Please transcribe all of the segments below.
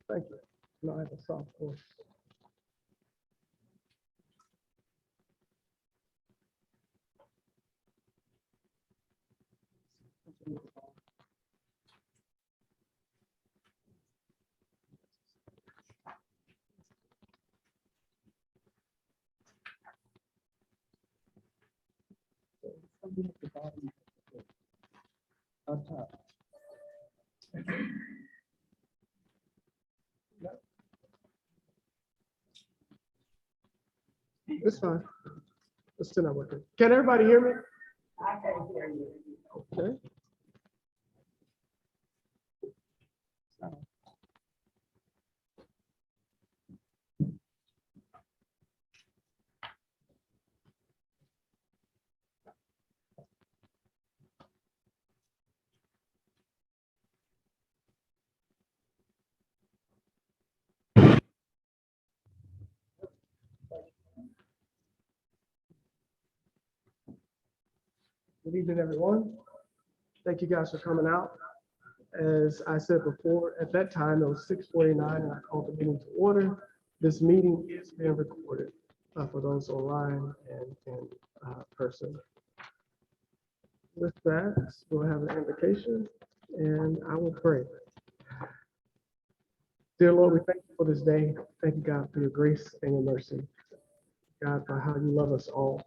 Thank you. No, I have a soft voice. Something at the bottom. On top. It's fine. It's still not working. Can everybody hear me? I can hear you. Okay. Good evening, everyone. Thank you guys for coming out. As I said before, at that time, it was 6:49 and I called the meeting to order. This meeting is being recorded for those online and in person. With that, we'll have an invocation and I will pray. Dear Lord, we thank you for this day. Thank you, God, for your grace and your mercy. God, for how you love us all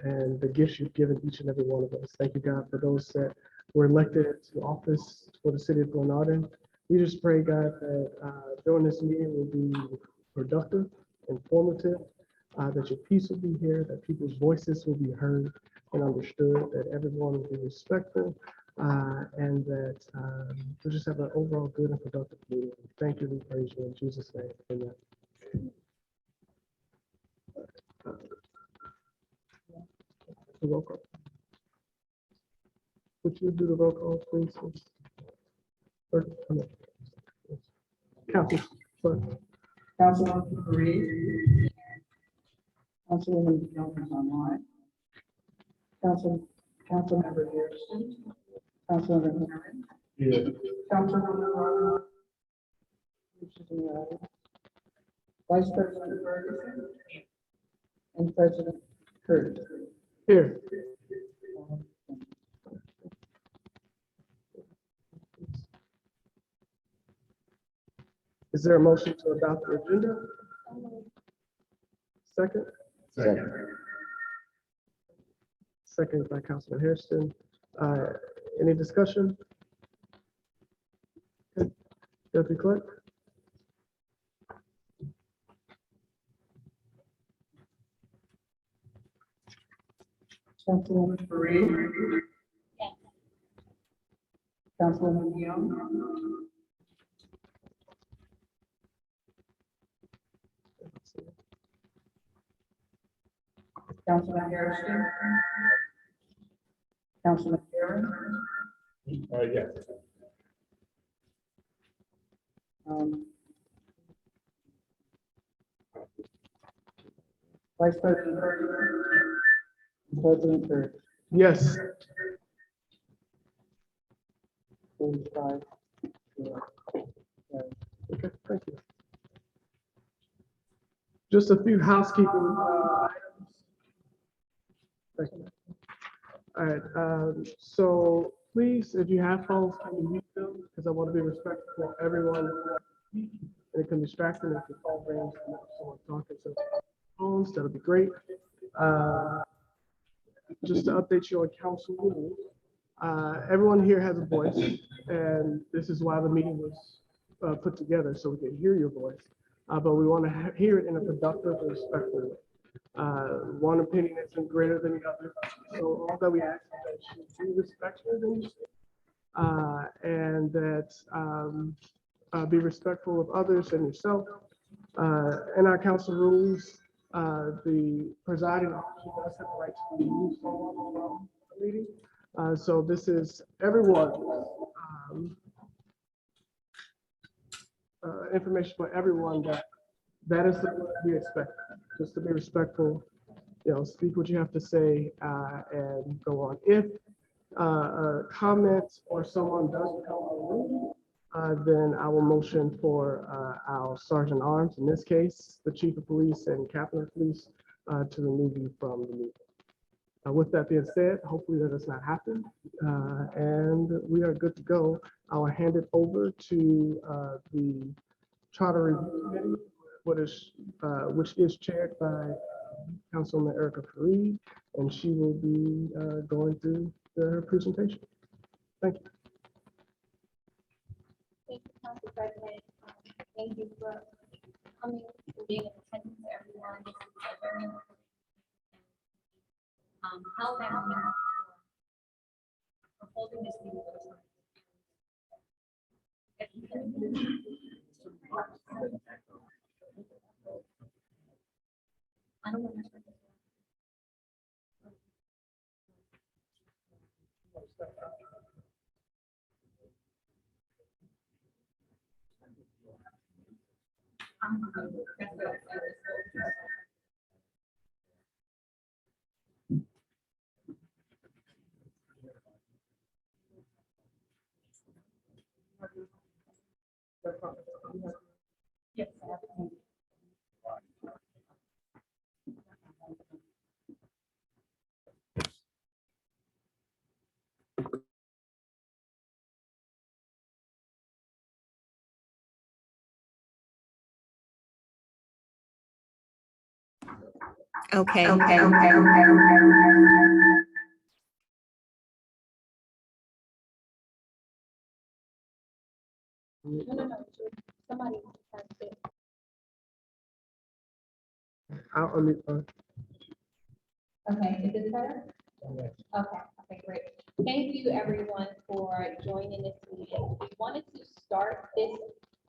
and the gifts you've given each and every one of us. Thank you, God, for those that were elected to office for the city of Glenarden. We just pray, God, that during this meeting will be productive, informative, that your peace will be here, that people's voices will be heard and understood, that everyone will be respectful, and that we'll just have an overall good and productive meeting. Thank you, we praise you in Jesus' name. Amen. The roll call. Would you do the roll call, please? Council. Councilwoman Reed. Councilwoman Jones online. Councilmember Harrison. Councilmember Herman. Yeah. Councilmember Rogers. Vice President Ferguson. And President Curtis. Here. Is there a motion to adopt the agenda? Second? Second by Councilman Hairston. Any discussion? Deputy Clerk? Councilwoman Reed. Councilwoman Young. Councilman Harrison. Councilman Aaron. Yes. Vice President Ferguson. President Curtis. Yes. 45. Okay, thank you. Just a few housekeeping items. Thank you. All right, so please, if you have phones, can you mute them? Because I want to be respectful of everyone. And it can distract them if your phone rings and someone talking to phones, that'll be great. Just to update you on council rules, everyone here has a voice, and this is why the meeting was put together, so we can hear your voice. But we want to hear it in a productive and respectful way. One opinion isn't greater than the other, so all that we ask is that you be respectful and that be respectful of others and yourself. In our council rules, the presiding officer does have the right to remove someone from the meeting. So this is everyone. Information for everyone that is what we expect, just to be respectful, speak what you have to say and go on. If a comment or someone does come on the room, then I will motion for our Sergeant Arms, in this case, the Chief of Police and Captain of Police, to remove you from the meeting. With that being said, hopefully that does not happen, and we are good to go. I will hand it over to the Charter Review Committee, which is chaired by Councilwoman Erica Fareed, and she will be going through her presentation. Thank you. Thank you, Council President. Thank you for coming and being in attendance, everyone. This is a very held down meeting for holding this meeting. I don't want to. Yes. Okay. No. Somebody has to. I'll unmute. Okay, is this better? Okay, great. Thank you, everyone, for joining this meeting. We wanted to start this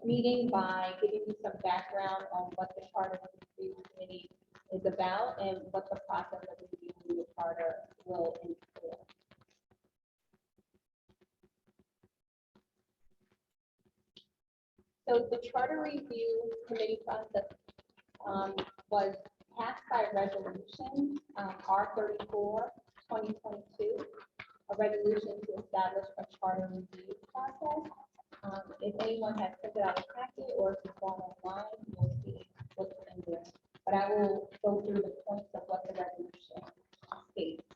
meeting by giving you some background on what the Charter Review Committee is about and what the process of reviewing the charter will entail. So the Charter Review Committee process was passed by resolution R 34/2022, a resolution to establish a charter review process. If anyone has printed out a packet or if you've gone online, you'll see what's in there. But I will go through the points of what the resolution states.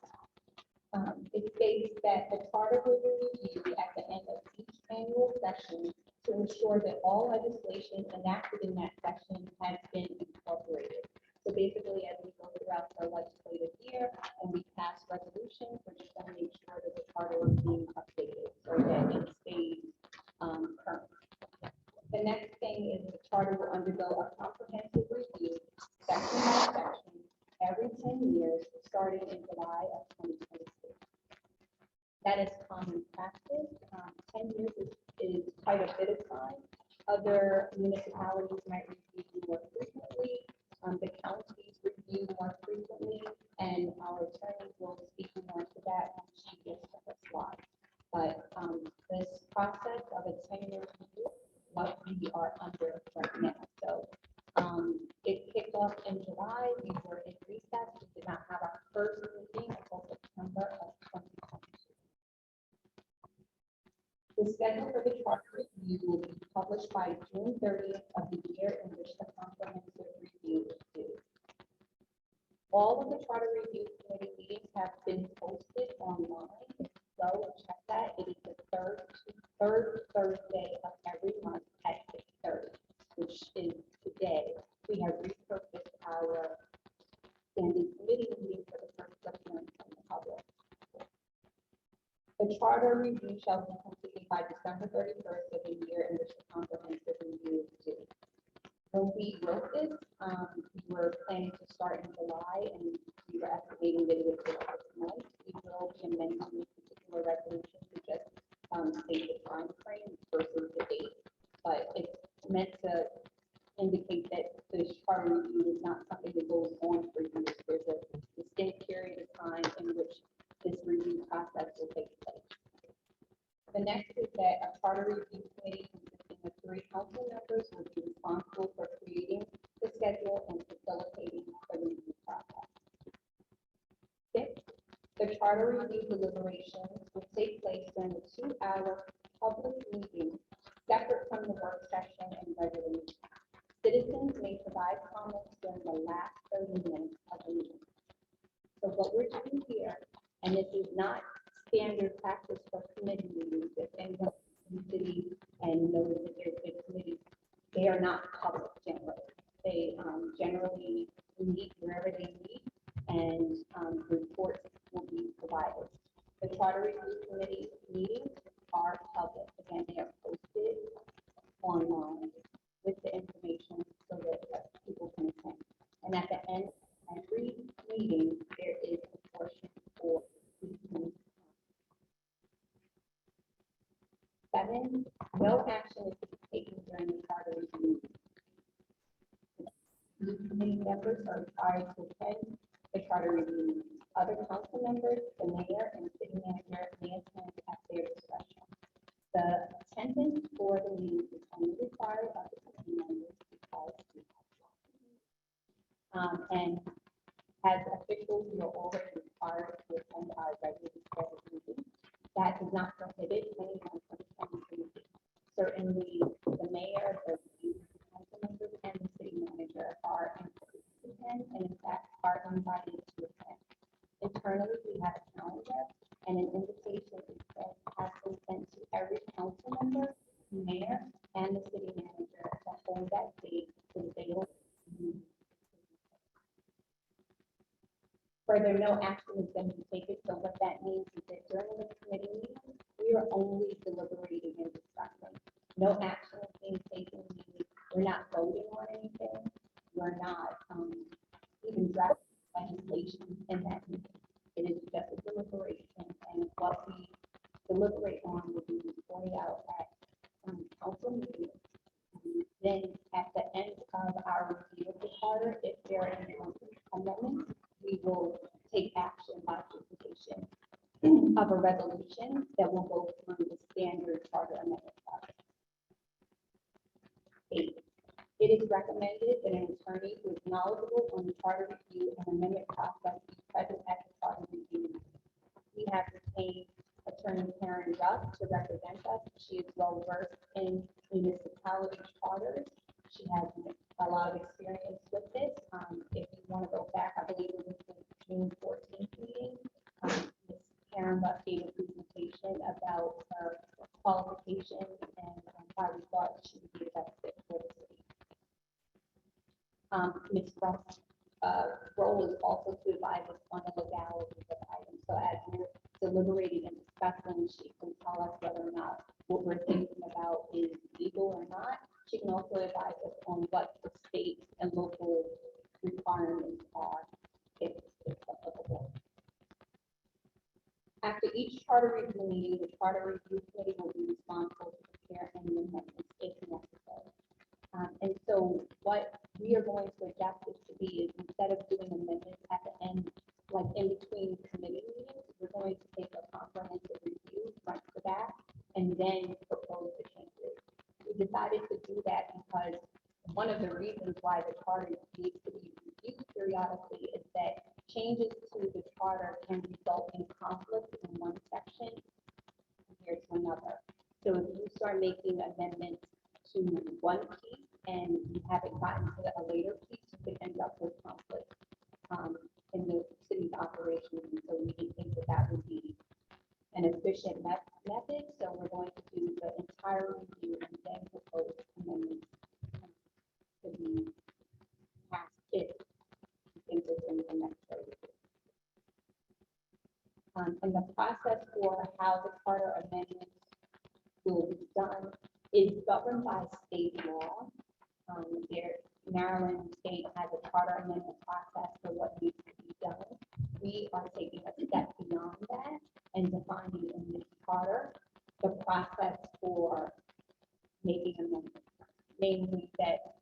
It states that the charter will be reviewed at the end of each annual session to ensure that all legislation enacted in that section has been incorporated. So basically, as we go throughout the legislative year and we pass resolutions, we're just going to make sure that the charter is being updated so that it stays current. The next thing is the charter will undergo a comprehensive review, section by section, every 10 years, starting in July of 2026. That is common practice. 10 years is quite a bit of time. Other municipalities might review more frequently. The counties review more frequently, and our attorney will speak more to that when she gets to her slide. But this process of a 10-year review, what we are under right now. So it kicked off in July. We were in recess. We did not have our first meeting until September of 2022. The schedule for the charter review will be published by June 30th of the year in which the comprehensive review is due. All of the charter review committee meetings have been posted online. If you go and check that, it is the third Thursday of every month at 6:30, which is today. We have repurposed our standing committee meeting for the first appearance from the public. The charter review shall be completed by December 31st of the year in which the comprehensive review is due. When we wrote this, we were planning to start in July, and we were estimating that it would take 6 months. We will be amending this particular resolution to just state the time frame versus the date, but it's meant to indicate that the charter review is not something that goes on for years. There's a distinct period of time in which this review process will take place. The next is that a charter review committee consisting of 3 council members will be responsible for creating the schedule and facilitating the review process. 6, the charter review deliberations will take place during the 2-hour public meeting separate from the work session and regular meeting. Citizens may provide comments during the last 30 minutes of the meeting. So what we're doing here, and this is not standard practice for committee meetings, if anyone in the city and knows that there's big committees, they are not public generally. They generally meet wherever they meet, and reports will be provided. The Charter Review Committee meetings are public. Again, they are posted online with the information so that people can attend. And at the end of every meeting, there is a portion for listening. 7, no action is to be taken during the Charter Review meeting. Committee members are required to attend the Charter Review meeting. Other council members, the mayor, and city manager may attend at their discretion. The attendance for the meeting is only required of the committee members because we have and as officials, we are already required to attend our regularly scheduled meetings. That does not prohibit anyone from attending the meeting. Certainly, the mayor, the council members, and the city manager are encouraged to attend, and in fact, are invited to attend. Internally, we have a calendar, and an invitation has been sent to every council member, mayor, and the city manager to hold that date so that they will. Further, no action is going to be taken, so what that means is that during the committee meeting, we are only deliberating and discussing. No action is being taken, meaning we're not voting on anything, we're not even drafting legislation in that meeting. It is just a deliberation, and what we deliberate on will be reported out at council meetings. Then at the end of our review of the charter, if there are any amendments, we will take action by presentation of a resolution that will go through the standard charter amendment process. 8, it is recommended that an attorney who is knowledgeable on the charter review and amendment process be present at the charter review meeting. We have retained Attorney Karen Ruff to represent us. She is well versed in municipality charters. She has a lot of experience with this. If you want to go back, I believe it was the June 14th meeting. Ms. Karen Ruff gave a presentation about her qualifications and why we thought she would be the best fit for the city. Ms. Ruff's role is also to advise us on the legalities of items. So as we're deliberating and discussing, she can tell us whether or not what we're thinking about is legal or not. She can also advise us on what the state and local requirements are, if applicable. After each charter review meeting, the charter review committee will be responsible to prepare any amendments if necessary. And so what we are going to adapt this to be is, instead of doing amendments at the end, like in between committee meetings, we're going to take a comprehensive review front to back and then propose the changes. We decided to do that because one of the reasons why the charter needs to be reviewed periodically is that changes to the charter can result in conflict in one section compared to another. So if you start making amendments to one piece and you haven't gotten to a later piece, you could end up with conflict in the city's operations. And so we didn't think that that would be an efficient method. So we're going to do the entire review and then propose amendments to be passed if you think there's anything necessary. And the process for how the charter amendments will be done is governed by state law. Maryland state has a charter amendment process for what needs to be done. We are taking a step beyond that and defining in this charter the process for making amendments. Namely that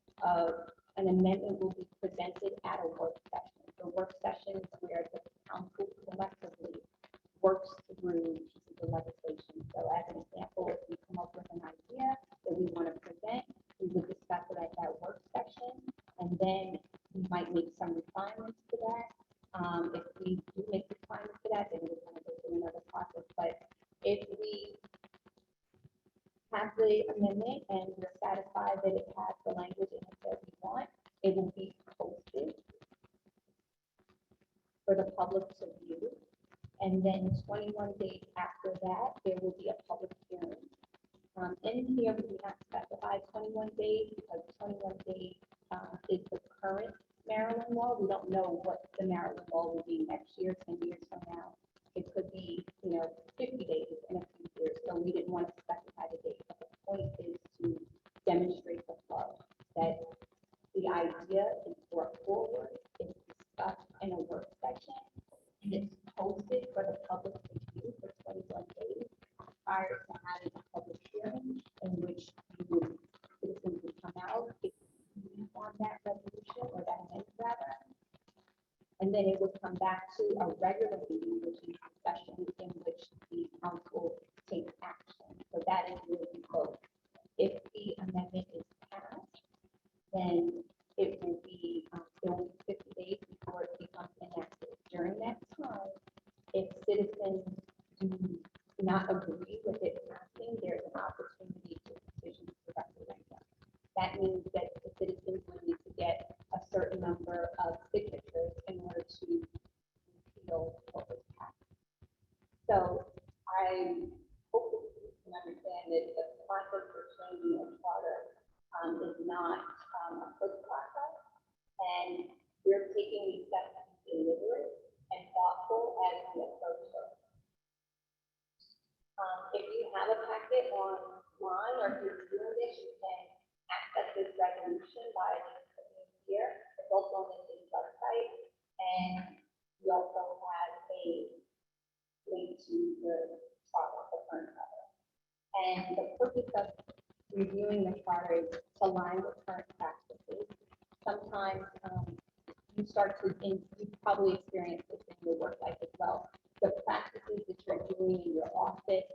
an amendment will be presented at a work session. The work session is where the council collectively works through the legislation. So as an example, if we come up with an idea that we want to present, we would discuss it at that work session, and then we might make some refinements to that. If we do make refinements to that, then we're going to go through another process. But if we have the amendment and we're satisfied that it has the language in it that we want, it will be posted for the public to view. And then 21 days after that, there will be a public hearing. In here, we do not specify 21 days because 21 days is the current Maryland law. We don't know what the Maryland law will be next year, 10 years from now. It could be, 50 days in a few years. So we didn't want to specify the date. But the point is to demonstrate the flow, that the idea is brought forward, it's discussed in a work session, and it's posted for the public to view for 21 days prior to having a public hearing in which citizens would come out, if you on that resolution or that amendment rather. And then it would come back to a regular meeting, which is a session in which the council takes action. So that is really both. If the amendment is passed, then it will be, there will be 50 days before it becomes enacted. During that time, if citizens do not agree with it passing, there's an opportunity to petition for referendum. That means that the citizens will need to get a certain number of signatures in order to repeal what was passed. So I hope that you can understand that the process for changing a charter is not a quick process, and we're taking these steps to be deliberate and thoughtful as we approach it. If you have a packet online or if you're doing this, you can access this resolution by clicking here. It's also on the city website, and we also have a link to the charter, the current charter. And the purpose of reviewing the charter is to align with current practices. Sometimes you start to, and you probably experience this in your work life as well. The practices that you're doing in your office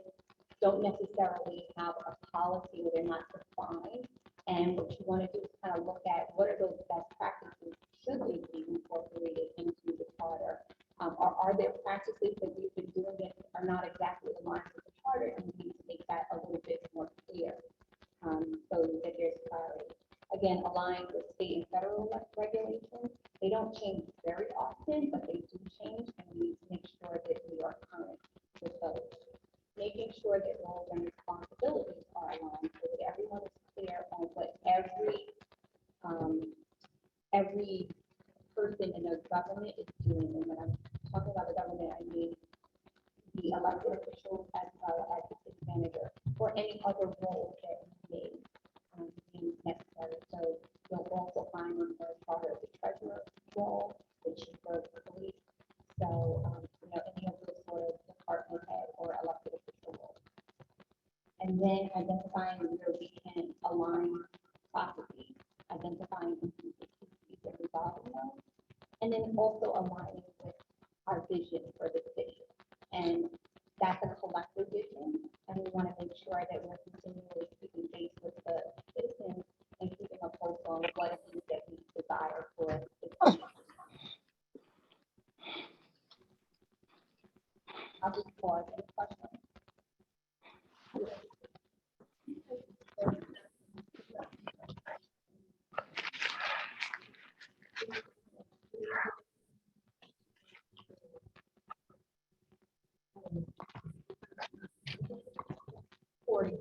don't necessarily have a policy or they're not defined. And what you want to do is kind of look at what are those best practices, should they be incorporated into the charter? Or are there practices that we've been doing that are not exactly aligned with the charter, and we need to make that a little bit more clear so that there's clarity. Again, aligned with state and federal regulations, they don't change very often, but they do change, and we need to make sure that we are current with those. Making sure that roles and responsibilities are aligned so that everyone is clear on what every person in a government is doing. And when I'm talking about the government, I mean the elected officials as well as the city manager or any other role that may be necessary. So you'll also find in the charter the treasurer role, the chief of police. So any of those sort of department head or elected official roles. And then identifying where we can align processes, identifying inconsistencies and resolving those, and then also aligning with our vision for the city. And that's a collective vision, and we want to make sure that we're continually keeping pace with the citizens and keeping a pulse on what it is that we desire for the city. I'll just pause. Any questions?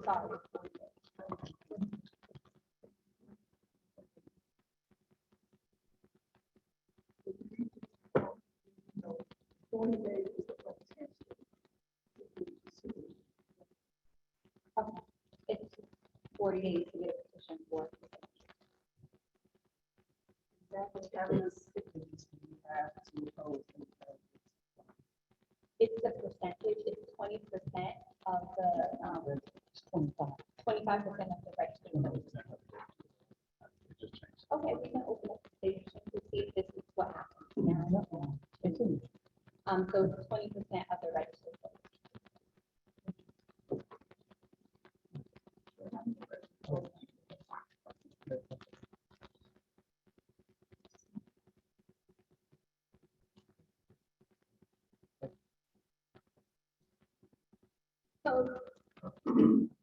Sorry. 40 days is the potential. Okay. It's 40 days to get a petition for. It's the percentage, it's 20% of the, 25% of the registered voters. Okay, we can open up the station to see if this is what happens. So it's 20% of the registered voters. So,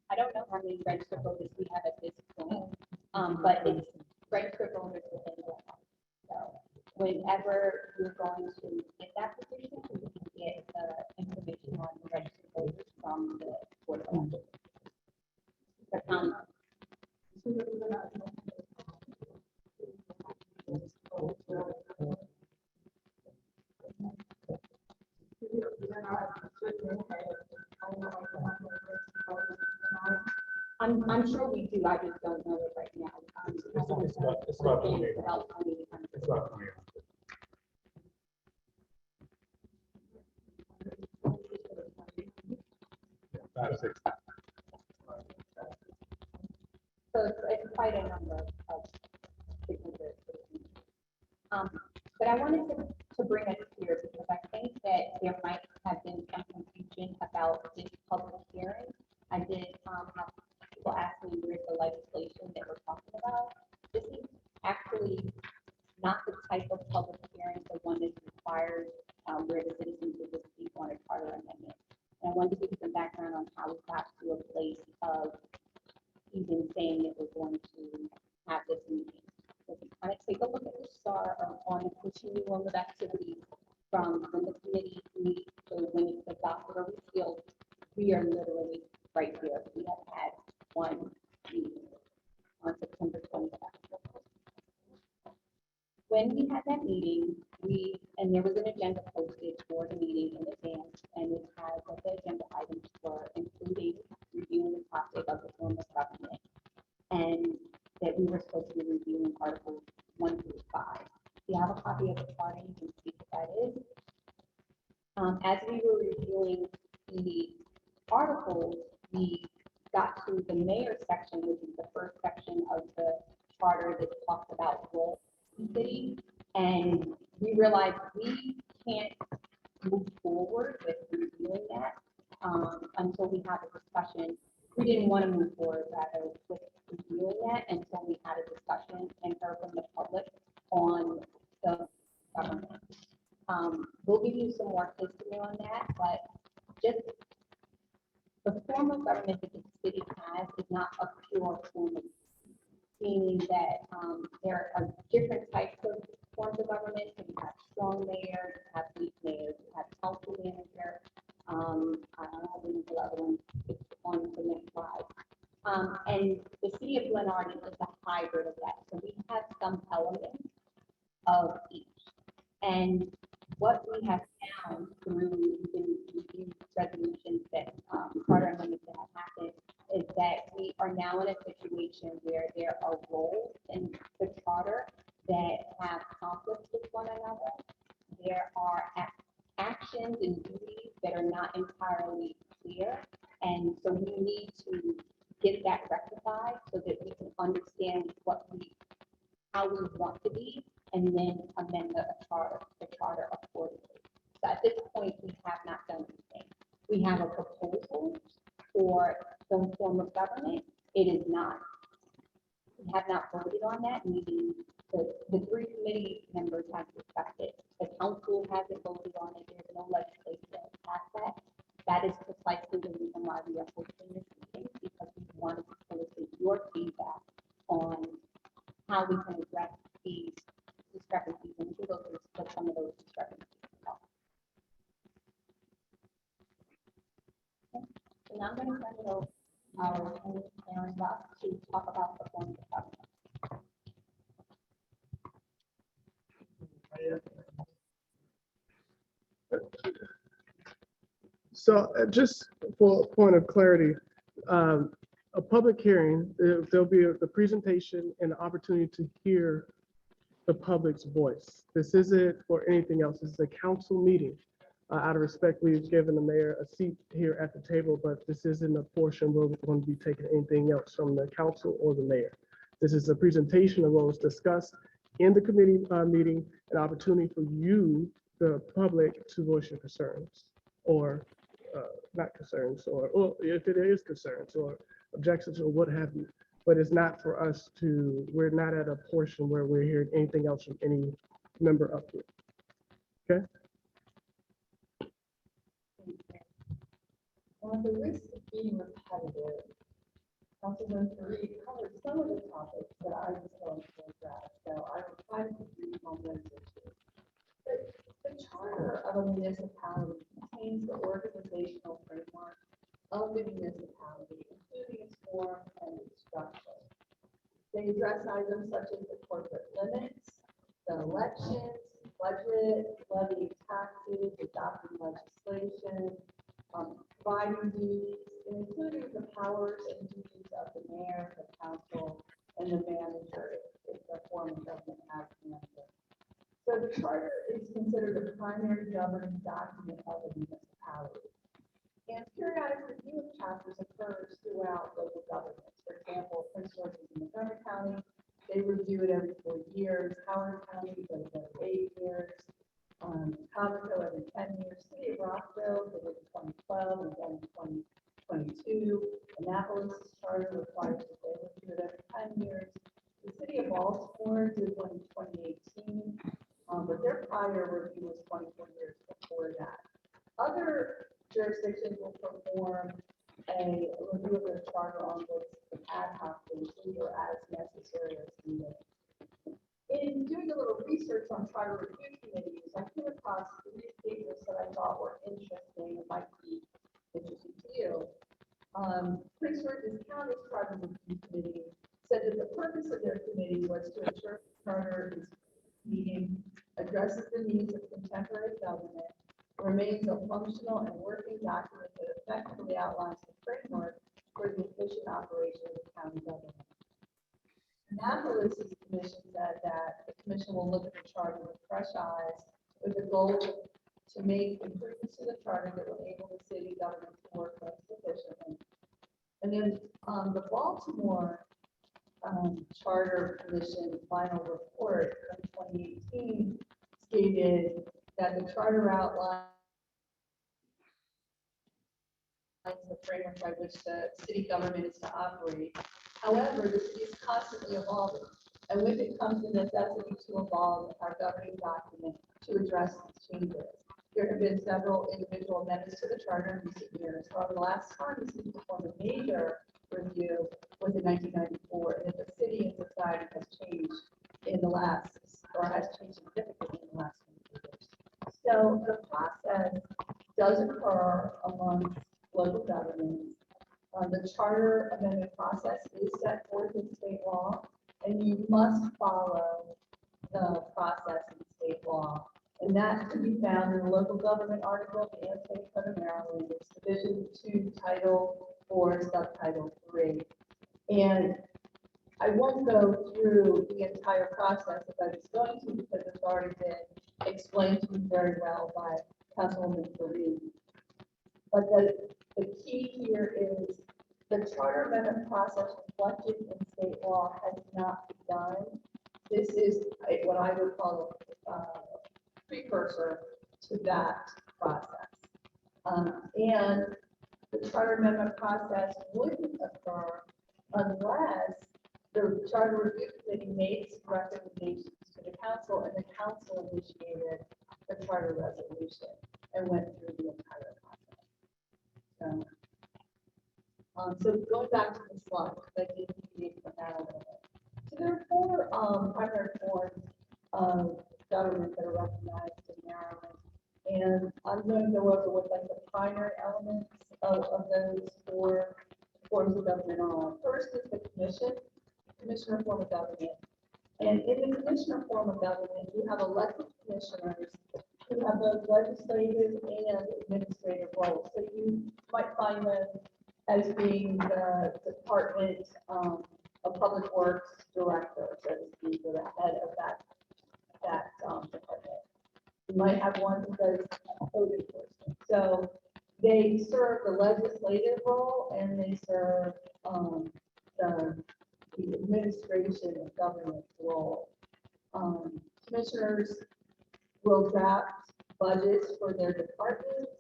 I don't know. how many registered voters we have at this point, but it's registered voters within the law. So whenever you're going to get that position, you can get the information on the registered voters from the Board of Elections. The county. I'm sure we do, I just don't know it right now. It's about 28. About 2800. It's about 28. Five, six. So it's quite a number of signatures. But I wanted to bring us here because I think that there might have been some confusion about this public hearing. I did have people ask me where's the legislation that we're talking about. This is actually not the type of public hearing, the one that's required where the citizens will speak on a charter amendment. And I wanted to give some background on how we got to a place of even saying that we're going to have this meeting. So if you kind of take a look at the star on the continuum of activities from when the committee meets to when it's adopted or repealed, we are literally right here. We have had one meeting on September 27th. When we had that meeting, and there was an agenda posted for the meeting in advance, and it had what the agenda items were, including reviewing the topic of the form of government, and that we were supposed to be reviewing Articles 1 through 5. If you have a copy of the charter, you can see what that is. As we were reviewing the articles, we got to the mayor section, which is the first section of the charter that talks about role in the city, and we realized we can't move forward with reviewing that until we have a discussion. We didn't want to move forward rather with reviewing that until we had a discussion and heard from the public on the government. We'll give you some more history on that, but just the form of government that the city has is not a pure form of, meaning that there are different types of forms of government. So you have strong mayor, you have weak mayor, you have council manager. I don't know the other one. It's on the next slide. And the city of Glenarden is a hybrid of that. So we have some elements of each. And what we have found through the review resolutions that charter amendments that have happened is that we are now in a situation where there are roles in the charter that have conflicts with one another. There are actions and duties that are not entirely clear. And so we need to get that rectified so that we can understand how we want to be, and then amend the charter accordingly. So at this point, we have not done anything. We have a proposal for some form of government. It is not. We have not voted on that, meaning the three committee members have discussed it. The council hasn't voted on it. There's no legislation that has passed that. That is precisely the reason why we are hosting this meeting, because we want to solicit your feedback on how we can address these discrepancies and who those what some of those discrepancies are. Okay. So now I'm going to turn it over to our attorney, Aaron Ross, to talk about the form of government. So just for a point of clarity, a public hearing, there'll be the presentation and the opportunity to hear the public's voice. This isn't for anything else. This is a council meeting. Out of respect, we've given the mayor a seat here at the table, but this isn't a portion where we're going to be taking anything else from the council or the mayor. This is a presentation of what was discussed in the committee meeting, an opportunity for you, the public, to voice your concerns or not concerns, or if it is concerns or objections or what have you. But it's not for us to, we're not at a portion where we're hearing anything else from any member up here. Okay? On the risk of being repetitive, Councilman Fareed covered some of the topics that I was going to address, so I will try to be brief on those issues. The charter of a municipality contains the organizational framework of the municipality, including its form and its structure. They address items such as the corporate limits, the elections, budget, levying taxes, adopting legislation, providing duties, including the powers and duties of the mayor, the council, and the manager, if the form of government has a manager. So the charter is considered the primary governing document of a municipality. And periodic review of chapters occurs throughout local governments. For example, Prince George is in Montgomery County, they review it every 4 years. Howard County does it every 8 years. Comico every 10 years. City of Rockville did it in 2012 and again in 2022. Annapolis charter requires that they review it every 10 years. The city of Baltimore did one in 2018, but their prior review was 24 years before that. Other jurisdictions will perform a review of their charter on this ad hoc basis or as necessary as needed. In doing a little research on charter review committees, I came across 3 papers that I thought were interesting and might be interesting to you. Prince George's County Charter Review Committee said that the purpose of their committee was to ensure the charter is meeting addresses the needs of contemporary government, remains a functional and working document that effectively outlines the framework for the efficient operation of the county government. Annapolis' commission said that the commission will look at the charter with fresh eyes with the goal to make improvements to the charter that will enable the city government to work less efficiently. And then the Baltimore Charter Commission final report from 2018 stated that the charter outlines the framework by which the city government is to operate. However, the city is constantly evolving, and with it comes the necessity to evolve our governing document to address these changes. There have been several individual amendments to the charter in recent years. However, the last time the city performed a major review was in 1994, and the city and society has changed in the last, or has changed significantly in the last 20 years. So the process does occur amongst local governments. The charter amendment process is set forth in state law, and you must follow the process in state law. And that can be found in the local government article of the Annotated Code of Maryland. It's Division 2, Title 4, Subtitle 3. And I won't go through the entire process if I was going to, because it's already been explained to me very well by Councilwoman Fareed. But the key here is the charter amendment process reflected in state law has not begun. This is what I would call a precursor to that process. And the charter amendment process wouldn't occur unless the charter review committee made some recommendations to the council, and the council initiated the charter resolution and went through the entire process. So going back to the slide, because I did deviate from that a little bit. So there are 4 primary forms of government that are recognized in Maryland, and I'm going to go over what like the primary elements of those 4 forms of government are. First is the commissioner form of government. And in the commissioner form of government, you have elected commissioners who have both legislative and administrative roles. So you might find them as being the Department of Public Works Director, so to speak, or the head of that department. You might have one who does code enforcement. So they serve the legislative role and they serve the administration and government role. Commissioners will draft budgets for their departments.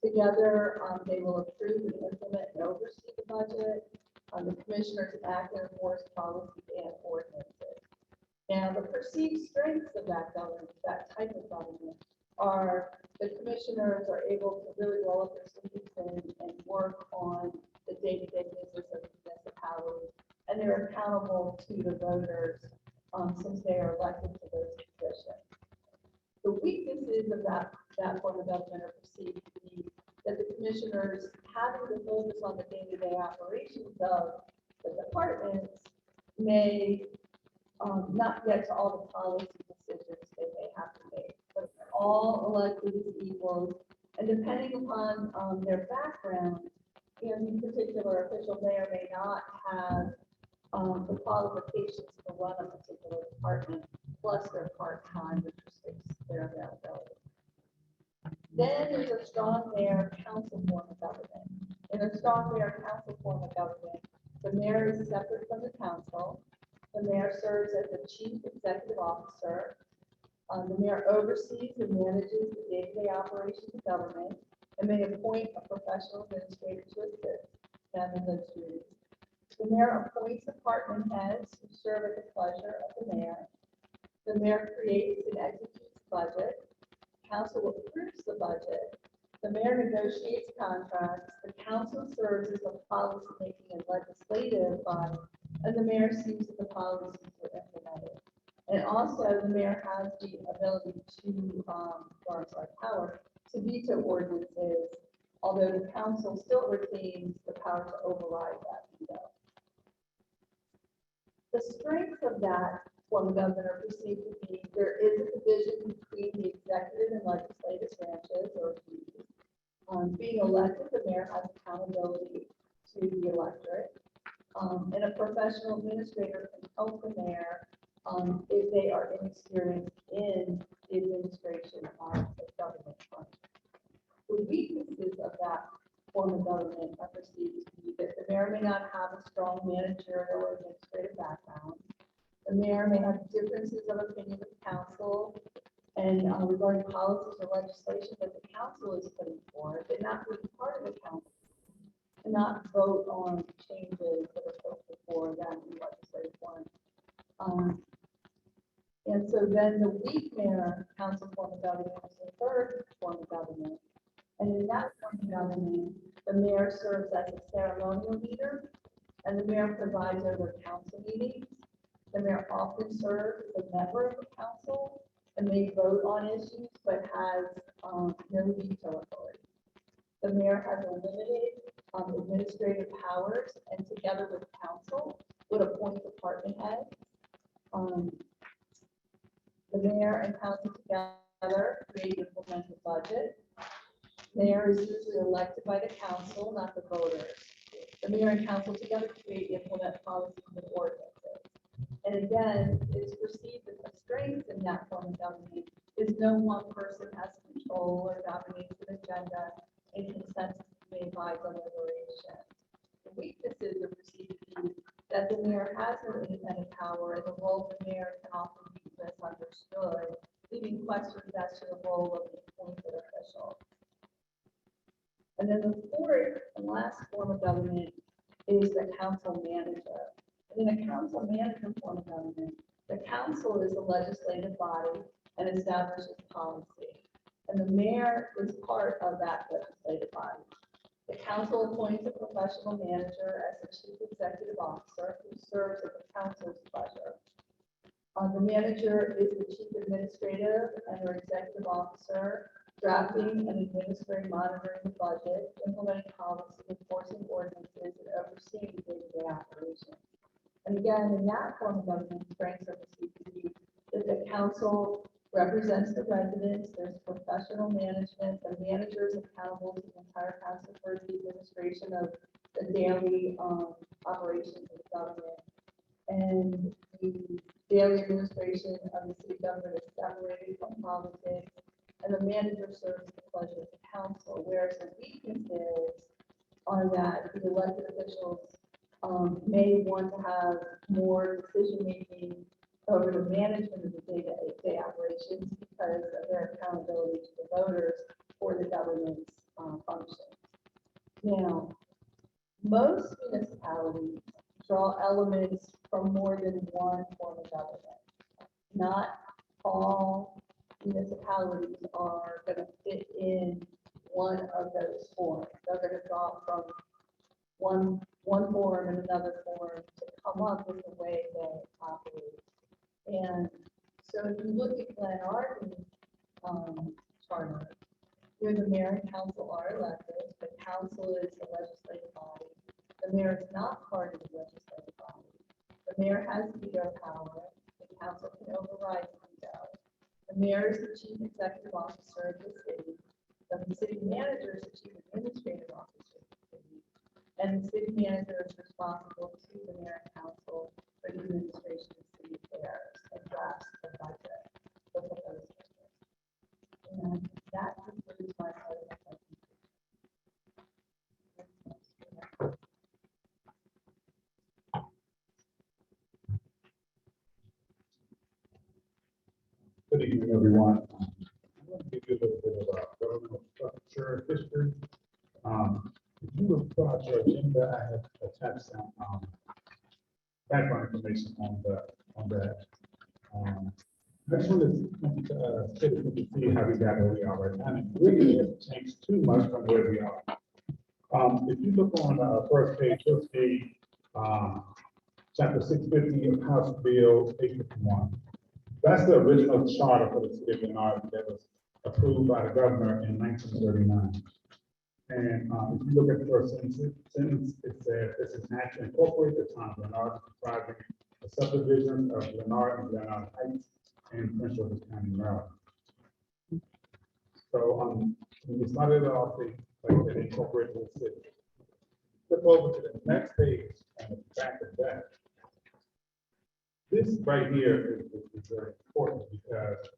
Together, they will approve and implement and oversee the budget. The commissioners act and enforce policy and ordinances. Now, the perceived strengths of that government, that type of government, are the commissioners are able to really roll up their sleeves and work on the day-to-day business of the municipality and they're accountable to the voters, since they are elected to those positions. The weaknesses of that form of government are perceived to be that the commissioners, having to focus on the day-to-day operations of the departments, may not get to all the policy decisions they may have to make. But they're all elected as equals, and depending upon their background, in particular, official may or may not have the qualifications to run a particular department, plus they're part-time, which restricts their availability. Then there's a strong mayor council form of government. In a strong mayor council form of government, the mayor is separate from the council. The mayor serves as the chief executive officer. The mayor oversees and manages the day-to-day operations of government and may appoint a professional administrator to assist them in those duties. The mayor appoints department heads who serve at the pleasure of the mayor. The mayor creates and executes the budget. Council approves the budget. The mayor negotiates contracts. The council serves as a policy-making and legislative body, and the mayor sees that the policies are implemented. And also, the mayor has the ability to, power to veto ordinances, although the council still retains the power to override that veto. The strengths of that form of government are perceived to be there is a division between the executive and legislative branches, or being elected, the mayor has accountability to the electorate. And a professional administrator can help the mayor if they are inexperienced in the administration of the government function. The weaknesses of that form of government are perceived to be that the mayor may not have a strong managerial or administrative background. The mayor may have differences of opinion with the council and regarding policies or legislation that the council is putting forward, but not be part of the council, and not vote on changes that are put before them in legislative form. And so then the weak mayor council form of government is the third form of government. And in that form of government, the mayor serves as a ceremonial leader, and the mayor presides over council meetings. The mayor often serves as a member of the council and may vote on issues, but has no veto authority. The mayor has a limited administrative powers, and together with council would appoint department heads. The mayor and council together create and implement the budget. Mayor is usually elected by the council, not the voters. The mayor and council together create and implement policies and ordinances. And again, it's perceived that the strength in that form of government is no one person has control or dominates an agenda, and consensus is made by deliberation. The weaknesses are perceived to be that the mayor has no independent power, and the role of the mayor can often be misunderstood, leaving questions as to the role of the appointed official. And then the fourth and last form of government is the council manager. In a council manager form of government, the council is the legislative body and establishes policy. And the mayor is part of that legislative body. The council appoints a professional manager as the chief executive officer who serves at the council's pleasure. The manager is the chief administrative and or executive officer, drafting and administering, monitoring the budget, implementing policy, enforcing ordinances, and overseeing day-to-day operations. And again, in that form of government, strengths are perceived to be that the council represents the residents, there's professional management, the manager is accountable to the entire council for the administration of the daily operations of the government. And the daily administration of the city government is separated from politics, and the manager serves the pleasure of the council, whereas the weaknesses are that the elected officials may want to have more decision-making over the management of the day-to-day operations because of their accountability to the voters for the government's functions. Now, most municipalities draw elements from more than one form of government. Not all municipalities are going to fit in one of those forms. They're going to draw from one one forum and another forum to come up with the way they operate. And so if you look at Glen Arden's charter, where the mayor and council are elected, the council is the legislative body. The mayor is not part of the legislative body. The mayor has veto power. The council can override veto. The mayor is the chief executive officer of the city. The city manager is the chief administrative officer of the city. And the city manager is responsible to the mayor and council for the administration of city affairs and drafts the budget, the proposed budget. And that concludes my part of the presentation. Good evening, everyone. I'm going to give you a little bit of governmental structure history. If you look at your agenda, I have attached some background information on that. I just want to citizens to see how we got where we are right now. And it really hasn't changed too much from where we are. If you look on the first page, you'll see chapter 650 of House Bill 851. That's the original charter for the city of Glen Arden that was approved by the governor in 1939. And if you look at the first sentence, it says this is an act to incorporate the town of Glen Arden comprising the subdivision of Glen Arden, Glen Arden Heights, and Prince George's County, Maryland. So when you started off, they incorporated the city. Flip over to the next page on the back of that. This right here is very important because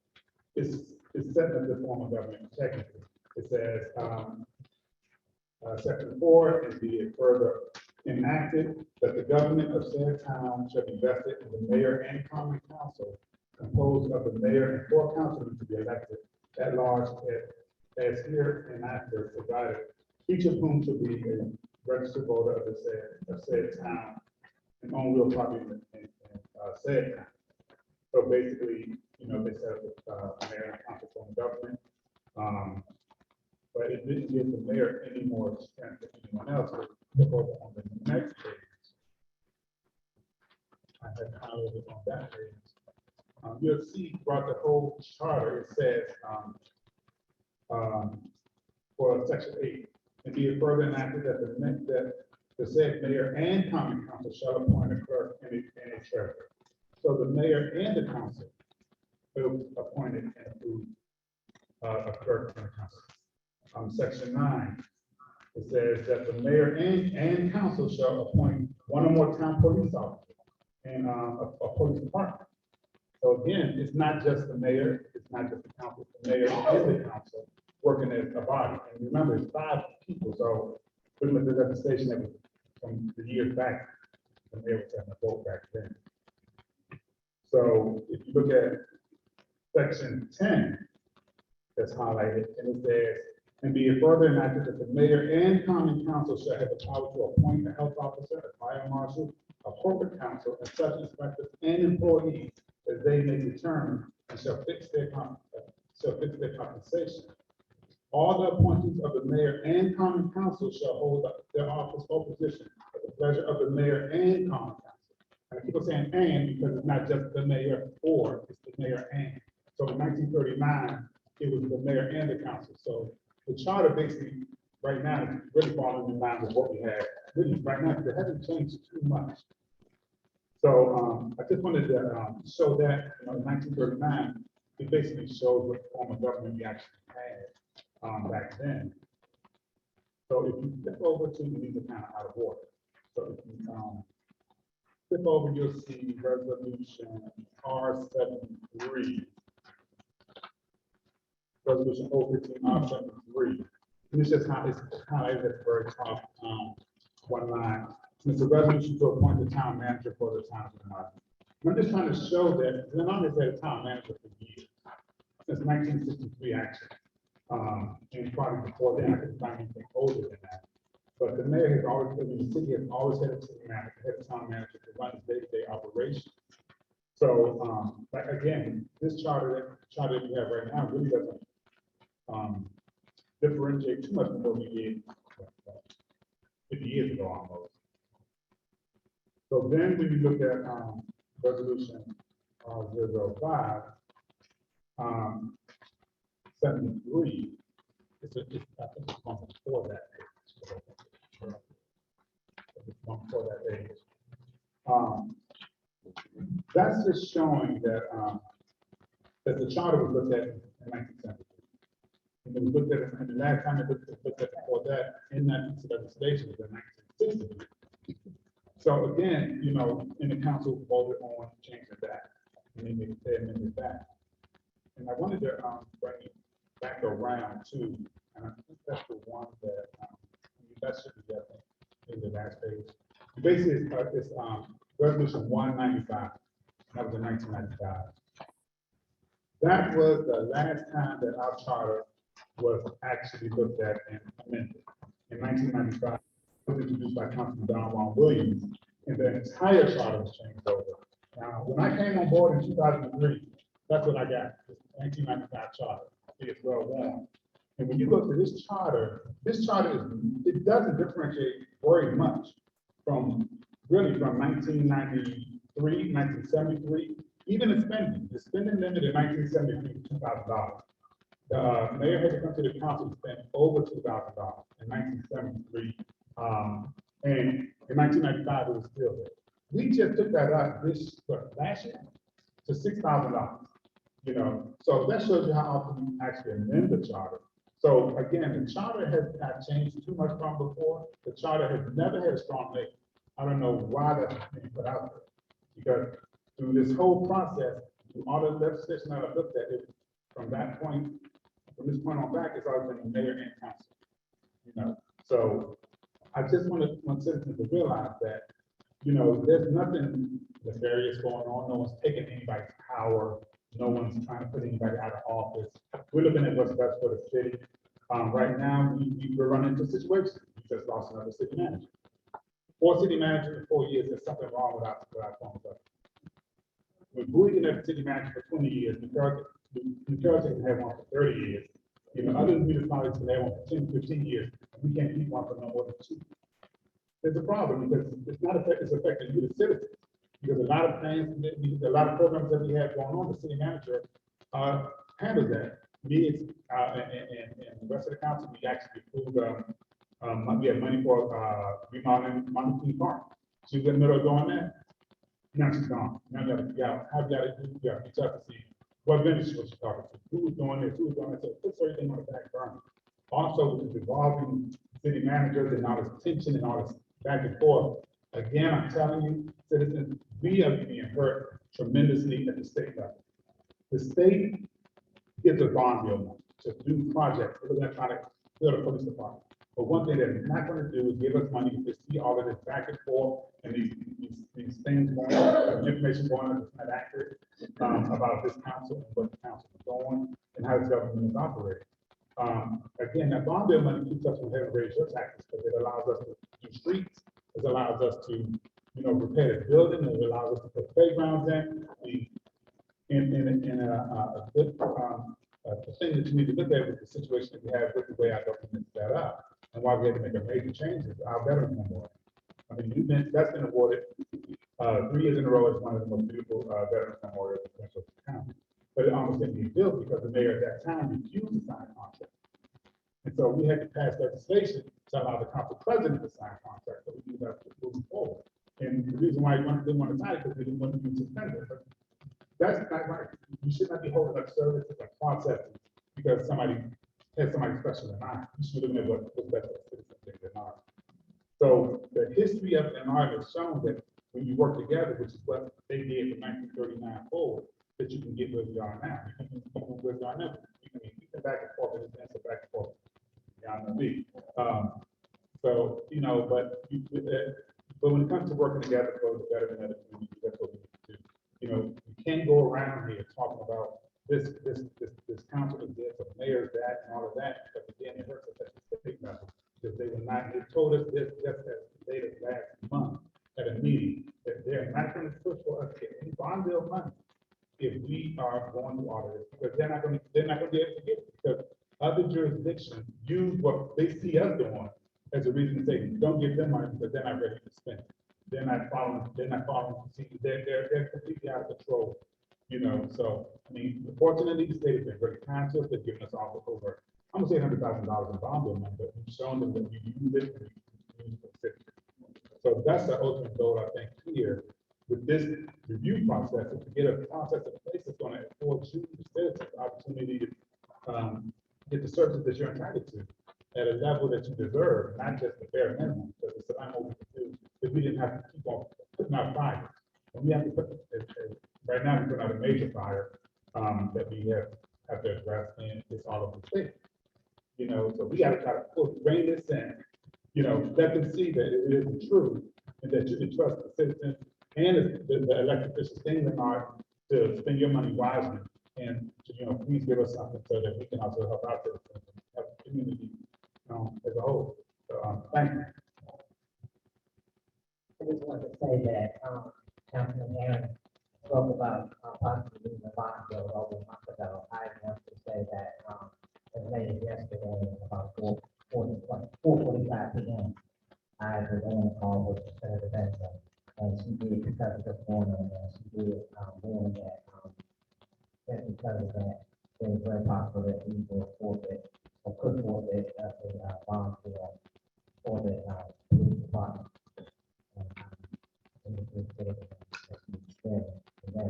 it's setting up the form of government technically. It says, section 4 is be it further enacted that the government of said town shall be vested in the mayor and common council composed of the mayor and 4 councilmen to be elected at large as here and after provided, each of whom should be a registered voter of the said town and own real property in said town. So basically, you know, they set up the mayor and council form of government. But it didn't give the mayor any more strength than anyone else. Look over on the next page. I had highlighted on that page. You'll see throughout the whole charter, it says for section 8, and be it further enacted that the said mayor and common council shall appoint a clerk and a treasurer. So the mayor and the council will appoint and approve a clerk and a council. Section 9, it says that the mayor and council shall appoint one or more town police officers and a police department. So again, it's not just the mayor, it's not just the council, the mayor and the council working as a body. And remember, it's 5 people, so pretty much the legislation that was from the years back, the mayor was having a vote back then. So if you look at section 10, that's highlighted, and it says, and be it further enacted that the mayor and common council shall have the power to appoint a health officer, a fire marshal, a corporate counsel, and such inspectors and employees as they may determine, and shall fix their compensation. All the appointees of the mayor and common council shall hold their office or position at the pleasure of the mayor and common council. And I keep on saying "and" because it's not just the mayor or, it's the mayor and. So in 1939, it was the mayor and the council. So the charter basically, right now, is really falling in line with what we have. Really, right now, it hasn't changed too much. So I just wanted to show that, you know, in 1939, it basically shows what form of government we actually had back then. So if you flip over to, these are kind of out of order. So if you flip over, you'll see resolution R73. Resolution 015 R73. And it's just how it's highlighted at the very top, one line. And it's a resolution to appoint the town manager for the town of Glen Arden. I'm just trying to show that Glen Arden has had a town manager for years, since 1963 actually. And probably before that, I couldn't find anything older than that. But the mayor has always, the city has always had a city manager, had a town manager to run its day-to-day operations. So, like again, this charter that we have right now really doesn't differentiate too much from what we did 50 years ago almost. So then when you look at, resolution, 005, 73, I think it's one before that page. It's one before that page. That's just showing that, that the charter was looked at in 1973. And it was looked at, and the last time it looked at before that, in that piece of legislation was in 1963. So again, you know, in the council voted on changing that, and then they amended that. And I wanted to, bring it back around too, and I think that's the one that, that should be, I think, in the last page. Basically, it's resolution 195, that was in 1995. That was the last time that our charter was actually looked at and amended. In 1995, it was introduced by Councilman Don Juan Williams, and the entire charter was changed over. Now, when I came on board in 2003, that's what I got, this 1995 charter. It's well worn. And when you look at this charter it doesn't differentiate very much from, really from 1993, 1973, even the spending limit in 1973 was $2,000. The mayor had to come to the council to spend over $2,000 in 1973. And in 1995, it was still there. We just took that up last year to $6,000. You know, so that shows you how often we actually amend the charter. So again, the charter has not changed too much from before. The charter has never had a strong name. I don't know why that's being put out there. Because through this whole process, through all the legislation that I looked at it, from this point on back, it's always been the mayor and council. You know, so I just want citizens to realize that, you know, there's nothing nefarious going on. No one's taking anybody's power. No one's trying to put anybody out of office. We're looking at what's best for the city. Right now, we're running into a situation. We just lost another city manager. 4 city managers in 4 years, there's something wrong with our phone stuff. When Bowie can have a city manager for 20 years, New Jersey can have one for 30 years. You know, other municipalities can have one for 10, 15 years. We can't keep one for no more than 2. There's a problem because it's affecting you, the citizens. Because a lot of things, a lot of programs that we have going on, the city manager handles that. Me, and the rest of the council, we actually approved, we had money for remodeling Mountain Park. She was in the middle of doing that. Now she's gone. Now you gotta figure out how you gotta do, you gotta reach out to see what vendors she was talking to, who was doing this, who was doing that. So it puts everything on the back burner. Also, with the evolving city managers and all this tension and all this back and forth. Again, I'm telling you, citizens, we are being hurt tremendously at the state level. The state gives a bond bill to do projects. We're going to try to build a police department. But one thing that it's not going to do is give us money to see all of this back and forth and these things going on, information going on that's not accurate about this council and what the council is doing and how the government is operating. Again, that bond bill money keeps us from having to raise your taxes because it allows us to do streets. It allows us to, you know, repair the building. It allows us to put playgrounds in. A good thing that you need to look at with the situation that we have with the way our government is set up and why we had to make a major changes. Our Veterans Memorial. I mean, that's been awarded 3 years in a row as one of the most beautiful Veterans Memorials in Central County. But it almost didn't get built because the mayor at that time refused to sign a contract. And so we had to pass legislation to allow the council president to sign a contract, so we do that moving forward. And the reason why we didn't want to sign it because we didn't want to be suspended. But that's not right. You should not be holding up services and processes because somebody has somebody special in mind. You should be looking at what's best for the citizens in our. So the history of NR has shown that when you work together, which is what they did from 1939 forward, that you can get where we are now. You can get where we are now. You can keep it back and forth and it's back and forth. So, you know, but when it comes to working together for the betterment of the community, that's what we need to do. You know, you can't go around here talking about this council is this, the mayor's that, and all of that, but again, it hurts us at the state level. Because they were not, they told us this just as late as last month at a meeting, that they're not going to push for us to get any bond bill money if we are going to audit it, because they're not going to be able to get it, because other jurisdictions use what they see us doing as a reason to say, don't give them money because they're not ready to spend it. they're not following procedures, they're completely out of control, so, I mean, fortunately, the state has been very kind to us, they've given us all over, I'm gonna say $100,000 in bond money, but we've shown them that we use it, and we use it specifically. So that's the ultimate goal, I think, here, with this review process, is to get a process in place that's gonna afford you, the citizens, the opportunity to, get the services that you're entitled to at a level that you deserve, not just the bare minimum, because it's not what we can do, if we didn't have to keep on putting out fires. And we have to put, right now, we're putting out a major fire, that we have to address, and it's all over the state. So we gotta try to rein this in, let them see that it is true, and that you can trust the citizens and the elected officials in the mark to spend your money wisely, and to, please give us something so that we can also help our citizens, and help the community, as a whole. So, thank you. I just wanted to say that, Councilman Aaron spoke about, possibly losing the bond bill over a month ago. I want to say that, as late as yesterday, about 4:45 p.m., I was on a call with Senator Benson, and she did, because of the former, and she did, warn that, that because of that, it's very possible that we will forfeit, or could forfeit, a bond bill for the, police department. And it was said that we said, and then,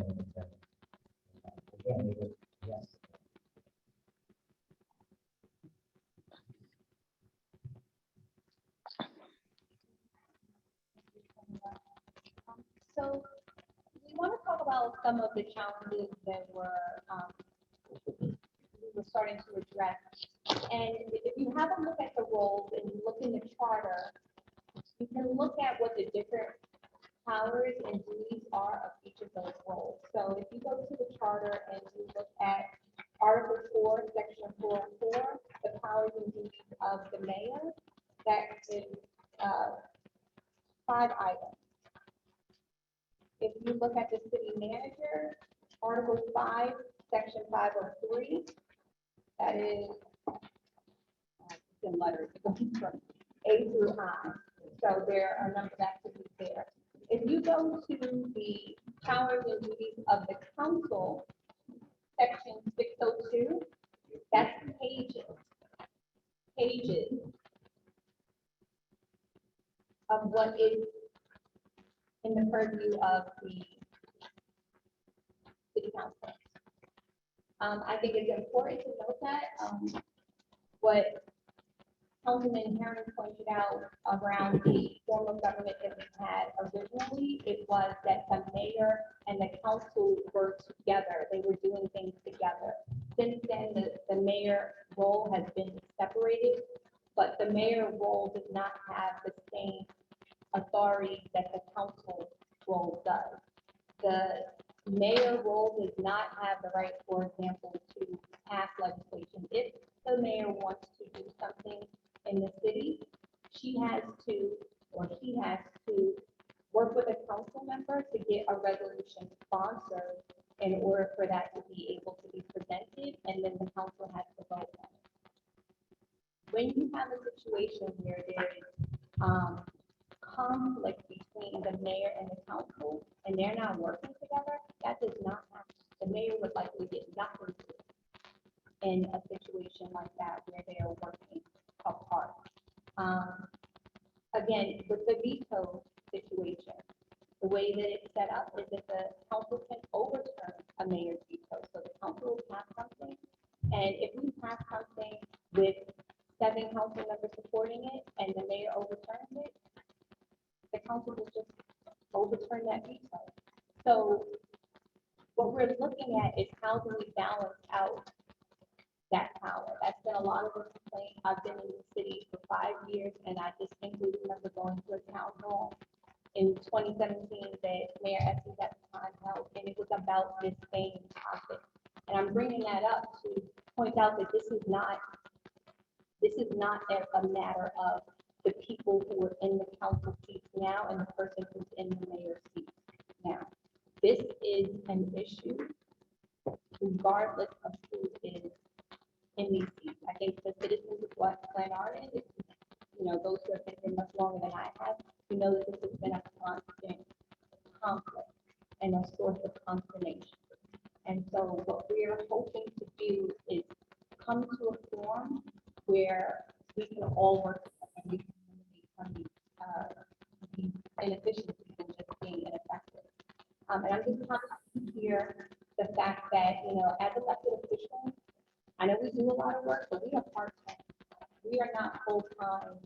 again, it was, yes. So we want to talk about some of the challenges that we were starting to address. And if you have a look at the roles and you look in the charter, you can look at what the different powers and duties are of each of those roles. So if you go to the charter and you look at Article 4, Section 404, the powers and duties of the mayor, that is 5 items. If you look at the city manager, Article 5, Section 503, that is in letters going from A through I. So there are a number of activities there. If you go to the powers and duties of the council, Section 602, that's pages of what is in the purview of the city council. I think it's important to note that what Councilman Herring pointed out around the form of government that we had originally, it was that the mayor and the council were together. They were doing things together. Since then, the mayor role has been separated, but the mayor role does not have the same authority that the council role does. The mayor role does not have the right, for example, to pass legislation. If the mayor wants to do something in the city, he has to work with a council member to get a resolution sponsored in order for that to be able to be presented, and then the council has to vote on it. When you have a situation where there is conflict between the mayor and the council, and they're not working together, that does not happen. The mayor would likely get nothing to do in a situation like that where they are working apart. Again, with the veto situation, the way that it's set up is that the council can overturn a mayor's veto. So the council will pass something, and if we pass something with 7 council members supporting it and the mayor overturns it, the council will just overturn that veto. So what we're looking at is how do we balance out that power? That's been a lot of the complaint. I've been in the city for 5 years, and I distinctly remember going to a town hall in 2017 that Mayor Estes at the time held, and it was about this same topic. And I'm bringing that up to point out that this is not a matter of the people who are in the council seats now and the person who's in the mayor's seat now. This is an issue regardless of who is in these seats. I think the citizens of what Glen Arden, those who have been here much longer than I have, we know that this has been a constant conflict and a source of consternation. And so what we are hoping to do is come to a form where we can all work together and we can eliminate some of these inefficiencies and just being ineffective. And I'm just happy to hear the fact that, as elected officials, I know we do a lot of work, but we are part-time. We are not full-time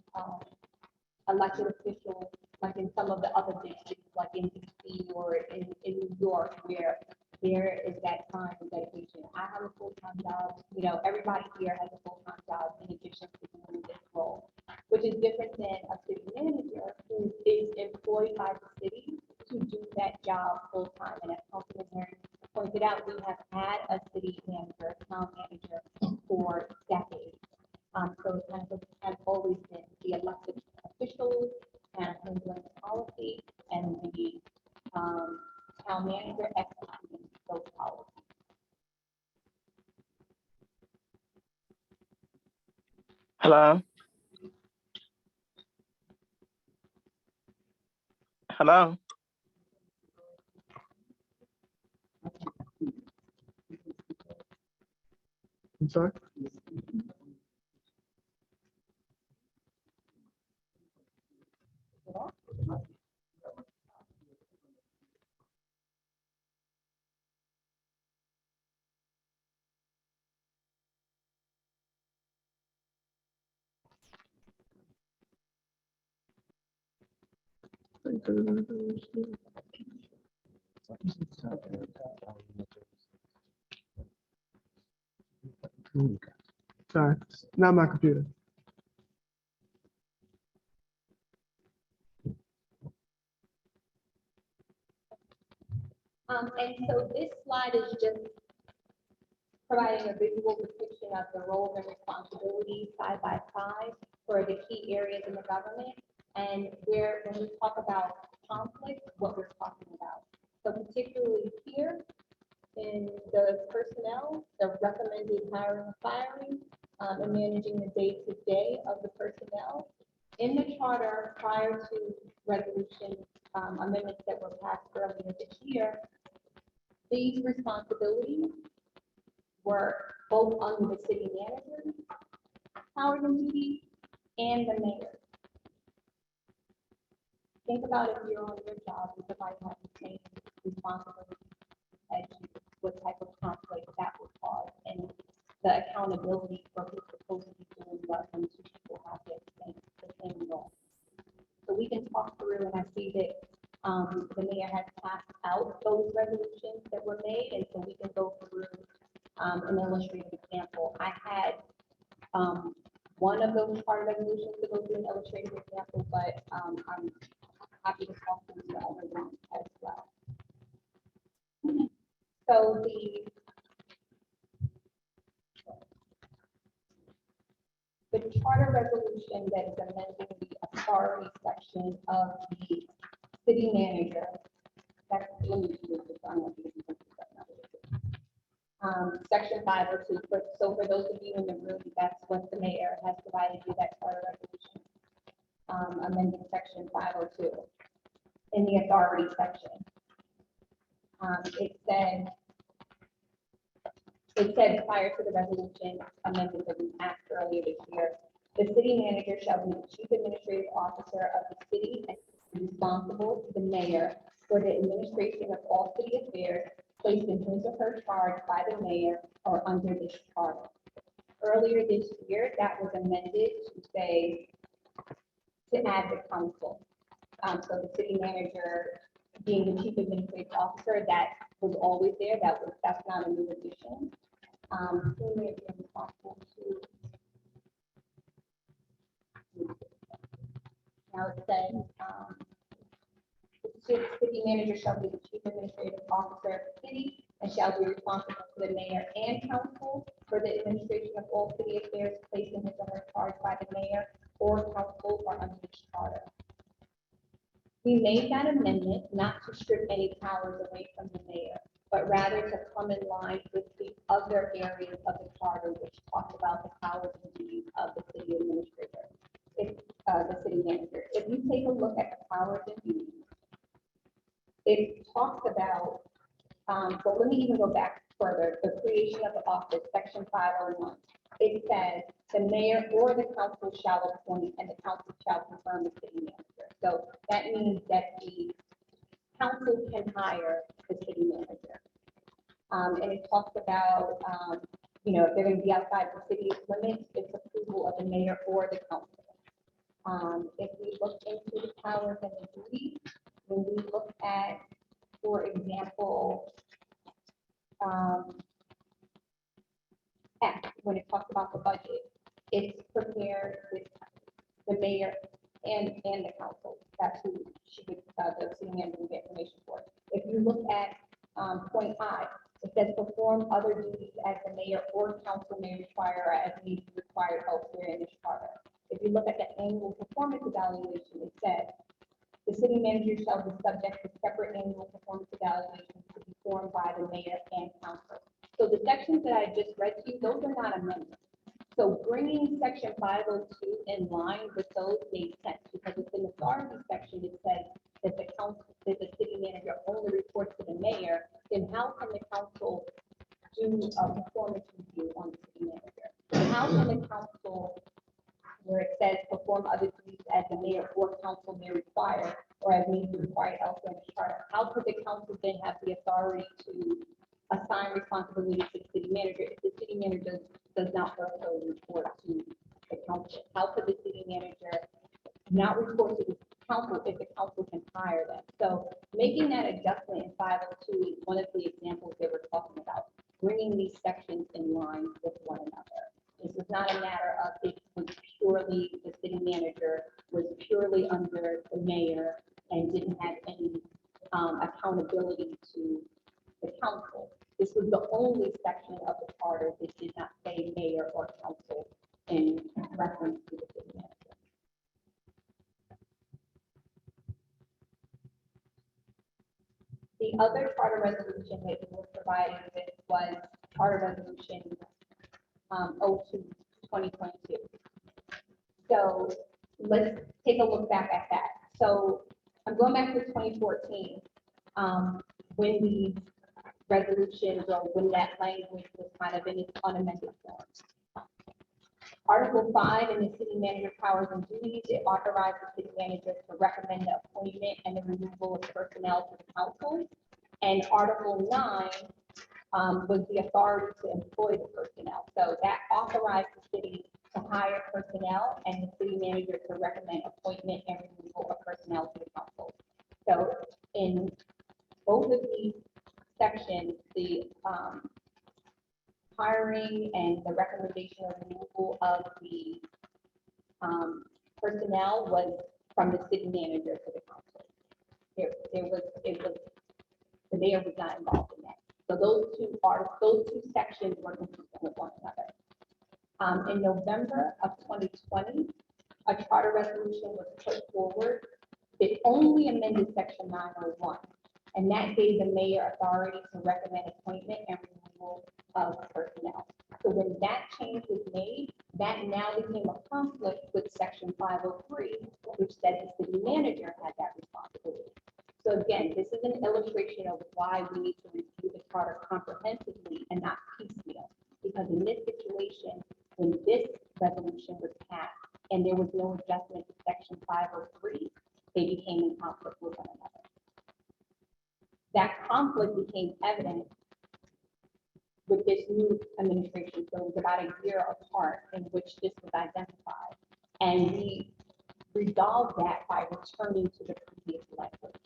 elected officials like in some of the other districts, like in DC or in New York, where there is that time and dedication. I have a full-time job. Everybody here has a full-time job in addition to doing this role, which is different than a city manager who is employed by the city to do that job full-time. And as Councilman Herring pointed out, we have had a city manager, town manager for decades. So it kind of has always been the elected officials and handling policy and the town manager executing those policies. Hello? Hello? I'm sorry? Sorry, not my computer. And so this slide is just providing a visual depiction of the roles and responsibilities side by side for the key areas in the government and when we talk about conflict, what we're talking about. So particularly here in the personnel, the recommended hiring and firing, and managing the day-to-day of the personnel. In the charter, prior to resolution amendments that were passed earlier this year, these responsibilities were both under the city manager, powers and duties, and the mayor. Think about if you're on your job, if somebody has the same responsibility as you, what type of conflict that would cause, and the accountability for who's supposed to be doing what when two people have the same role. So we can talk through, and I see that the mayor has passed out those resolutions that were made, and so we can go through an illustrative example. I had one of those part resolutions to go through an illustrative example, but I'm happy to talk through the other ones as well. So the charter resolution that is amending the authority section of the city manager. Let me do this. I don't know if you can see that now. Section 502. So for those of you in the room, that's what the mayor has provided you, that charter resolution. Amending section 502 in the authority section. It said prior to the resolution amendment that we passed earlier this year, the city manager shall be the chief administrative officer of the city and responsible to the mayor for the administration of all city affairs placed in his or her charge by the mayor or under this charter. Earlier this year, that was amended to say, to add the council. So the city manager being the chief administrative officer, that was always there. That's not a new addition. Who may be responsible to. Now it says, the city manager shall be the chief administrative officer of the city and shall be responsible to the mayor and council for the administration of all city affairs placed in his or her charge by the mayor or council or under this charter. We made that amendment not to strip any powers away from the mayor, but rather to come in line with the other areas of the charter which talks about the powers and duties of the city administrator, the city manager. If you take a look at the powers and duties, it talks about, but let me even go back further, the creation of the office, section 501. It says, the mayor or the council shall appoint and the council shall confirm the city manager. So that means that the council can hire the city manager. And it talks about, if they're gonna be outside the city limits, it's approval of the mayor or the council. If we look into the powers and the duties, when we look at, for example, F, when it talks about the budget, it's prepared with the mayor and the council. That's who she would, the city manager would get information for. If you look at point I, it says perform other duties as the mayor or council may require as needs required elsewhere in this charter. If you look at the annual performance evaluation, it says the city manager shall be subject to separate annual performance evaluations to be formed by the mayor and council. So the sections that I just read to you, those are not amendments. So bringing section 502 in line with those made sense because it's an authority section. It says that the council, that the city manager only reports to the mayor. Then how can the council do a performance review on the city manager? How can the council, where it says perform other duties as the mayor or council may require, or as may be required elsewhere in the charter, how could the council then have the authority to assign responsibility to the city manager if the city manager does not also report to the council? How could the city manager not report to the council if the council can hire them? So making that adjustment in 502 is one of the examples they were talking about, bringing these sections in line with one another. This is not a matter of it was purely, the city manager was purely under the mayor and didn't have any accountability to the council. This was the only section of the charter that did not say mayor or council in reference to the city manager. The other charter resolution that we were provided with was charter resolution 02/2022. So let's take a look back at that. So I'm going back to 2014, when these resolutions or when that language was kind of in its unamended form. Article 5 in the city manager powers and duties, it authorized the city manager to recommend the appointment and the removal of personnel to the council. And Article 9 was the authority to employ the personnel. So that authorized the city to hire personnel and the city manager to recommend appointment and removal of personnel to the council. So in both of these sections, the hiring and the recommendation or removal of the personnel was from the city manager to the council. The mayor was not involved in that. So those two sections were consistent with one another. In November of 2020, a charter resolution was put forward. It only amended section 901, and that gave the mayor authority to recommend appointment and removal of personnel. So when that change was made, that now became a conflict with section 503, which said the city manager had that responsibility. So again, this is an illustration of why we need to review the charter comprehensively and not piecemeal. Because in this situation, when this resolution was passed and there was no adjustment to section 503, they became in conflict with one another. That conflict became evident with this new administration. So it was about a year apart in which this was identified. And we resolved that by returning to the previous language.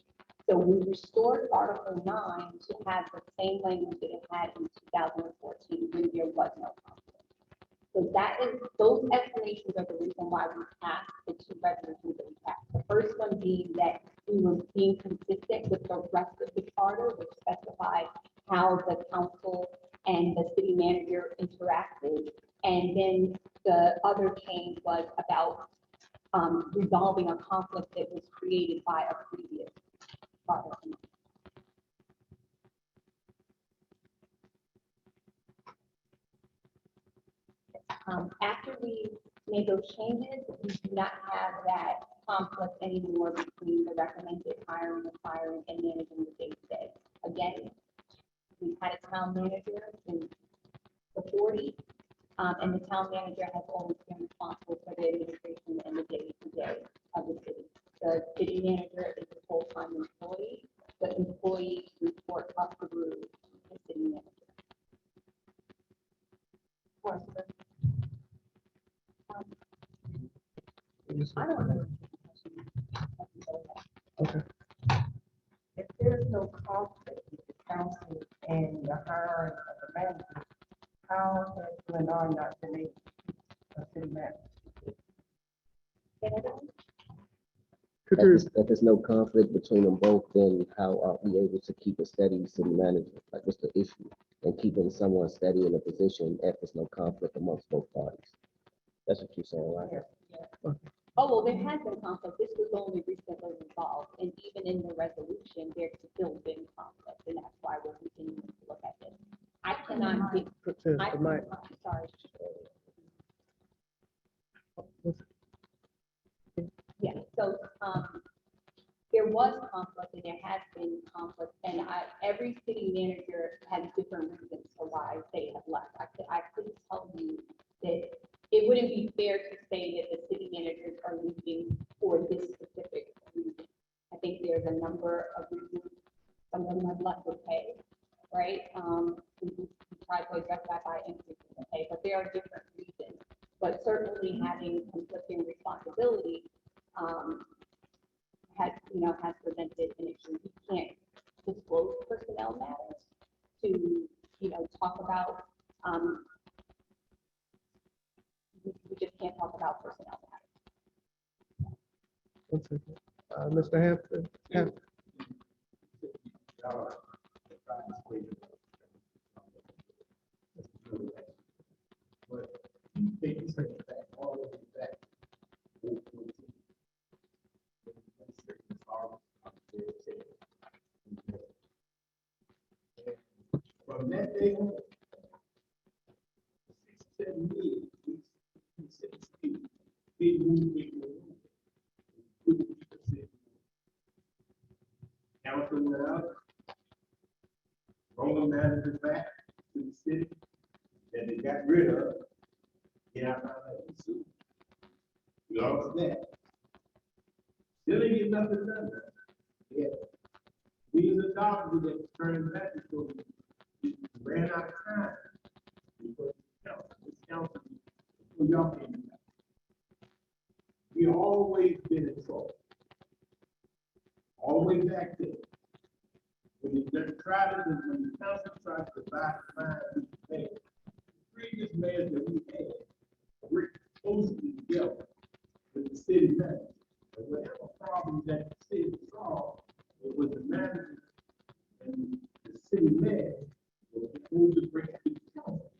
So we restored Article 9 to have the same language that it had in 2014 when there was no conflict. So those explanations are the reason why we passed the two resolutions that we passed. The first one being that we were being consistent with the rest of the charter, which specified how the council and the city manager interacted. And then the other change was about resolving a conflict that was created by a previous charter. After we made those changes, we do not have that conflict anymore between the recommended hiring and firing and managing the day-to-day. Again, we've had a town manager in the 40s, and the town manager has always been responsible for the administration and the day-to-day of the city. The city manager is a full-time employee, but employees report up through the city manager. Of course, I don't know. Okay. If there's no conflict with the council and the hiring of the manager, how has Lenore not been able to keep a city manager? If there's no conflict between them both, then how are we able to keep a steady city manager? Like, what's the issue? And keeping someone steady in a position if there's no conflict amongst both parties? That's what you're saying, right? Oh, well, there has been conflict. This was only recently resolved, and even in the resolution, there's still been conflict, and that's why we're continuing to look at this. I cannot get, I, sorry. Yeah, so, there was conflict and there has been conflict, and every city manager has different reasons for why they have left. I couldn't tell you that it wouldn't be fair to say that the city managers are leaving for this specific reason. I think there's a number of reasons. Some of them have left with pay, right? We try to address that by increasing the pay, but there are different reasons. But certainly having conflicting responsibility has presented an issue. You can't disclose personnel matters to, talk about, we just can't talk about personnel matters. One second. Mr. Hampton. From that day on, 6, 7 years, we moved. Council went out, brought the manager back to the city that they got rid of. Yeah, I found out in suit. We lost that. Still didn't get nothing done. Yeah. We as a doctor that turned back because we ran out of time. Because this council, y'all came back. We always been in trouble. All the way back there. When the council tried to buy the line, the previous mayors that we had, worked closely together with the city manager. And whatever problems that the city saw, it was the manager and the city mayor were supposed to bring it to the council.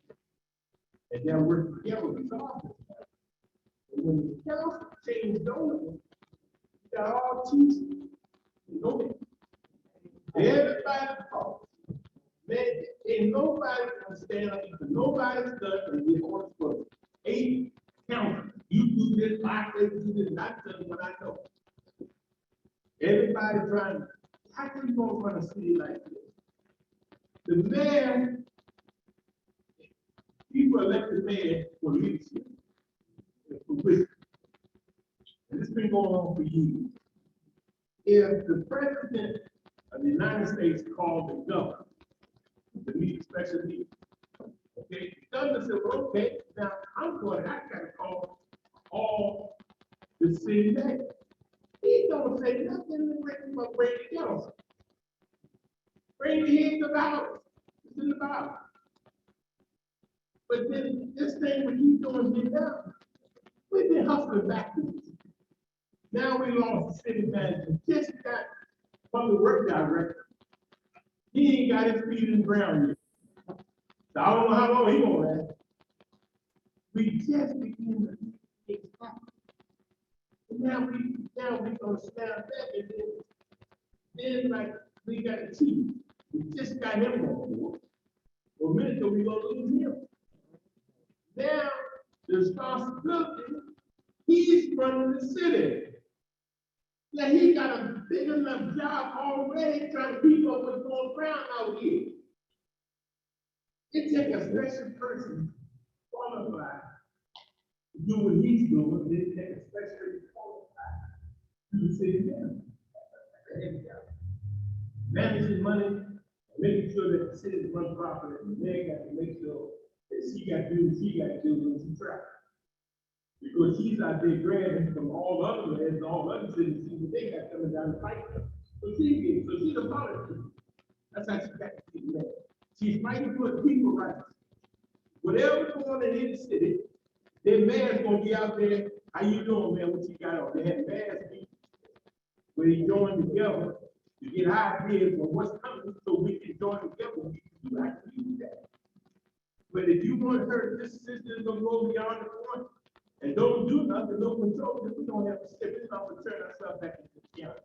And then work together with the office. And when the council changed over, you got all teachers. Nobody. Everybody talks. Man, ain't nobody can stand up for nobody's stuff and get orders for 8 counties. You do this, I say do this, not tell you what I know. Everybody trying, how can you go run a city like this? The mayor, people elect the mayor for leadership, for wisdom. And this has been going on for years. If the president of the United States called the governor to meet a special meeting, okay, the governor said, well, okay, now I gotta call all the city mayors. He don't say nothing but bring the council. Bring the heads of ours. It's in the Bible. But then this thing when you doing get down, we've been hustling backwards. Now we lost the city manager, just got public work director. He ain't got his feet in the ground yet. So I don't know how long he gonna last. We just begin to get started. And now we gonna snap back and then like we got a chief. We just got him on board. For a minute ago, we gonna lose him. Now the responsibility, he's running the city. Now he got a big enough job already trying to keep up with going around out here. It takes a special person qualified to do what he's doing, it takes a special person qualified to the city manager. Managing money, making sure that the city runs properly, and they got to make sure that she got to do what she got to do when she travels. Because she's out there grabbing from all other lands, all other cities, see what they got coming down the pipe. So she's a politician. That's how she got to be mad. She's fighting for the people rights. Whatever's going on in the city, their mayor's gonna be out there. How you doing, man? What you got on? They had mayor's meetings where they join together to get ideas on what's coming, so we can join together. We can do actually that. But if you want her, this system gonna go beyond the point and don't do nothing, no control, then we don't have to step in and return ourselves back into the county.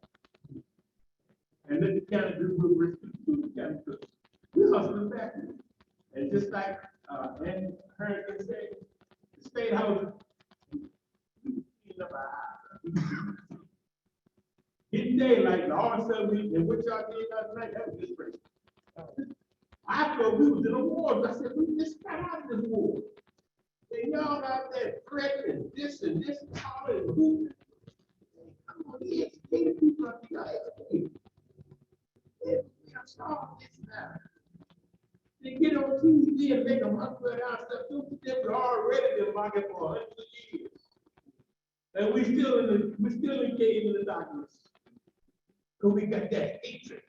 And let the county do what we're supposed to do, the county do. We're hustling back. And just like, and her can say, the state house, getting daylight, all of a sudden, and what y'all did last night, that was just crazy. I thought we was in a war. I said, we just got out of this war. And y'all out there threatening this and all and who. Come on, the educated people out there, educated. And we are solving this now. They get on TV and make them upgrade our stuff. Those people already been market for 100 years. And we still engaged in the darkness. Because we got that hatred.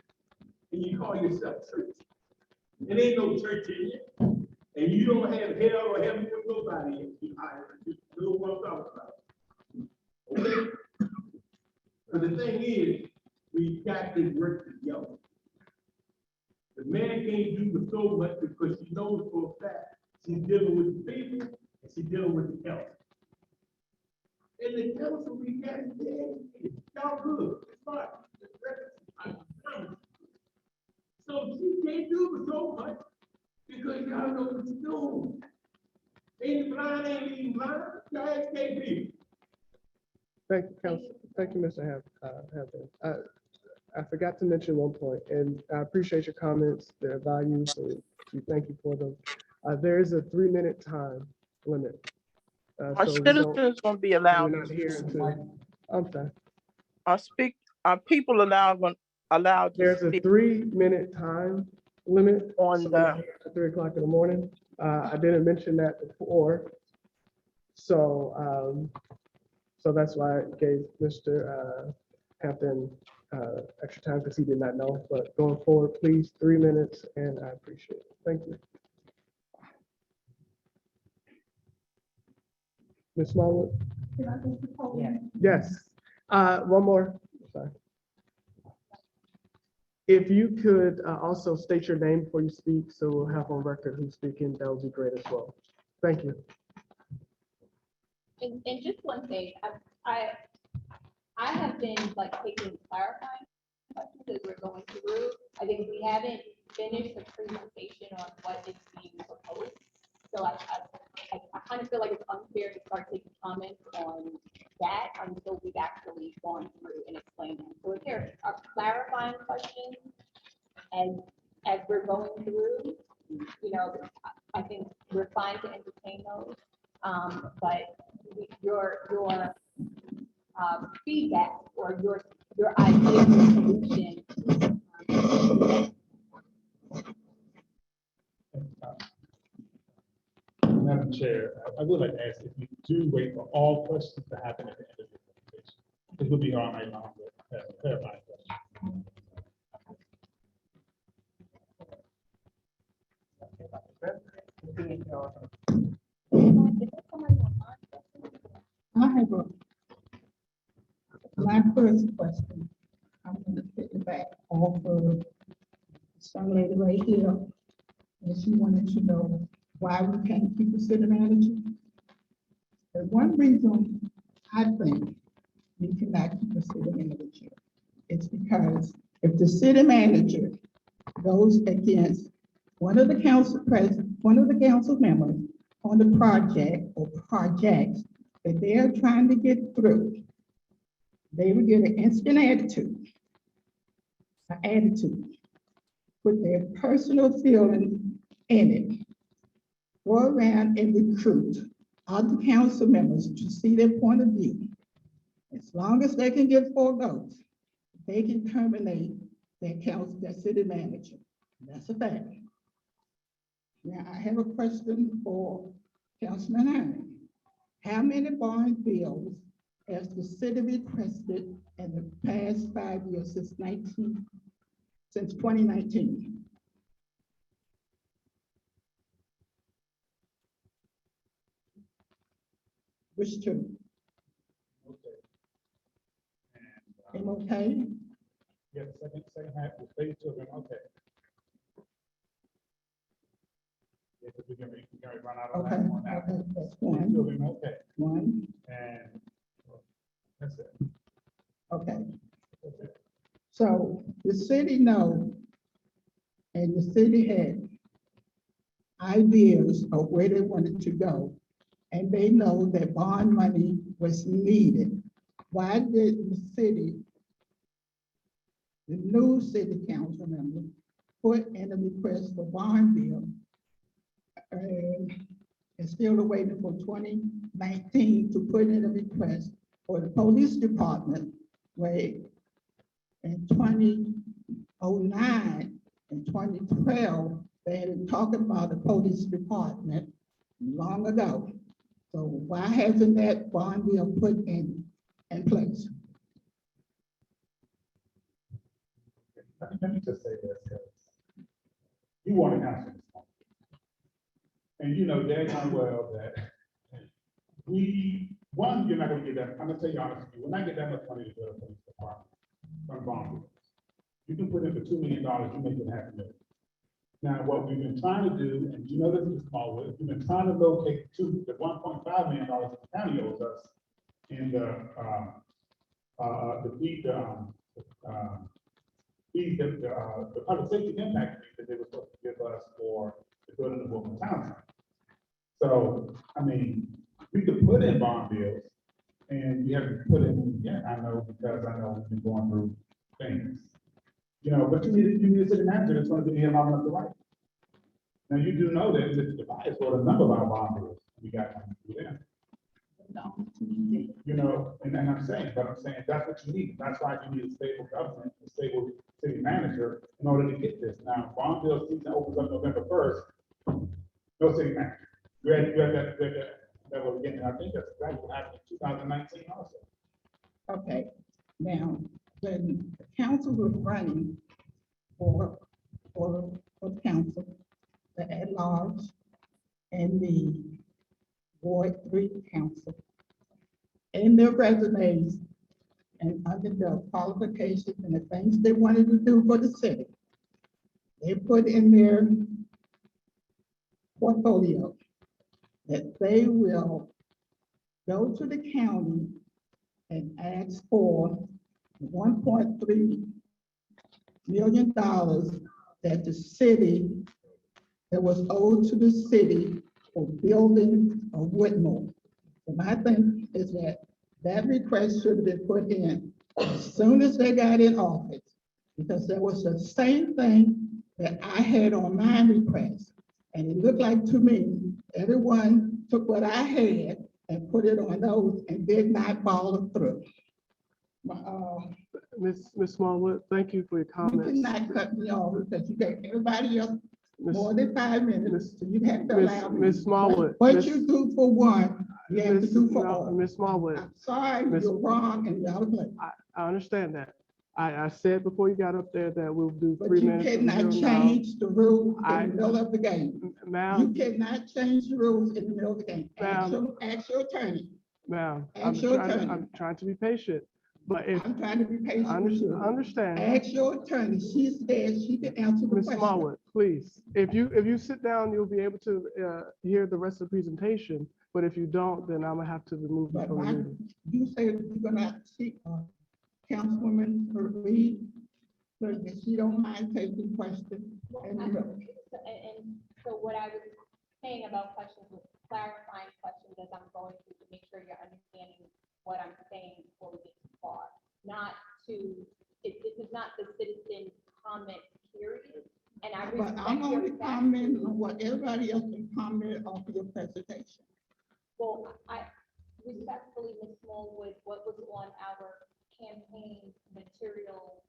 And you call yourself church. It ain't no church in you. And you don't have hell or heaven with nobody in you. Just know what I'm talking about. Okay? But the thing is, we got to work together. The man can't do but so much because she knows for a fact she's dealing with the people and she's dealing with the council. And the council we got is dead. Y'all good. It's fine. So she can't do but so much because y'all know what you're doing. Ain't blind, ain't even blind. Y'all educate people. Thank you, Council. Thank you, Mr. Hampton. I forgot to mention one point, and I appreciate your comments, their value, so we thank you for them. There is a 3-minute time limit. Are So we don't- citizens going to be we're allowed not to here speak? to, I'm sorry. Are people allowed to There's a speak 3-minute time limit on so the, at 3 o'clock in the morning. I didn't mention that before. So, so that's why I gave Mr. Hampton extra time because he did not know. But going forward, please, 3 minutes, and I appreciate it. Thank you. Ms. Smallwood? Yeah. Yes. One more. Sorry. If you could also state your name before you speak, so we'll have on record who's speaking, that would be great as well. Thank you. And just one thing, I have been like taking clarifying questions as we're going through. I think we haven't finished the presentation on what is being proposed. So I kind of feel like it's unfair to start taking comments on that until we've actually gone through and explained them. So if there are clarifying questions as we're going through, you know, I think we're fine to entertain those. But your feedback or your idea of solution. Madam Chair, I would like to ask if you do wait for all questions to happen at the end of the presentation. It would be all right now, but clarifying questions. I have my first question. I'm gonna take it back off of this young lady right here. And she wanted to know why we can't keep a city manager. The one reason I think we cannot keep a city manager is because if the city manager goes against one of the council president, one of the council members on the project or projects that they're trying to get through, they would get an instant attitude, put their personal feelings in it, go around and recruit other council members to see their point of view. As long as they can get 4 votes, they can terminate their city manager. That's a fact. Now, I have a question for Councilman Herring. How many bond bills has the city requested in the past 5 years since 2019? Which two? Okay. MOK? Yeah, second half, the phase 2 of them, okay. Yeah, because we're gonna run out of Okay, time on that. okay, that's Phase 2 of one, them, okay, one, and well, that's it. okay. That's it. So the city know, and the city had ideas of where they wanted to go, and they know that bond money was needed. Why did the city, the new city council member, put in a request for bond bill? And still waiting for 2019 to put in a request for the police department, where in 2009 and 2012, they had been talking about the police department long ago. So why hasn't that bond bill put in place? Let me just say this, because you want to answer this one. And you know daggone well that you're not gonna get that, I'm gonna tell you honestly, we're not getting that much money to build a police department from bond bills. You can put in for $2 million, you make it $500,000. Now, what we've been trying to do, and you know this is small, we've been trying to locate the $1.5 million the county owes us in the public safety impact fee that they were supposed to give us for the building of Wilmington Town Center. So, I mean, we could put in bond bills, and we haven't put in yet, I know, because I know we've been going through things. You know, but you need a city manager that's gonna be here long enough to write. Now, you do know that the bias for a number of our bond bills, we got coming through there. You know, and I'm saying that's what you need. That's why you need a stable government, a stable city manager in order to get this. Now, bond bill season opens up November 1st. No city manager. You had that was again, I think that's exactly what happened in 2019 also. Okay, now, when the council was running for the council, the at-large and the Ward 3 council, in their resumes and under the qualifications and the things they wanted to do for the city, they put in their portfolio that they will go to the county and ask for $1.3 million that the city, that was owed to the city for building a Whitmore. So my thing is that request should have been put in as soon as they got in office, because that was the same thing that I had on my request. And it looked like to me, everyone took what I had and put it on those and did not follow through. Ms. Smallwood, thank you for your You comments. cannot cut me off because you gave everybody else Miss- more than 5 minutes, so you have to allow me. Ms. Smallwood. What Miss- you do for one, you have to Miss- do for no, all. Ms. Smallwood, I'm sorry, Miss- you're wrong and you're out of place. I understand that. I said before you got up there that we'll do But 3 you minutes. from cannot here now. change the rules in I- the middle of the game. You Ma'am, cannot change the rules in the middle of the game. Ask your attorney. ma'am, Ask your attorney. I'm trying to be patient, but if, I'm trying to be patient with you. understand. Ask your attorney. She's there. She can answer the Ms. question. Smallwood, please, if you sit down, you'll be able to hear the rest of the presentation, but if you don't, then I'm gonna have to remove you But from the meeting. you said you're gonna see, Councilwoman Reed, so that she don't mind taking questions. And And so what I was saying about questions was clarifying questions as I'm going through to make sure you're understanding what I'm saying before we get too far. not this is not the citizen comment period. And I But respect I'm only your commenting on what everybody else can comment on your presentation. Well, I respectfully, Ms. Smallwood, what was on our campaign material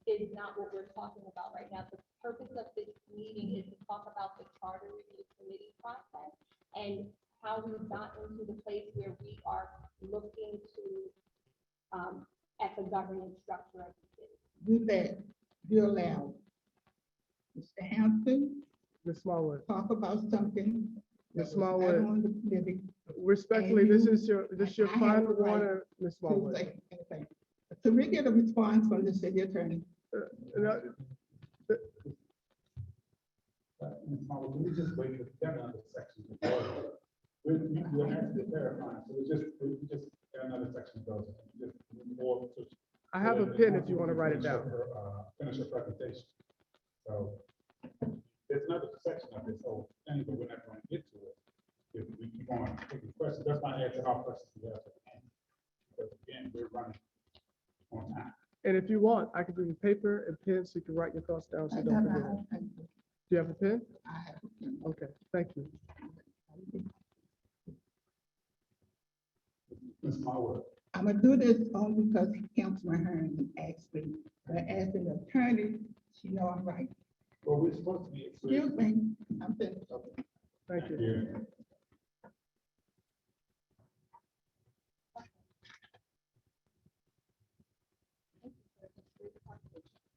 is not what we're talking about right now. The purpose of this meeting is to talk about the charter review committee process and how we've gotten to the place where we are looking to, at the governance structure of the city. With that, you allow Mr. Hampton Ms. Smallwood, talk about something that Ms. was not Smallwood, on the committee. respectfully, And this you- is your I have final the right warning, Ms. to Smallwood. say anything. So we get a response from the city attorney. And, Ms. Marlowe, can we just wait for the other section to go? We're actually clarifying, so we just got another section to go. Just more to- I have a pen if you want to write it down. Finish your presentation. So there's another section of this whole thing, but we're not going to get to it. If we keep on taking questions, that's not answering our questions we have at the end. Because again, we're running on time. And if you want, I can bring you paper and pen so you can write your thoughts down so I you don't got forget my it. own paper. Do you have a pen? I have a pen. Okay, thank you. Ms. Marlowe. I'm gonna do this only because Councilman Hearn asked me, but as an attorney, she know I'm right. Well, we're supposed to be. Excuse me, I'm finished. Okay. Thank you. Yeah.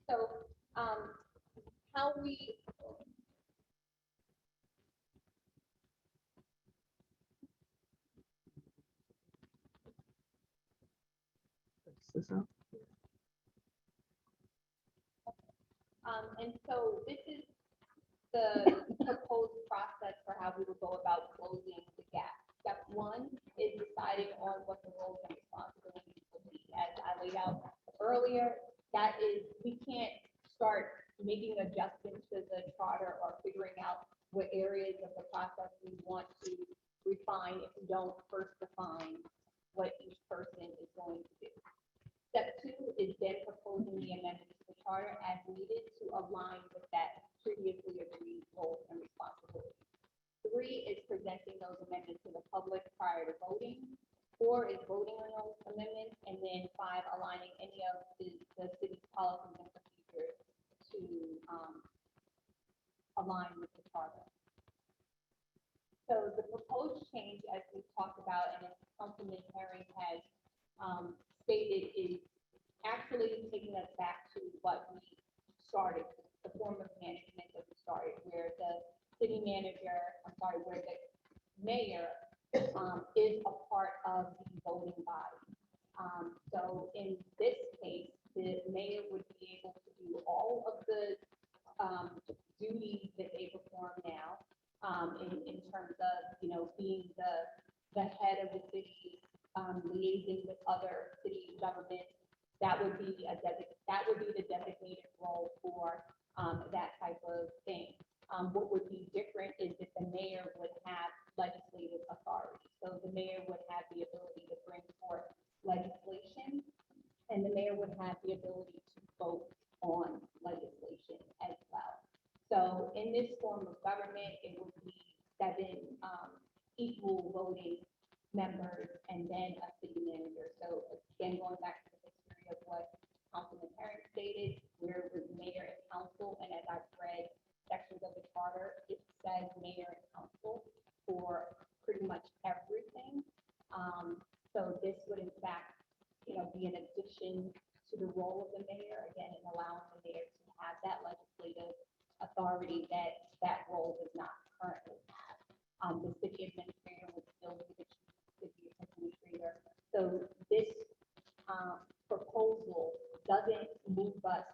So, how we, Is this out? and so this is the proposed process for how we would go about closing the gap. Step one is deciding on what the roles and responsibilities will be. As I laid out earlier, that is, we can't start making adjustments to the charter or figuring out what areas of the process we want to refine if we don't first define what each person is going to do. Step two is then proposing the amendments to the charter as needed to align with that previously agreed roles and responsibilities. Three is presenting those amendments to the public prior to voting. Four is voting on those amendments. And then five, aligning any of the city's policies and procedures to align with the charter. So the proposed change, as we talked about, and as Councilman Herring has stated, is actually taking us back to what we started, the form of management that we started, where the city manager, where the mayor is a part of the voting body. So in this case, the mayor would be able to do all of the duties that they perform now, in terms of, being the head of the city, liaising with other city governments. That would be the designated role for that type of thing. What would be different is that the mayor would have legislative authority. So the mayor would have the ability to bring forth legislation, and the mayor would have the ability to vote on legislation as well. So in this form of government, it would be 7 equal voting members and then a city manager. So again, going back to the history of what Councilman Herring stated, where it was mayor and council, and as I've read sections of the charter, it says mayor and council for pretty much everything. So this would in fact, be an addition to the role of the mayor, again, and allowing the mayor to have that legislative authority that that role does not currently have. The city administrator would still be the chief city administrator. So this proposal doesn't move us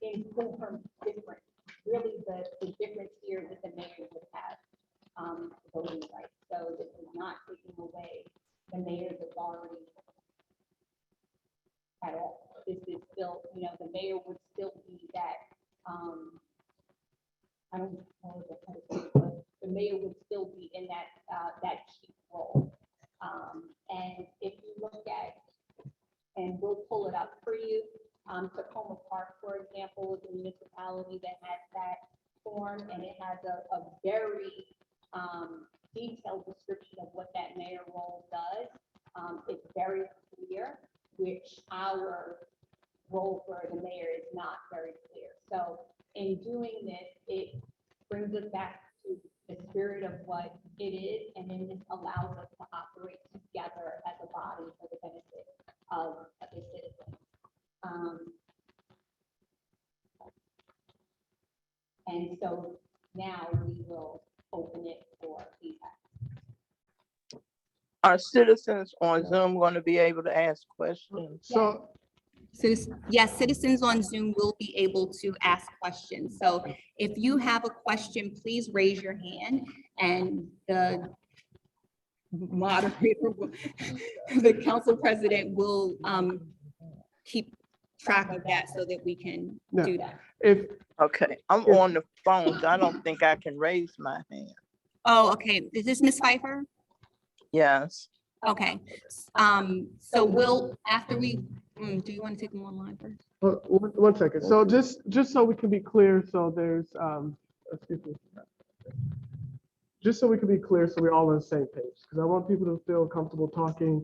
in form different. Really, the difference here is that the mayor would have voting rights. So this is not taking away the mayor's authority at all. This is still, the mayor would still be that, I don't know if that's how to say it, but the mayor would still be in that chief role. And if you look at, and municipality that has that form, and it has a very detailed description of what that mayor role does. It's very clear, which our role for the mayor is not very clear. So in doing this, it brings us back to the spirit of what it is, and then this allows us to operate together as a body for the benefit of the citizens. And so now we will open it for feedback. Are citizens on Zoom going to be able to ask questions? So, Yes, citizens on Zoom will be able to ask questions. So if you have a question, please raise your hand and the moderator, the council president will keep track of that so that we can do that. if, Okay, I'm on the phone, so I don't think I can raise my hand. Oh, okay. Is this Ms. Pfeiffer? Yes. Okay. So we'll, after we, do you want to take them online first? one second. So just so we can be clear, so there's, excuse me. Just so we can be clear, so we're all on the same page, because I want people to feel comfortable talking.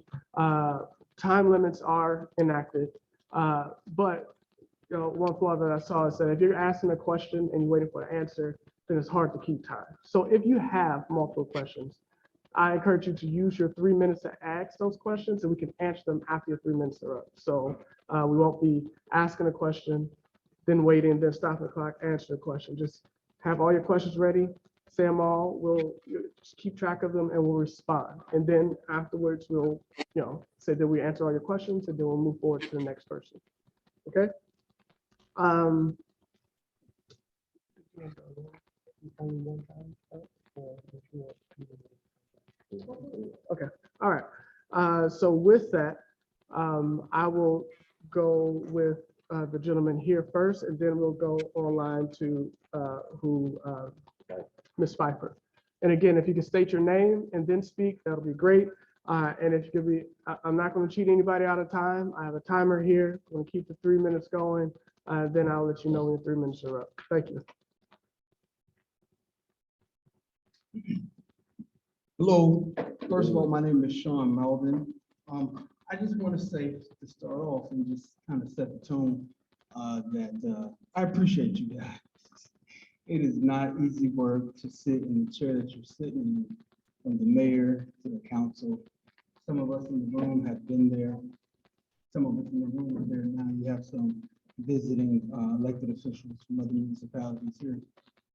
Time limits are enacted, but you know, one flaw that I saw is that if you're asking a question and you're waiting for an answer, then it's hard to keep time. So if you have multiple questions, I encourage you to use your 3 minutes to ask those questions, and we can answer them after your 3 minutes are up. So we won't be asking a question, then waiting, then stopping the clock, answer the question. Just have all your questions ready, say them all. We'll just keep track of them and we'll respond. And then afterwards, we'll, you know, say that we answer all your questions, and then we'll move forward to the next person. Okay? Okay, all right. So with that, I will go with the gentleman here first, and then we'll go online to Ms. Pfeiffer. And again, if you can state your name and then speak, that'll be great. And if you could be, I'm not going to cheat anybody out of time. I have a timer here. I'm going to keep the 3 minutes going. Then I'll let you know when your 3 minutes are up. Thank you. Hello, first of all, my name is Sean Melvin. I just want to say to start off and just kind of set the tone that I appreciate you guys. It is not easy work to sit in the chair that you're sitting in, from the mayor to the council. Some of us in the room have been there. Some of us in the room are there now. You have some visiting elected officials from other municipalities here.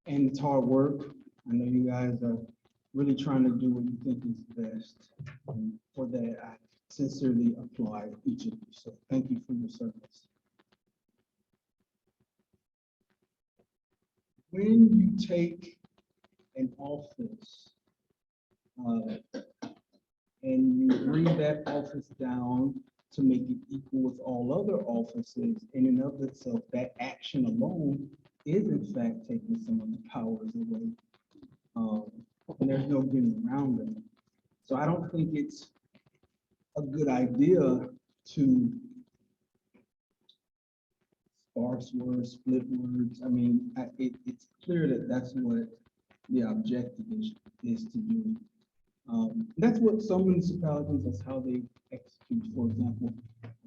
And it's hard work. I know you guys are really trying to do what you think is best. And for that, I sincerely applaud each of you. So thank you for your service. When you take an office and you bring that office down to make it equal with all other offices, in and of itself, that action alone is in fact taking some of the powers away. And there's no getting around them. So I don't think it's a good idea to sparse words, split words. I mean, it's clear that that's what the objective is to do. That's what some municipalities, that's how they execute. For example,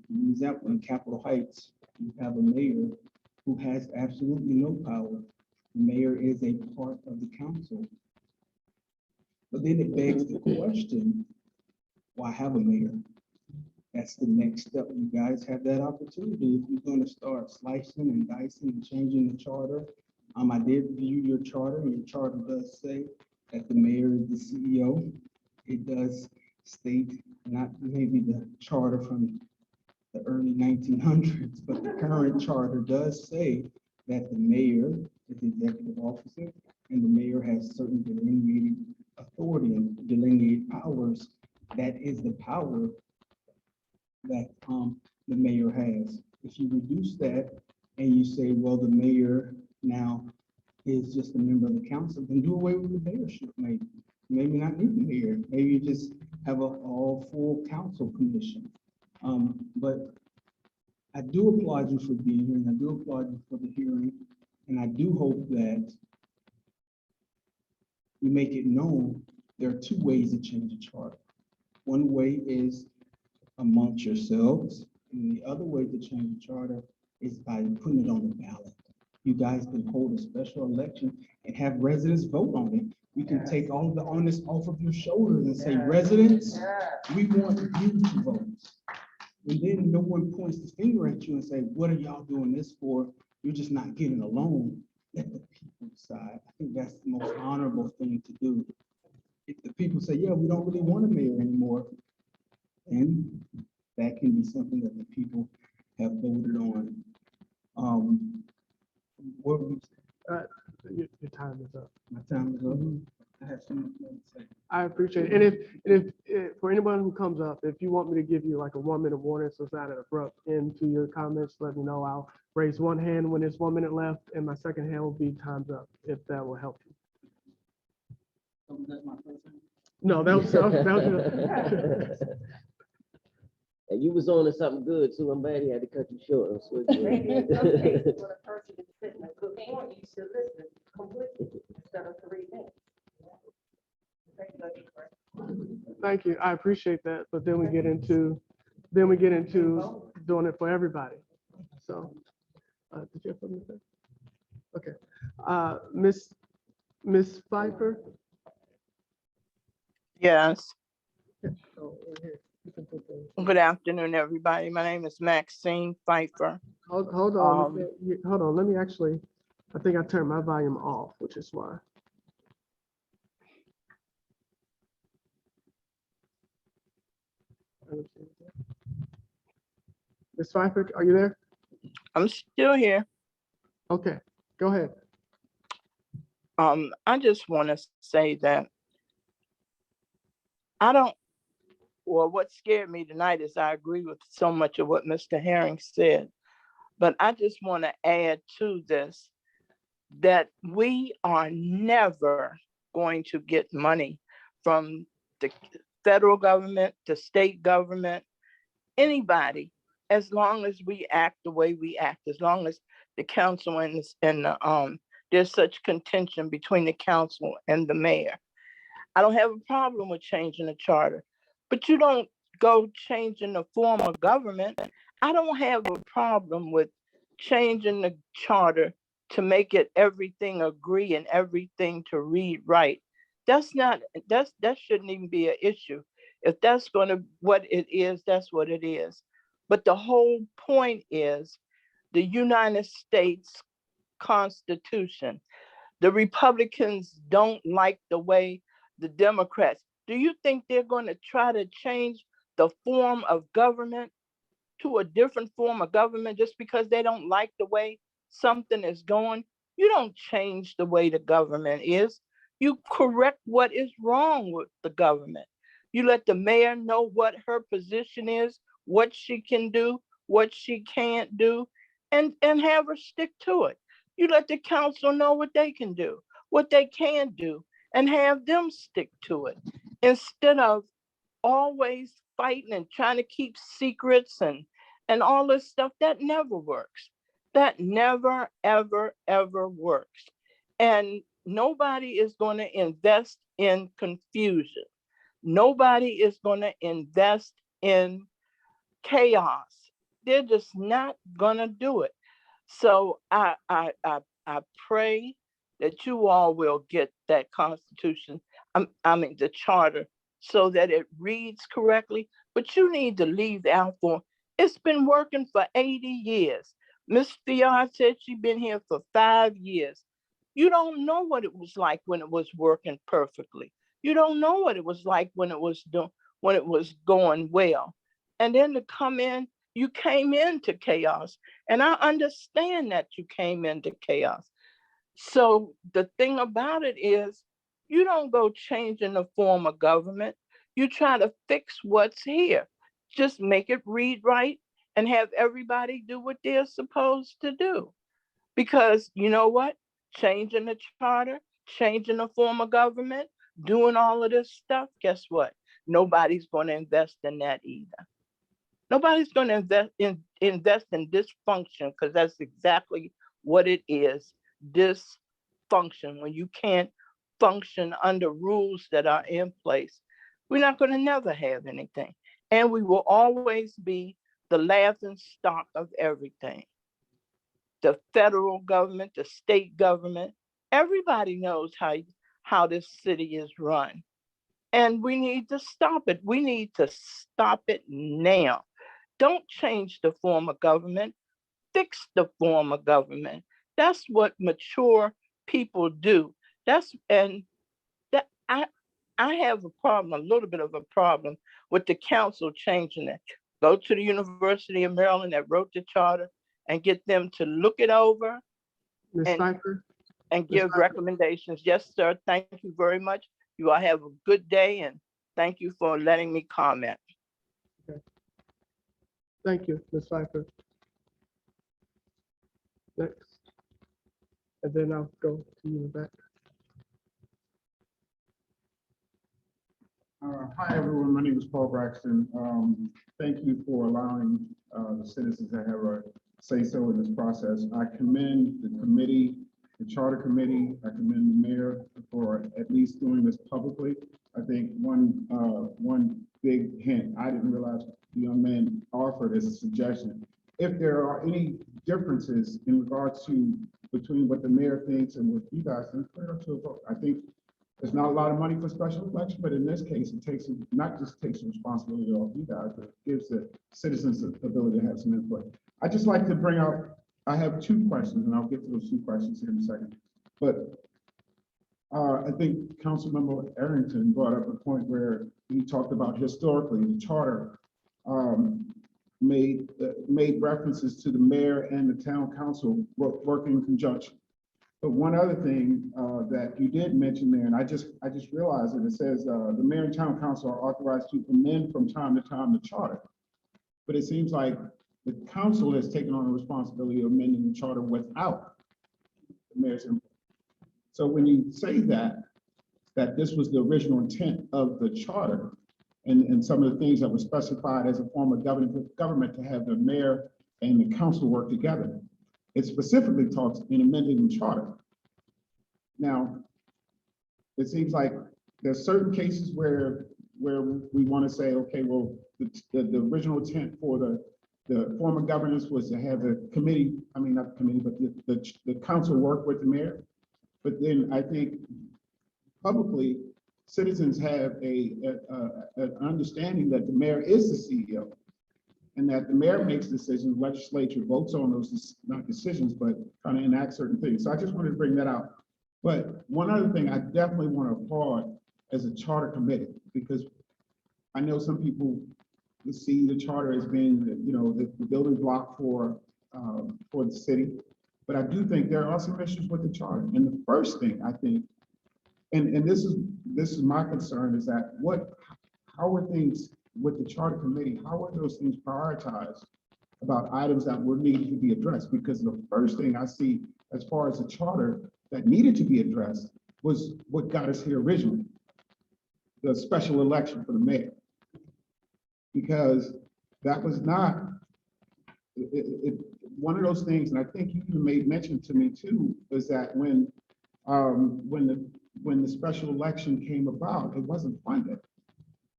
in Capitol Heights, you have a mayor who has absolutely no power. The mayor is a part of the council. But then it begs the question, why have a mayor? That's the next step. You guys have that opportunity. If you're going to start slicing and dicing and changing the charter, I did view your charter, and your charter does say that the mayor is the CEO. It does state, not maybe the charter from the early 1900s, but the current charter does say that the mayor is the executive officer, and the mayor has certain delineated authority and delineated powers. That is the power that the mayor has. If you reduce that and you say, well, the mayor now is just a member of the council, then do away with the mayorship. Maybe not need the mayor. Maybe you just have a all full council commission. But I do applaud you for being here, and I do applaud you for the hearing. And I do hope that we make it known there are two ways to change a charter. One way is amongst yourselves, and the other way to change the charter is by putting it on the ballot. You guys can hold a special election and have residents vote on it. You can take all of the onus off of your shoulders and say, residents, we want you to vote. And then no one points the finger at you and say, what are y'all doing this for? You're just not getting along. Let the people decide. I think that's the most honorable thing to do. If the people say, yeah, we don't really want a mayor anymore, then that can be something that the people have voted on. What was, Your time is up. my time is up. I have something to say. I appreciate it. And if for anyone who comes up, if you want me to give you like a 1-minute warning, so it's not an abrupt end to your comments, let me know. I'll raise one hand when there's 1 minute left, and my second hand will be time's up, if that will help you. So that's my first time. No, that was And you was on to something good too. I'm glad he had to cut you short. I'm switching. Maybe in some cases, when a person is sitting a good point, you should listen completely instead of 3 minutes. Thank you. I appreciate that. But then we get into doing it for everybody. So, did you have something to say? Okay. Miss Pfeiffer? Yes. Oh, right here. You can put those. Good afternoon, everybody. My name is Maxine Pfeiffer. Hold on. Hold on. Let me actually, I think I turned my volume off, which is why. Ms. Pfeiffer, are you there? I'm still here. Okay, go ahead. I just want to say that what scared me tonight is I agree with so much of what Mr. Herring said, but I just want to add to this that we are never going to get money from the federal government, the state government, anybody, as long as we act the way we act, as long as the council and there's such contention between the council and the mayor. I don't have a problem with changing the charter, but you don't go changing the form of government. I don't have a problem with changing the charter to make it everything agree and everything to read right. That shouldn't even be an issue. If that's what it is, that's what it is. But the whole point is the United States Constitution. The Republicans don't like the way the Democrats. Do you think they're going to try to change the form of government to a different form of government just because they don't like the way something is going? You don't change the way the government is. You correct what is wrong with the government. You let the mayor know what her position is, what she can do, what she can't do, and have her stick to it. You let the council know what they can do, what they can do, and have them stick to it instead of always fighting and trying to keep secrets and all this stuff. That never works. That never, ever, ever works. And nobody is going to invest in confusion. Nobody is going to invest in chaos. They're just not going to do it. So I pray that you all will get that Constitution, the charter, so that it reads correctly. But you need to leave out for, it's been working for 80 years. Miss Fiard said she's been here for 5 years. You don't know what it was like when it was working perfectly. You don't know what it was like when it was going well. And then to come in, you came into chaos. And I understand that you came into chaos. So the thing about it is, you don't go changing the form of government. You try to fix what's here. Just make it read right and have everybody do what they're supposed to do. Because you know what? Changing the charter, changing the form of government, doing all of this stuff, guess what? Nobody's going to invest in that either. Nobody's going to invest in dysfunction, because that's exactly what it is. dysfunction, when you can't function under rules that are in place, we're not going to never have anything. And we will always be the laughing stock of everything. The federal government, the state government, everybody knows how this city is run. And we need to stop it. We need to stop it now. Don't change the form of government. Fix the form of government. That's what mature people do. I have a problem, a little bit of a problem with the council changing it. Go to the University of Maryland that wrote the charter and get them to look it over Ms. and, Pfeiffer, and Ms. give Pfeiffer. recommendations. Yes, sir. Thank you very much. You all have a good day, and thank you for letting me comment. Thank you, Ms. Pfeiffer. Next. And then I'll go to you in the back. Hi, everyone. My name is Paul Braxton. Thank you for allowing the citizens to have a say-so in this process. I commend the committee, the charter committee. I commend the mayor for at least doing this publicly. I think one big hint, I didn't realize the young man offered as a suggestion. If there are any differences in regards to between what the mayor thinks and what you guys think, put it up to a vote. I think there's not a lot of money for special election, but in this case, it takes, not just takes responsibility off you guys, but gives the citizens the ability to have some input. I just like to bring up, I have two questions, and I'll get to those two questions here in a second. But I think Councilmember Arrington brought up a point where he talked about historically the charter made references to the mayor and the town council working in conjunction. But one other thing that you did mention there, and I just realized it says the mayor and town council are authorized to amend from time to time the charter. But it seems like the council has taken on the responsibility of amending the charter without the mayor's input. So when you say that this was the original intent of the charter and some of the things that were specified as a form of government to have the mayor and the council work together, it specifically talks in amending the charter. Now, it seems like there's certain cases where we want to say, okay, well, the original intent for the form of governance was to have the committee, I mean, not the committee, but the council work with the mayor. But then I think publicly, citizens have an understanding that the mayor is the CEO and that the mayor makes decisions, legislature votes on those, not decisions, but kind of enact certain things. So I just wanted to bring that out. But one other thing I definitely want to applaud as a charter committee, because I know some people see the charter as being, the building block for the city. But I do think there are some issues with the charter. And the first thing I think, and this is my concern, is that how are things with the charter committee, how are those things prioritized about items that were needed to be addressed? Because the first thing I see as far as the charter that needed to be addressed was what got us here originally, the special election for the mayor. Because that was not, one of those things, and I think you made mention to me too, is that when the special election came about, it wasn't funded.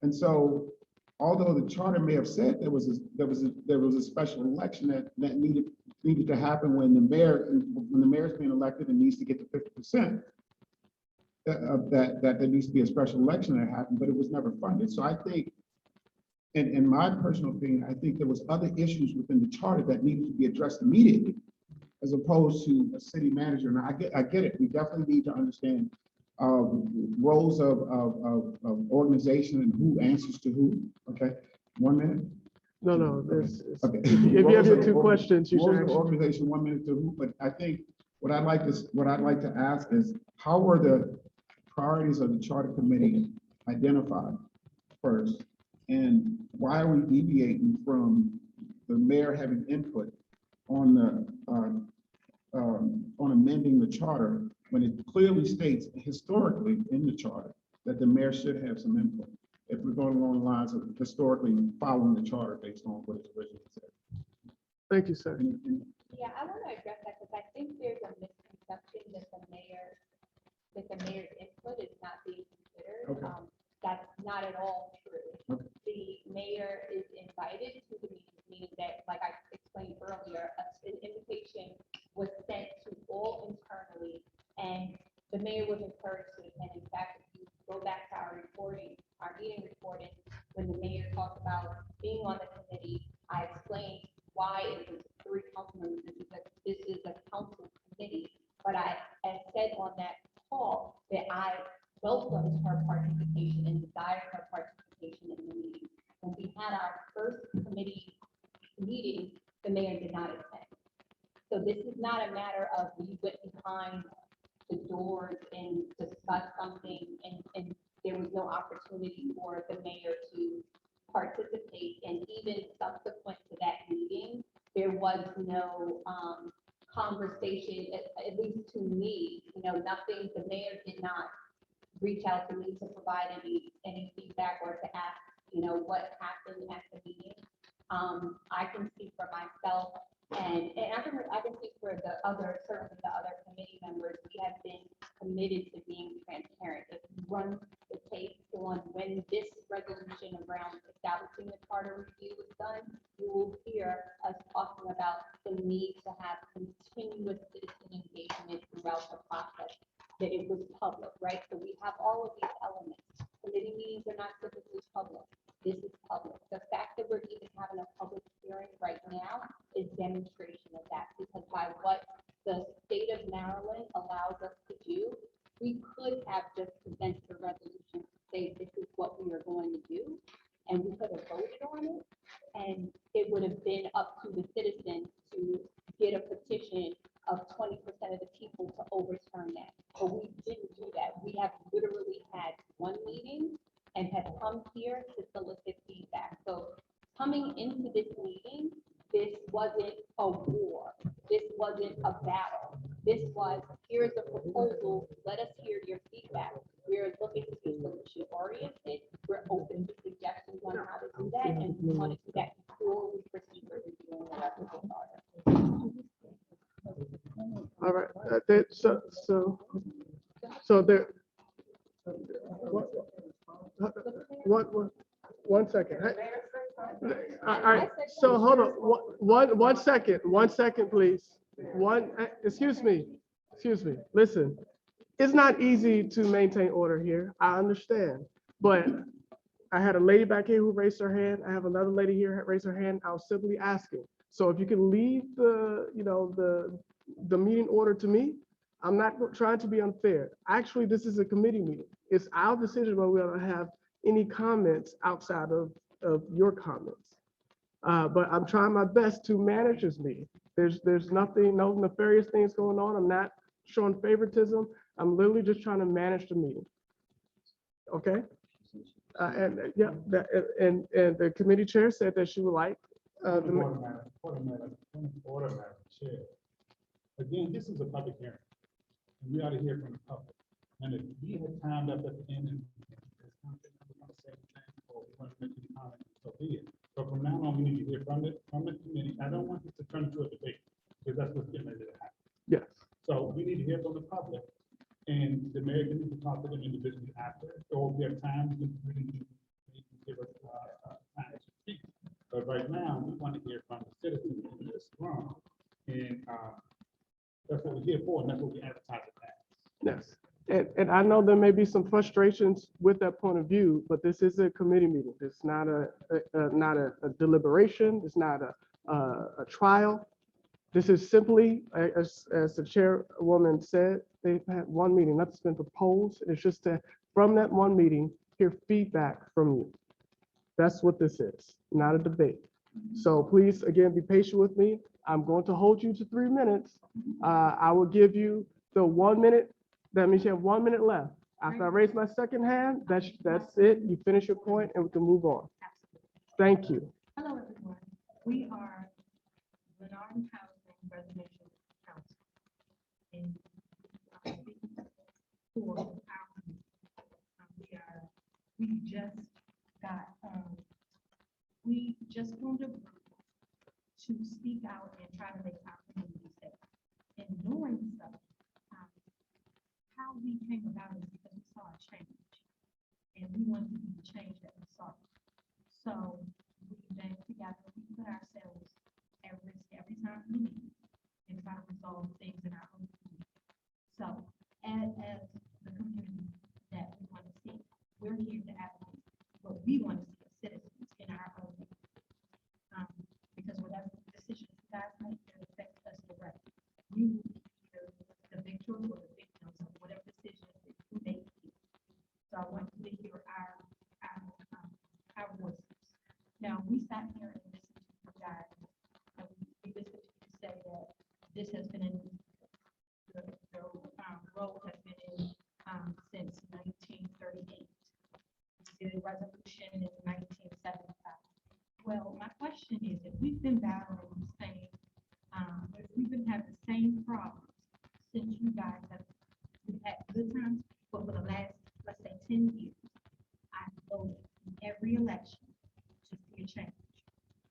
And so, although the charter may have said there was a special election that needed to happen when the mayor is being elected and needs to get to 50%, that there needs to be a special election that happened, but it was never funded. So I think, in my personal opinion, I think there was other issues within the charter that needed to be addressed immediately, as opposed to a city manager. And I get it. We definitely need to understand roles of organization and who answers to who. Okay, 1 minute. No, Okay. if you have your two questions, you should actually. Organization, 1 minute to who. But I think what I'd like to ask is, how were the priorities of the charter committee identified first? And why are we deviating from the mayor having input on amending the charter when it clearly states historically in the charter that the mayor should have some input, if we're going along the lines of historically following the charter based on what it originally said? Thank you, sir. Yeah, I want to address that because I think there's a misconception mayor, that the mayor's input is not being considered. Okay. That's not at all true. Okay. The mayor is invited to the meeting, meaning that, like I explained earlier, an invitation was sent to all internally, and the mayor was encouraged to attend. In fact, if you go back to our reporting, our meeting recording, when the mayor talked about being on the committee, I explained why it was 3 council members, because this is a council committee. But I had said on that call that I welcomed her participation and desired her participation in the meeting. When we had our first committee meeting, the mayor did not attend. So this is not a matter of we went behind the doors and discussed something and there was no opportunity for the mayor to participate. And even subsequent to that meeting, there was no conversation, at least to me, nothing, the mayor did not reach out to me to provide any feedback or to ask, what happened at the meeting. I can speak for myself and I can speak for certainly the other committee members. We have been committed to being transparent. If you run the tape on when this resolution around establishing the charter review was done, you will hear us talking about the need to have continuous citizen engagement throughout the process, that it was public, right? So we have all of these elements. Committee meetings are not typically public. This is public. The fact that we're even having a public hearing right now is demonstration of that, because by what the state of Maryland allows us to do, we could have just presented a resolution to say this is what we are going to do, and we could have voted on it, and it would have been up to the citizens to get a petition of 20% of the people to overturn that. But we didn't do that. We have literally had one meeting and have come here to solicit feedback. So coming into this meeting, this wasn't a war. This wasn't a battle. This was, here's a proposal, let us hear your feedback. We're looking to be solution oriented. We're open to suggestions on how to do that, and we want to do that before we proceed with reviewing the rest of the charter. All right, so there. One second. All right, so hold on, one second, please. Excuse me, listen. It's not easy to maintain order here, I understand, but I had a lady back here who raised her hand. I have another lady here who raised her hand. I was simply asking. So if you can leave the meeting order to me, I'm not trying to be unfair. Actually, this is a committee meeting. It's our decision whether we're gonna have any comments outside of your comments. But I'm trying my best to manage this meeting. There's nothing, no nefarious things going on. I'm not showing favoritism. I'm literally just trying to manage the meeting. Okay? And the committee chair said that she would like. Chair. Again, this is a public hearing. And we ought to hear from the public. And if we had timed up at the end and so be it. But from now on, we need to hear from the committee. I don't want this to turn into a debate, because that's what's getting ready to happen. Yes. So we need to hear from the public. And the mayor can talk to them individually after, or if we have time, we can give us time to speak. But right now, we want to hear from the citizens in this room. And that's what we're here for, and that's what we advertise it as. Yes. And I know there may be some frustrations with that point of view, but this is a committee meeting. It's not a deliberation. It's not a trial. This is simply, as the chairwoman said, they've had one meeting, nothing's been proposed. It's just to, from that one meeting, hear feedback from you. That's what this is, not a debate. So please, again, be patient with me. I'm going to hold you to 3 minutes. I will give you the 1 minute. That means you have 1 minute left. After I raise my second hand, that's it. You finish your point and we can move on. Thank you. Hello, everyone. We are Menard Housing Residential Council. And for our, we just formed a group to speak out and try to make our community safe. In doing so, how we came about is because we saw a change. And we wanted to be the change that we saw. So we band together, we put ourselves at risk every time we meet and try to resolve things in our own community. So as the community that we want to see, we're here to advocate what we want to see as citizens in our own community. Because whatever decisions you guys make, it affects us directly. You either the victor or the victims of whatever decisions that you make. So I want you to hear our voices. Now, we sat here and listened to you guys, and we listened to you say that this has been in, the road has been in, since 1938. The resolution in 1975. Well, my question is, if we've been battling the same, if we've been having the same problems since you guys have had good times, but for the last, let's say, 10 years, I voted in every election to see a change.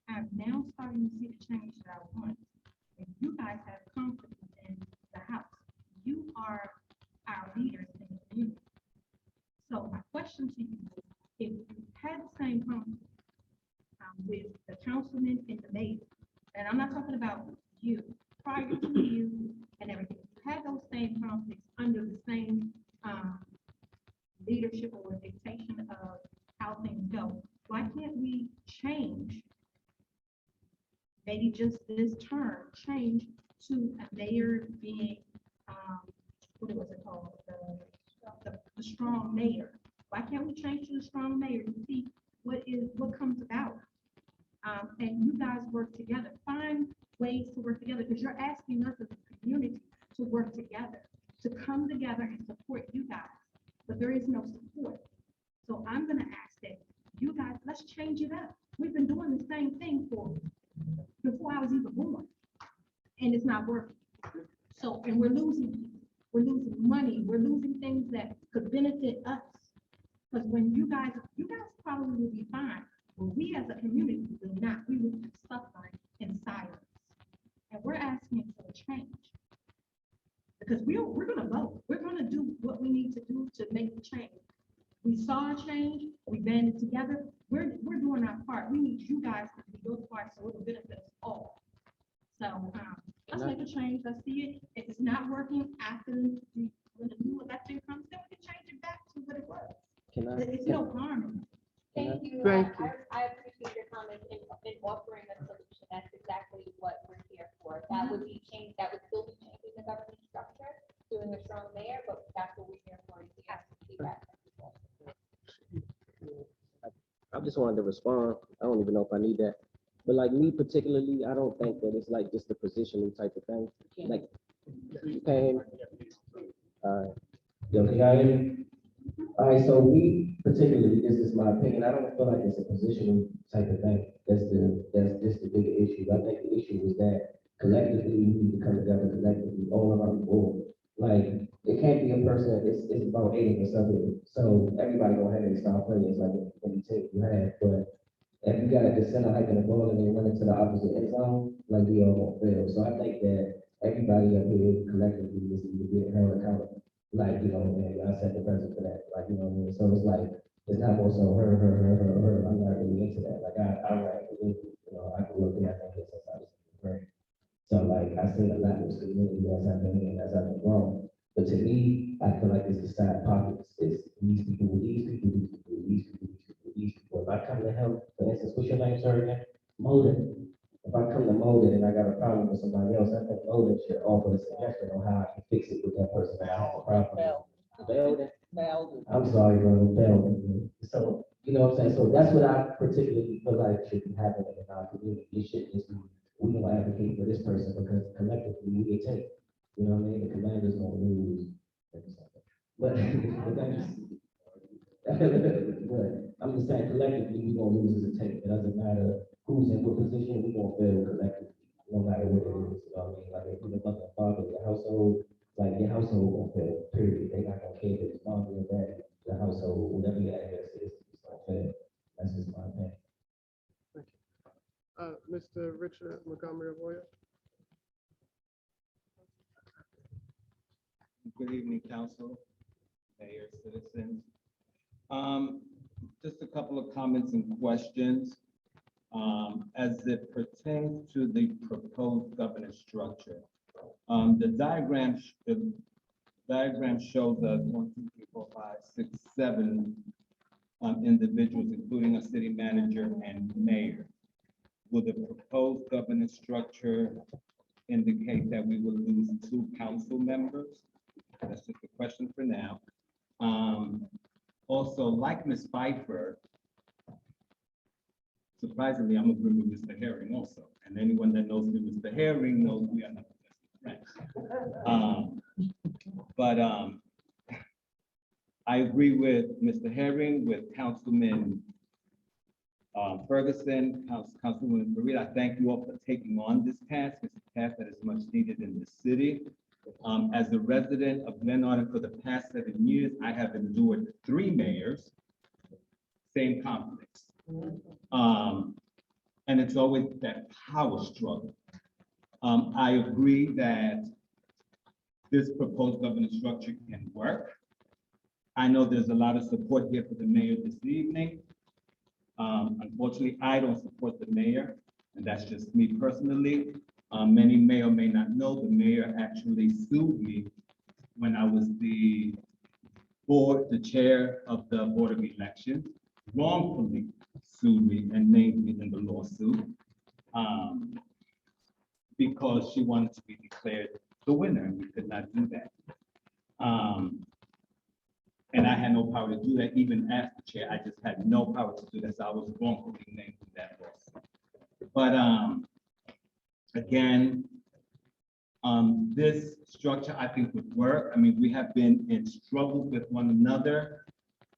I'm now starting to see the change that I want. If you guys have confidence in the House, you are our leaders in the community. So my question to you is, if you had the same confidence with the councilman and the mayor, and I'm not talking about you, prior to you and everything, if you had those same conflicts under the same leadership or dictation of how things go, why can't we change, maybe just this term, change to a mayor being, what was it called, the strong mayor? Why can't we change to the strong mayor to see what comes about? And you guys work together, find ways to work together, because you're asking us as a community to work together, to come together and support you guys, but there is no support. So I'm gonna ask that you guys, let's change it up. We've been doing the same thing before I was even born, and it's not working. So, and we're losing money, we're losing things that could benefit us. Because when you guys probably will be fine, but we as a community will not, we will be suffering in silence. And we're asking for a change. Because we're gonna vote, we're gonna do what we need to do to make the change. We saw a change, we banded together, we're doing our part. We need you guys to do your part so it will benefit us all. So let's make a change, let's see it. If it's not working after when the new election comes, then we can change it back to what it was. It's no harm in it. Thank you. Thank you. I appreciate your comments in offering a solution. That's exactly what we're here for. That would be change, that would still be changing the government structure, doing a strong mayor, but that's what we're here for. And we have to see that. I just wanted to respond. I don't even know if I need that. But like me particularly, I don't think that it's like just a positional type of thing. Like, you came, yo, can y'all hear me? All right, so me particularly, this is my opinion. I don't feel like it's a positional type of thing. That's just the bigger issue. I think the issue is that collectively we need to come together collectively all around the board. Like, it can't be a person, it's about 8 of us up here. So everybody gonna have their star players like any tape you have, but if you got the center hiking the ball and then run into the opposite end zone, like we all gonna fail. So I think that everybody up here collectively needs to be held accountable. Like, you know, and I set the precedent for that. Like, you know what I mean? So it's like, it's not also her. I'm not really into that. Like, I like, you know, I grew up there, I think since I was great. So like, I seen a lot of this community as I've been here, as I've been grown. But to me, I feel like it's the side pockets. It's these people with these people, these people with these people, these people with these people. If I come to him, for instance, what's your name, sir, again? Moden. If I come to Moden and I got a problem with somebody else, I think Moden should offer a suggestion on how I can fix it with that person that I have a problem with. Belden. I'm sorry, bro, Belden. So, you know what I'm saying? So that's what I particularly feel like should be happening in our community. It shouldn't just be, we don't advocate for this person because collectively we get take. You know what I mean? The commander's gonna lose. But, but I'm just saying collectively we gonna lose as a take. It doesn't matter who's in what position, we gonna fail collectively, no matter what it is. You know what I mean? Like if you're the mother and father of your household, like your household gonna fail, period. They not gonna care if it's mom or dad, the household, whatever your address is, it's gonna fail. That's just my opinion. Mr. Richard Montgomery Arroyo. Good evening, council, mayor, citizens. Just a couple of comments and questions. As it pertains to the proposed governance structure. The diagram shows us 1, 2, 3, 4, 5, 6, 7 individuals, including a city manager and mayor. Will the proposed governance structure indicate that we will lose 2 council members? That's just a question for now. Also, like Ms. Pfeiffer, surprisingly, I'm agreeing with Mr. Herring also. And anyone that knows me, Mr. Herring, knows we are not best friends. I agree with Mr. Herring, with Councilman Ferguson, Councilwoman Maria. I thank you all for taking on this task. It's a task that is much needed in the city. As a resident of Glen Arden for the past 7 years, I have endured 3 mayors, same conflicts. And it's always that power struggle. I agree that this proposed governance structure can work. I know there's a lot of support here for the mayor this evening. Unfortunately, I don't support the mayor, and that's just me personally. Many may or may not know, the mayor actually sued me when I was the chair of the Board of Elections, wrongfully sued me and named me in the lawsuit because she wanted to be declared the winner, and we could not do that. And I had no power to do that, even as the chair. I just had no power to do that, so I was wrongfully named in that lawsuit. But again, this structure I think would work. I mean, we have been in struggle with one another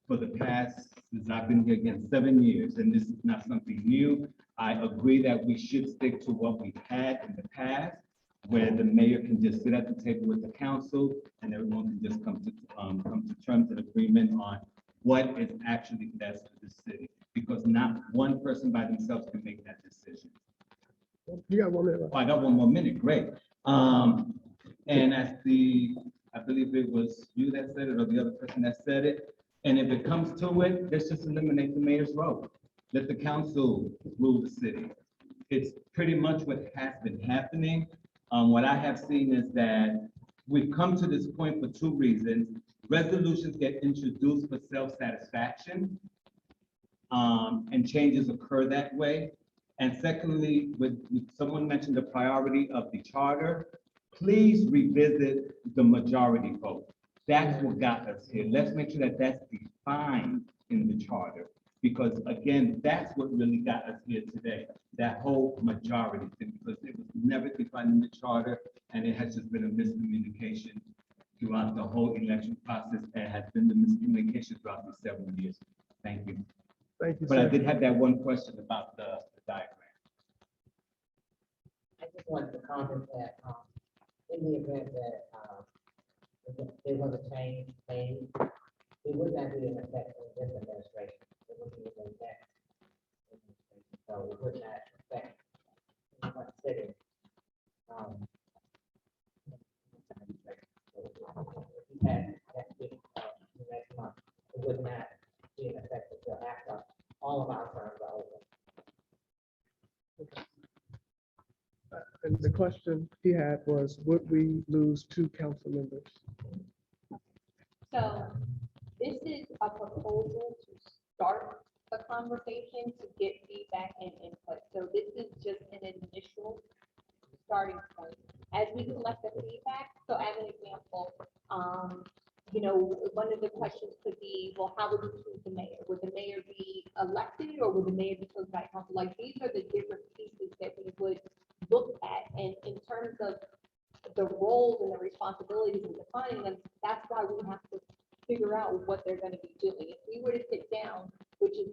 for the past, since I've been here again, 7 years, and this is not something new. I agree that we should stick to what we've had in the past, where the mayor can just sit at the table with the council and everyone can just come to terms and agreement on what is actually best for the city, because not one person by themselves can make that decision. You got 1 minute left. Oh, I got 1 more minute, great. And as I believe it was you that said it or the other person that said it, and if it comes to it, let's just eliminate the mayor's role. Let the council rule the city. It's pretty much what has been happening. What I have seen is that we've come to this point for 2 reasons. Resolutions get introduced for self-satisfaction, and changes occur that way. And secondly, with someone mentioned the priority of the charter, please revisit the majority vote. That's what got us here. Let's make sure that that's defined in the charter, because again, that's what really got us here today. That whole majority thing, because it was never defined in the charter, and it has just been a miscommunication throughout the whole election process, and has been the miscommunication throughout these several years. Thank you. Thank you, But I sir. did have that one question about the diagram. I just wanted to comment that, in the event that, there was a change made, it would not be in effect in this administration. It would be in the next administration, so it would not affect anyone sitting. If you had that meeting, the next month, it would not be in effect until after all of our terms are over. And the question he had was, would we lose 2 council members? So this is a proposal to start a conversation, to get feedback and input. So this is just an initial starting point. As we collect the feedback, so as an example, one of the questions could be, well, how would you choose the mayor? Would the mayor be elected or would the mayor be chosen by council? Like, these are the different pieces that we would look at. And in terms of the roles and the responsibilities and defining them, that's why we have to figure out what they're gonna be doing. If we were to sit down, which is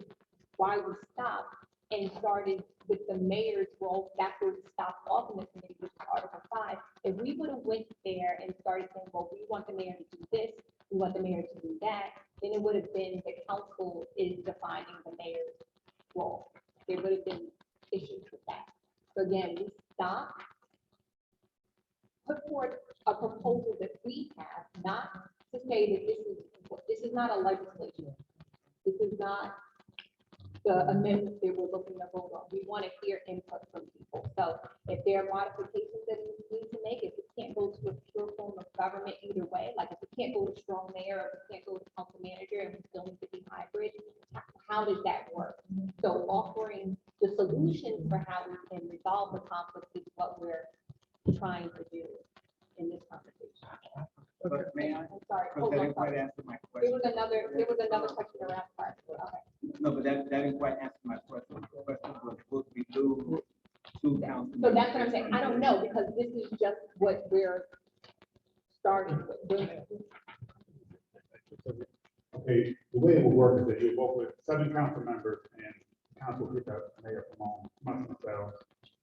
why we stopped and started with the mayor's role, that's where we stopped off in the committee, which is Article 5. If we would have went there and started saying, well, we want the mayor to do this, we want the mayor to do that, then it would have been the council is defining the mayor's role. There would have been issues with that. So again, we stopped, put forth a proposal that we have, not to say that this is not a legislation. This is not the amendment that we're looking to vote on. We want to hear input from people. So if there are modifications that we need to make, if it can't go to a pure form of government either way, like if it can't go to strong mayor, or if it can't go to council manager, and we still need to be hybrid, how does that work? So offering the solutions for how we can resolve the conflict is what we're trying to do in this conversation. But may I? I'm sorry. Because Hold that on, didn't quite sorry. answer my There question. was another question around part. Okay. No, but that didn't quite answer my question. The question was, would we lose two council? So that's what I'm saying. I don't know, because this is just what we're starting with. Okay, the way it will work is that you vote with 7 council members and council pick up mayor from amongst themselves.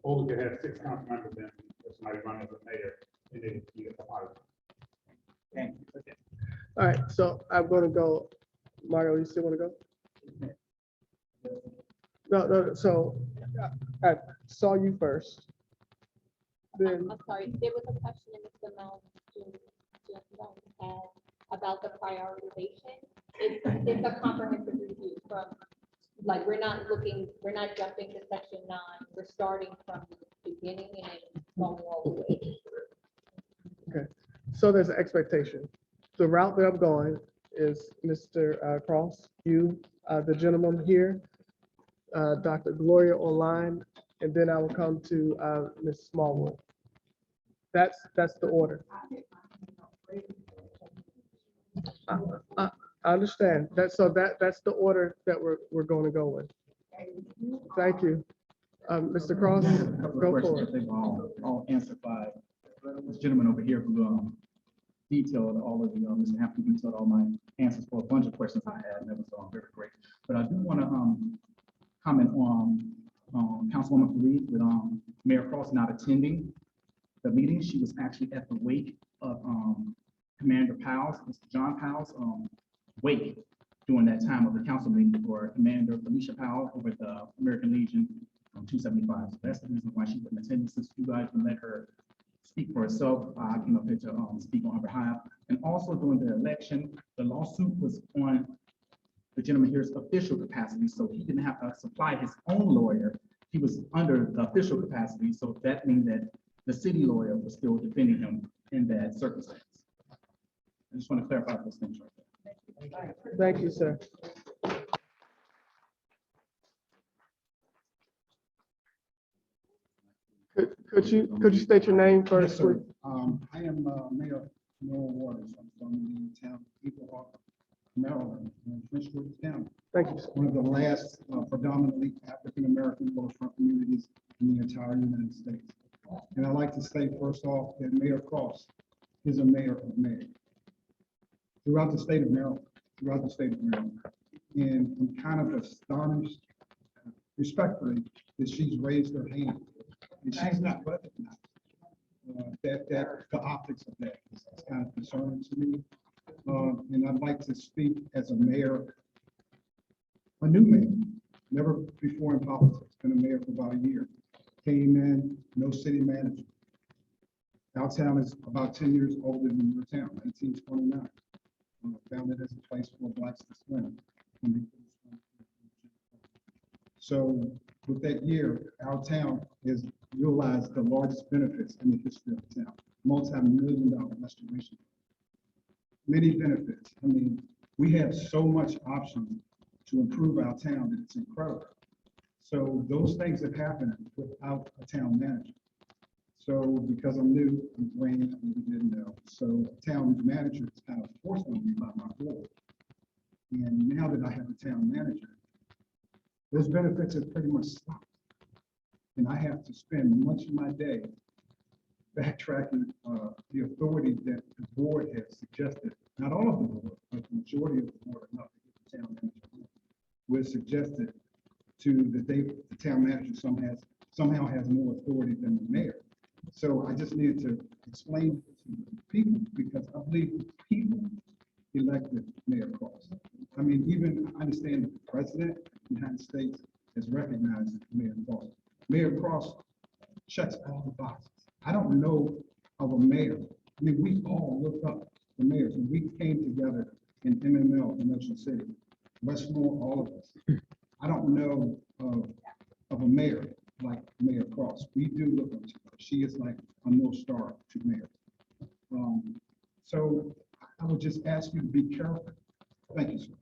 Or we could have 6 council members and if somebody running as a mayor, and they would be a part. Thank you. Okay. All right, so I'm gonna go, Mario, you still wanna go? No, so I saw you first. Then, I'm sorry, there was a question in Mr. Mel had about the prioritization. It's a comprehensive review from, like, we're not jumping to section 9. We're starting from the beginning and then going all the way. okay, so there's an expectation. The route that I'm going is Mr. Cross, you, the gentleman here, Dr. Gloria online, and then I will come to Ms. Smallwood. That's the order. I understand. That's the order that we're going to go with. Thank you. Mr. Cross, A couple go of for questions, it. they've all answered by this gentleman over here who detailed all of the, Mr. Hampton detailed all my answers for a bunch of questions I had, and that was very great. But I do want to comment on Councilwoman Fareed with Mayor Cross not attending the meeting. She was actually at the wake of Commander Powell's, Mr. John Powell's wake during that time of the council meeting for Commander Felicia Powell over at the American Legion 275. So that's the reason why she couldn't attend, since you guys can let her speak for herself. I came up here to speak on her behalf. And also during the election, the lawsuit was on the gentleman here's official capacity, so he didn't have to supply his own lawyer. He was under the official capacity, so that means that the city lawyer was still defending him in that circumstance. I just want to clarify those things right there. Thank you, sir. Could you state your name Yes, first, sir. please? I am Mayor Noel Waters. I'm from the town of Eagle Hawk, Maryland, in Prince George's County. Thank you, sir. One of the last predominantly African-American waterfront communities in the entire United States. And I'd like to say first off that Mayor Cross is a mayor of mayors throughout the state of Maryland, And I'm kind of astonished, respectfully, that she's raised her hand. And she's not recognized. That the optics of that is kind of concerning to me. And I'd like to speak as a mayor, a new mayor, never before in politics, been a mayor for about a year. Came in, no city manager. Our town is about 10 years older than your town, 1929. Founded as a place for blacks to swim. So with that year, our town has realized the largest benefits in the history of the town, multi-million-dollar restoration. Many benefits. I mean, we have so much options to improve our town that it's incredible. So those things have happened without a town manager. So because I'm new, I'm brand new, we didn't know. So town manager is kind of forced on me by my board. And now that I have a town manager, those benefits have pretty much stopped. And I have to spend much of my day backtracking the authority that the board has suggested, not all of the board, but the majority of the board, enough to get the town manager, was suggested to the town manager somehow has more authority than the mayor. So I just needed to explain to people, because I believe people elected Mayor Cross. I mean, even I understand the president of the United States has recognized Mayor Cross. Mayor Cross checks all the boxes. I don't know of a mayor. I mean, we all look up the mayors, when we came together in MML in Ocean City, Westmore, all of us, I don't know of a mayor like Mayor Cross. We do look up to her. She is like a North Star to mayor. So I would just ask you to be careful. Thank you, sir.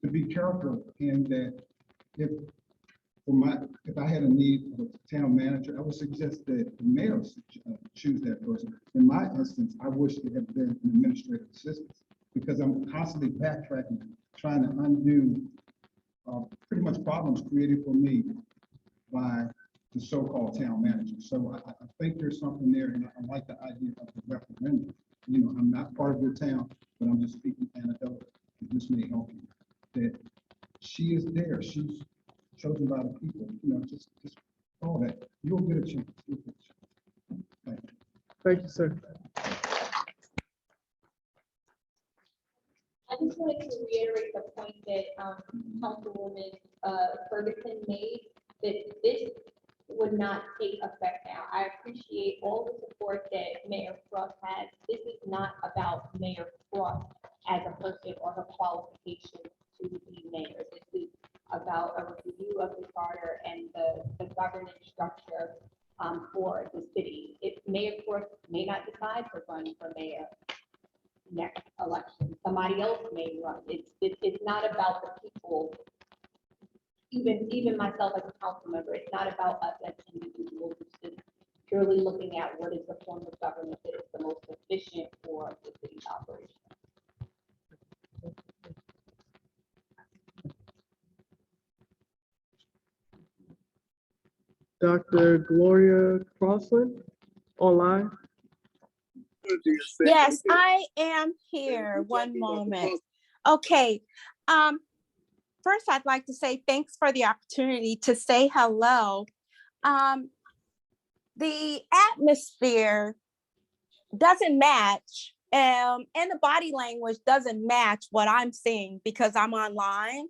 To be careful in that if I had a need of a town manager, I would suggest that the mayor choose that person. In my instance, I wish it had been an administrative assistant because I'm constantly backtracking, trying to undo pretty much problems created for me by the so-called town manager. So I think there's something there, and I like the idea of the referendum. You know, I'm not part of your town, but I'm just speaking anecdotally. This may help you. That she is there. She's chosen by the people. You know, just all that. You'll get a chance. You'll get a chance. Thank you. Thank you, sir. I just wanted to reiterate the point that Councilwoman Ferguson made, that this would not take effect now. I appreciate all the support that Mayor Cross has. This is not about Mayor Cross as a person or her qualifications to be mayor. This is about a review of the charter and the governance structure for the city. If Mayor Cross may not decide to run for mayor next election, somebody else may run. It's not about the people. Even myself as a council member, it's not about us as individuals. It's just purely looking at what is the form of government that is the most efficient for the city's operation. Dr. Gloria Crossland, online. Yes, I am here. One moment. Okay. First, I'd like to say thanks for the opportunity to say hello. The atmosphere doesn't match, and the body language doesn't match what I'm seeing because I'm online.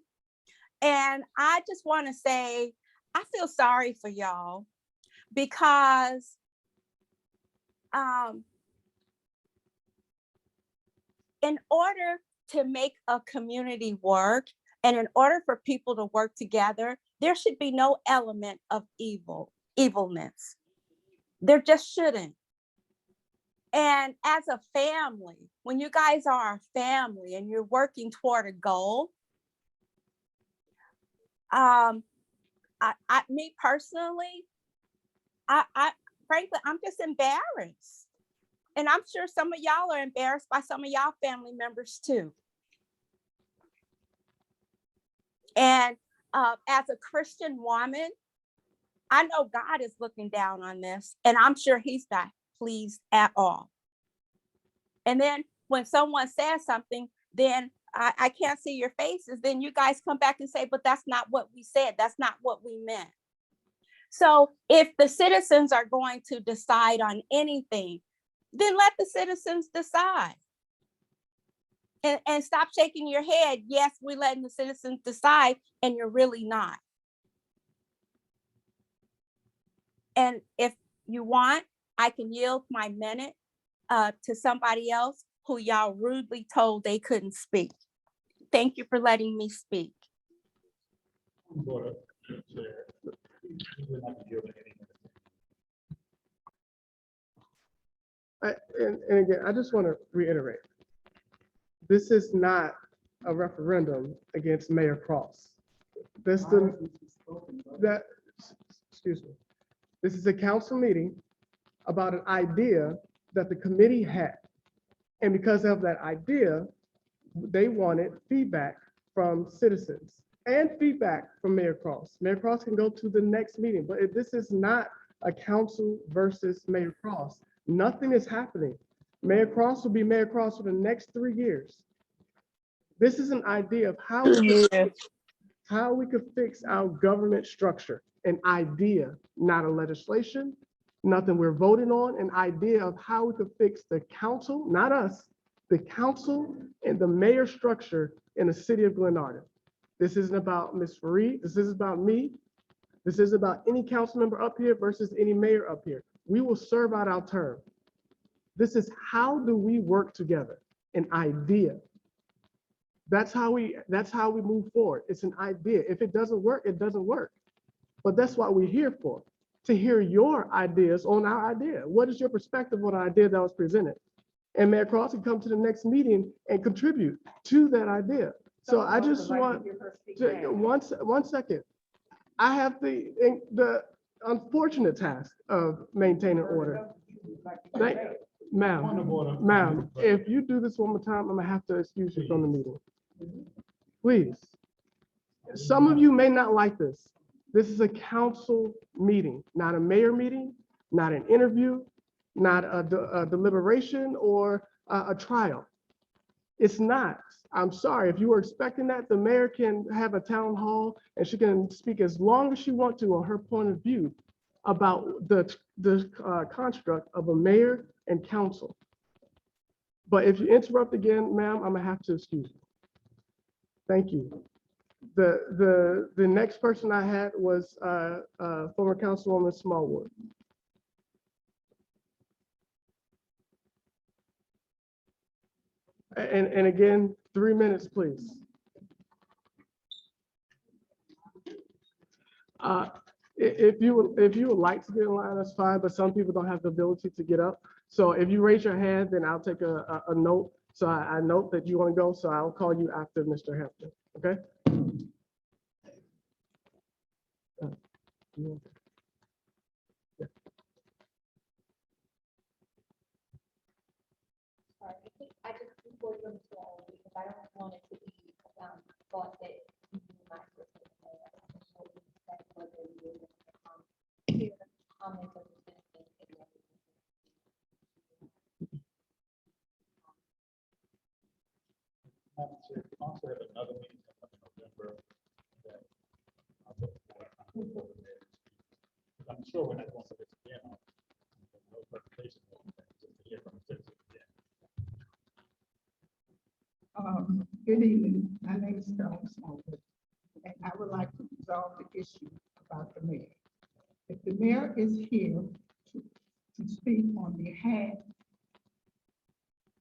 And I just want to say, I feel sorry for y'all because in order to make a community work, and in order for people to work together, there should be no element of evilness. There just shouldn't. And as a family, when you guys are a family and you're working toward a goal, me personally, frankly, I'm just embarrassed. And I'm sure some of y'all are embarrassed by some of y'all family members too. And as a Christian woman, I know God is looking down on this, and I'm sure he's not pleased at all. And then when someone says something, then I can't see your faces, then you guys come back and say, but that's not what we said. That's not what we meant. So if the citizens are going to decide on anything, then let the citizens decide. And stop shaking your head. Yes, we're letting the citizens decide, and you're really not. And if you want, I can yield my minute to somebody else who y'all rudely told they couldn't speak. Thank you for letting me speak. And again, I just want to reiterate, this is not a referendum against Mayor Cross. Excuse me. This is a council meeting about an idea that the committee had. And because of that idea, they wanted feedback from citizens and feedback from Mayor Cross. Mayor Cross can go to the next meeting, but if this is not a council versus Mayor Cross, nothing is happening. Mayor Cross will be Mayor Cross for the next 3 years. This is an idea of how we could fix our government structure, an idea, not a legislation, nothing we're voting on, an idea of how we could fix the council, not us, the council and the mayor structure in the city of Glenarden. This isn't about Ms. Fareed. This isn't about me. This isn't about any council member up here versus any mayor up here. We will serve out our term. This is how do we work together? an idea. That's how we move forward. It's an idea. If it doesn't work, it doesn't work. But that's what we're here for, to hear your ideas on our idea. What is your perspective on the idea that was presented? And Mayor Cross can come to the next meeting and contribute to that idea. So I just want to, one second. I have the unfortunate task of maintaining order. Ma'am, if you do this one more time, I'm gonna have to excuse you from the meeting. Please. Some of you may not like this. This is a council meeting, not a mayor meeting, not an interview, not a deliberation or a trial. It's not. I'm sorry. If you were expecting that, the mayor can have a town hall and she can speak as long as she wants to on her point of view about the construct of a mayor and council. But if you interrupt again, ma'am, I'm gonna have to excuse you. Thank you. The next person I had was former Councilwoman Smallwood. And again, 3 minutes, please. If you would like to get in line, that's fine, but some people don't have the ability to get up. So if you raise your hand, then I'll take a note. So I note that you want to go, so I'll call you after Mr. Hampton, okay? Sorry, I just before you go to all because I don't want it to be thought that you do not listen to me. I want to show you that whether you hear comments or Also have another meeting coming up in November that I'm sure we're not going to this again. No presentation, just to hear from the citizens again. Good evening. My name is Carol Smallwood, and I would like to resolve the issue about the mayor. If the mayor is here to speak on behalf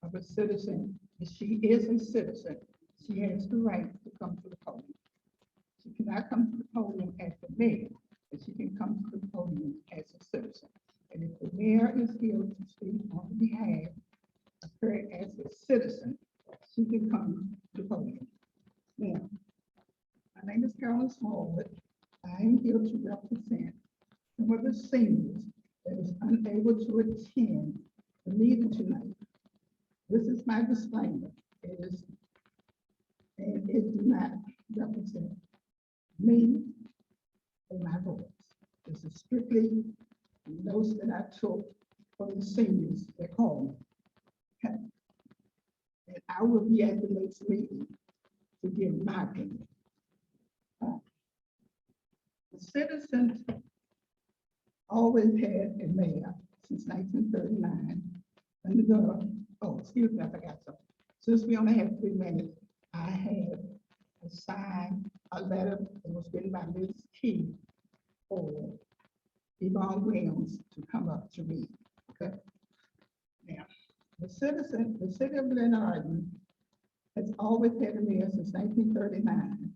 of a citizen, if she is a citizen, she has the right to come to the podium. She cannot come to the podium as the mayor, but she can come to the podium as a citizen. And if the mayor is here to speak on behalf of her as a citizen, she can come to the podium. Now, my name is Carolyn Smallwood. I am here to represent some of the seniors that is unable to attend the meeting tonight. This is my disclaimer. It do not represent me or my voice. This is strictly notes that I took from the seniors that called me. And I will be at the next meeting to give my opinion. The citizens always had a mayor since 1939. Under the, oh, excuse me, I forgot something. Since we only have 3 minutes, I have assigned a letter that was written by Ms. Key for Yvonne Williams to come up to read. Okay. Now, the city of Glen Arden has always had a mayor since 1939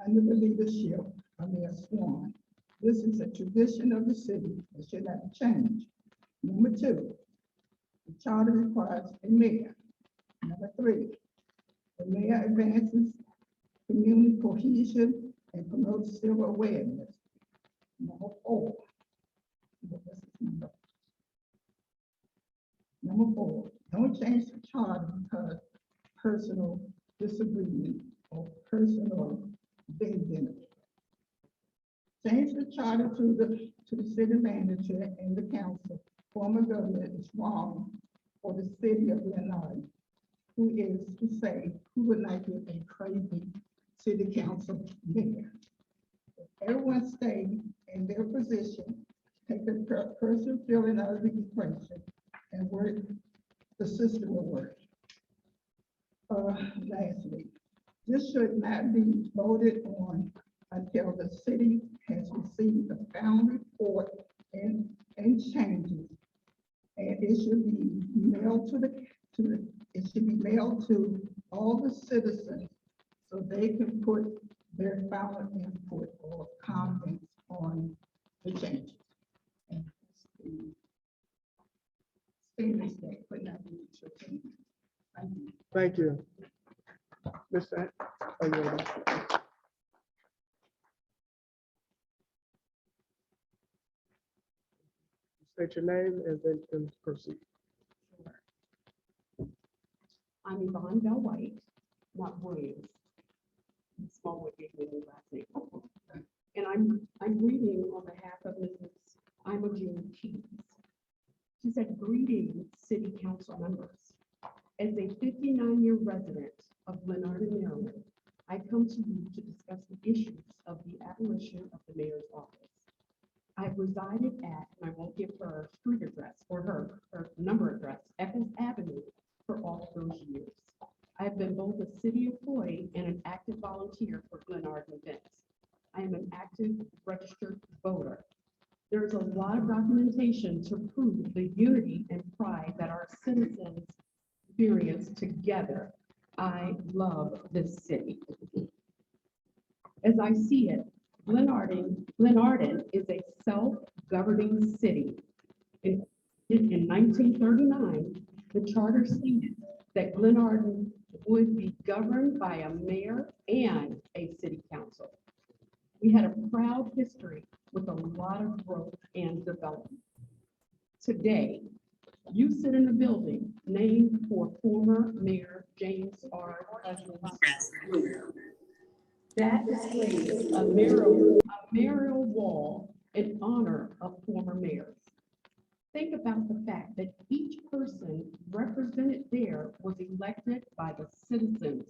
under the leadership of Mayor Swan. This is a tradition of the city that should not be changed. Number 2, the charter requires a mayor. Number 3, the mayor advances community cohesion and promotes civil awareness. Number 4, Number 4, don't change the charter because personal disagreement or personal vendetta. Change the charter to the city manager and the council. Form of government is wrong for the city of Glen Arden, who is to say, who would like it a crazy city council mayor. If everyone stay in their position, take the person feeling out of the equation and work, the system will work. Lastly, this should not be voted on until the city has received a final report and changes. And it should be mailed to It should be mailed to all the citizens so they can put their ballot input or comments on the changes. And that's the statements they put out in each of them. Thank you. Thank you. Mr. Are you ready? State your name and then proceed. I'm Yvonne Bell White, not Williams. Smallwood gave me the last name. And I'm reading on behalf of Mrs. Imogen Keys. She said, "Greetings, City Council members. As a 59-year resident of Glenarden, Maryland, I come to you to discuss the issues of the abolition of the mayor's office. I've resided at, and I won't give her street address or her number address, Eccles Avenue for all of those years. I've been both a city employee and an active volunteer for Glenarden events. I am an active registered voter. There's a lot of documentation to prove the unity and pride that our citizens experience together. I love this city. As I see it, Glenarden is a self-governing city. In 1939, the charter stated that Glenarden would be governed by a mayor and a city council. We had a proud history with a lot of growth and development. Today, you sit in a building named for former Mayor James R. Husband's group. That displays a memorial wall in honor of former mayors. Think about the fact that each person represented there was elected by the citizens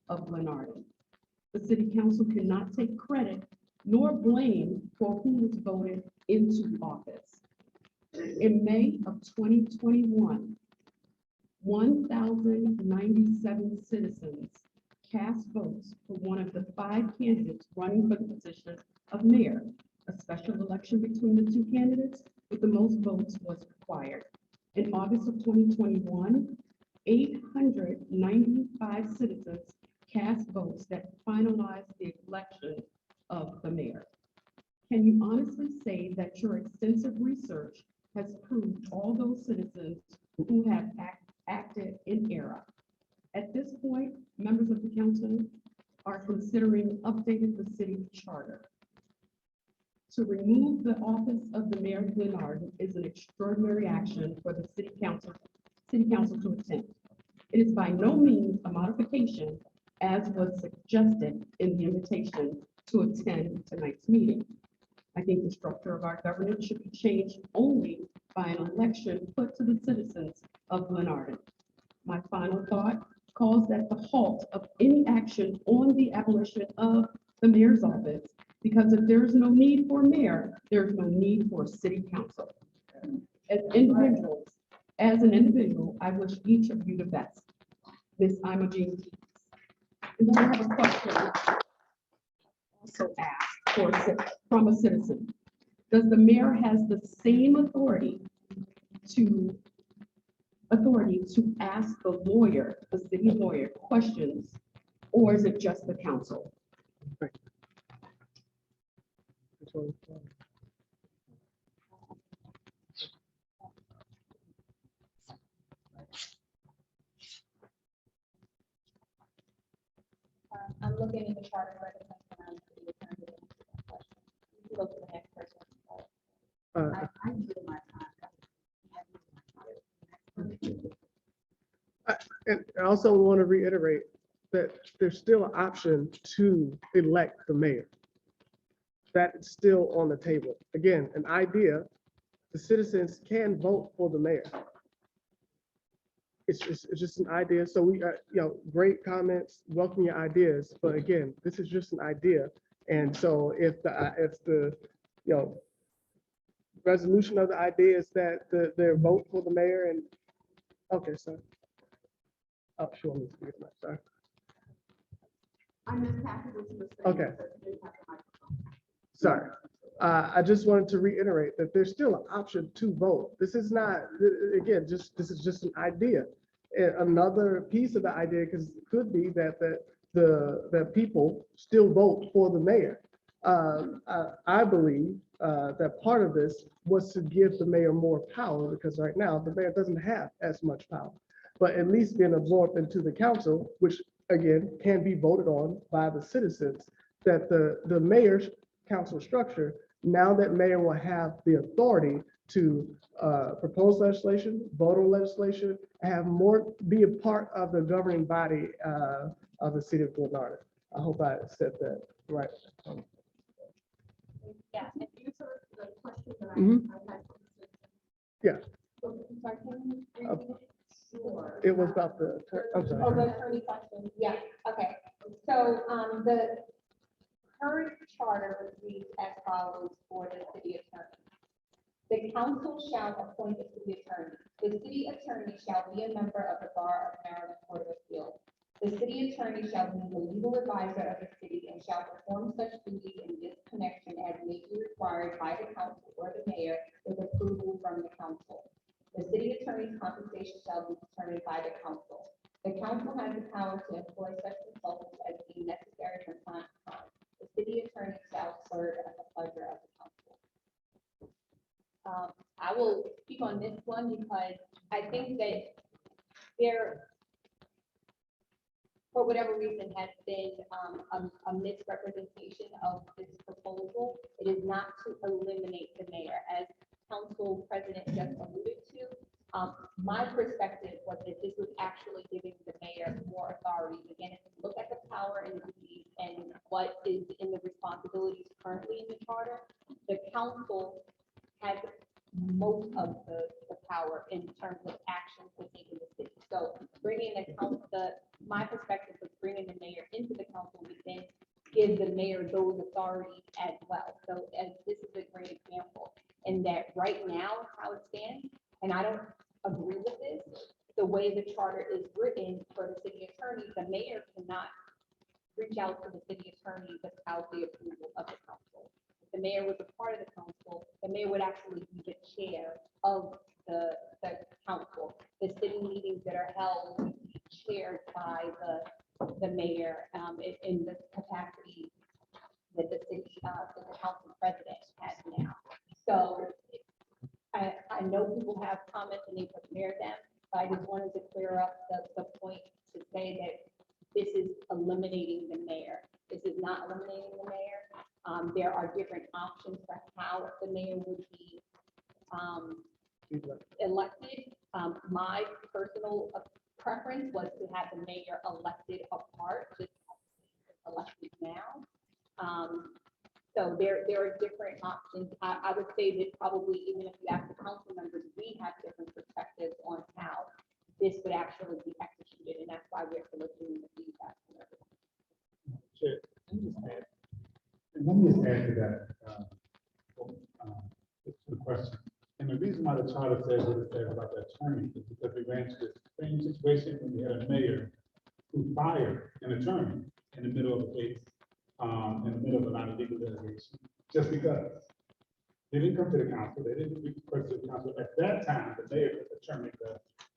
of Glenarden. The city council cannot take credit nor blame for who was voted into office. In May of 2021, 1,097 citizens cast votes for one of the 5 candidates running for the position of mayor. A special election between the 2 candidates with the most votes was required. In August of 2021, 895 citizens cast votes that finalized the election of the mayor. Can you honestly say that your extensive research has proved all those citizens who have acted in error? At this point, members of the council are considering updating the city charter. To remove the office of the mayor of Glenarden is an extraordinary action for the city council to attempt. It is by no means a modification as was suggested in the invitation to attend tonight's meeting. I think the structure of our governance should be changed only by an election put to the citizens of Glenarden. My final thought calls that the halt of any action on the abolition of the mayor's office, because if there is no need for a mayor, there is no need for a city council. As an individual, I wish each of you the best. Ms. Imogen Keys. And then I have a question also asked from a citizen. Does the mayor has the same authority to ask the lawyer, the city lawyer, questions, or is it just the council? I'm looking at the charter recommendation. Look to the next person. I do my time. And I also want to reiterate that there's still an option to elect the mayor. That is still on the table. Again, an idea, the citizens can vote for the mayor. It's just an idea. So we, great comments, welcome your ideas. But again, this is just an idea. And so if the resolution of the idea is that their vote for the mayor and, okay, so. Oh, sure, let me speak up, sorry. I'm Ms. Packard. Okay. Sorry. I just wanted to reiterate that there's still an option to vote. This is not, again, this is just an idea. another piece of the idea could be that people still vote for the mayor. I believe that part of this was to give the mayor more power, because right now the mayor doesn't have as much power, but at least being absorbed into the council, which again can be voted on by the citizens, that the mayor's council structure, now that mayor will have the authority to propose legislation, vote on legislation, be a part of the governing body of the city of Glenarden. I hope I said that right. Yeah, if you heard the question that Mhm. I had. Yeah. Sorry, can you repeat it? Sure. It was about I'm Oh, sorry. the attorney question, yeah, okay. So, the current charter reads as follows for the city attorney. The council shall appoint a city attorney. The city attorney shall be a member of the Bar of Maryland Court of Appeals. The city attorney shall be the legal advisor of the city and shall perform such duties in this connection as may be required by the council or the mayor with approval from the council. The city attorney's compensation shall be determined by the council. The council has the power to employ such consultants as deemed necessary from time to time. The city attorney shall serve at the pleasure of the council. I will speak on this one because I think that there, for whatever reason, has been a misrepresentation of this proposal. It is not to eliminate the mayor, as Council President just alluded to. My perspective was that this was actually giving the mayor more authority. Again, if you look at the power and duties and what is in the responsibilities currently in the charter, the council has most of the power in terms of actions to take in the city. So bringing my perspective was bringing the mayor into the council would then give the mayor those authorities as well. So as this is a great example, in that right now, how it stands, and I don't agree with this, the way the charter is written for the city attorney, the mayor cannot reach out to the city attorney without the approval of the council. If the mayor was a part of the council, the mayor would actually be the chair of the council. The city meetings that are held would be chaired by the mayor in the capacity that the city, that the council president has now. So I know people have comments and they prepare them, but I just wanted to clear up the point to say that this is eliminating the mayor. This is not eliminating the mayor. There are different options for how the mayor would be elected. My personal preference was to have the mayor elected apart, just elected now. So there are different options. I would say that probably even if you ask the council members, we have different perspectives on how this would actually be executed, and that's why we're soliciting the feedback from everyone. Sure. Let me just add to that, to the question. And the reason why the charter says what it says about the attorney is because we ran into the same situation when we had a mayor who fired an attorney in the middle of a case, in the middle of a lot of legal litigation, just because. They didn't come to the council, they didn't request to the council. At that time, the mayor was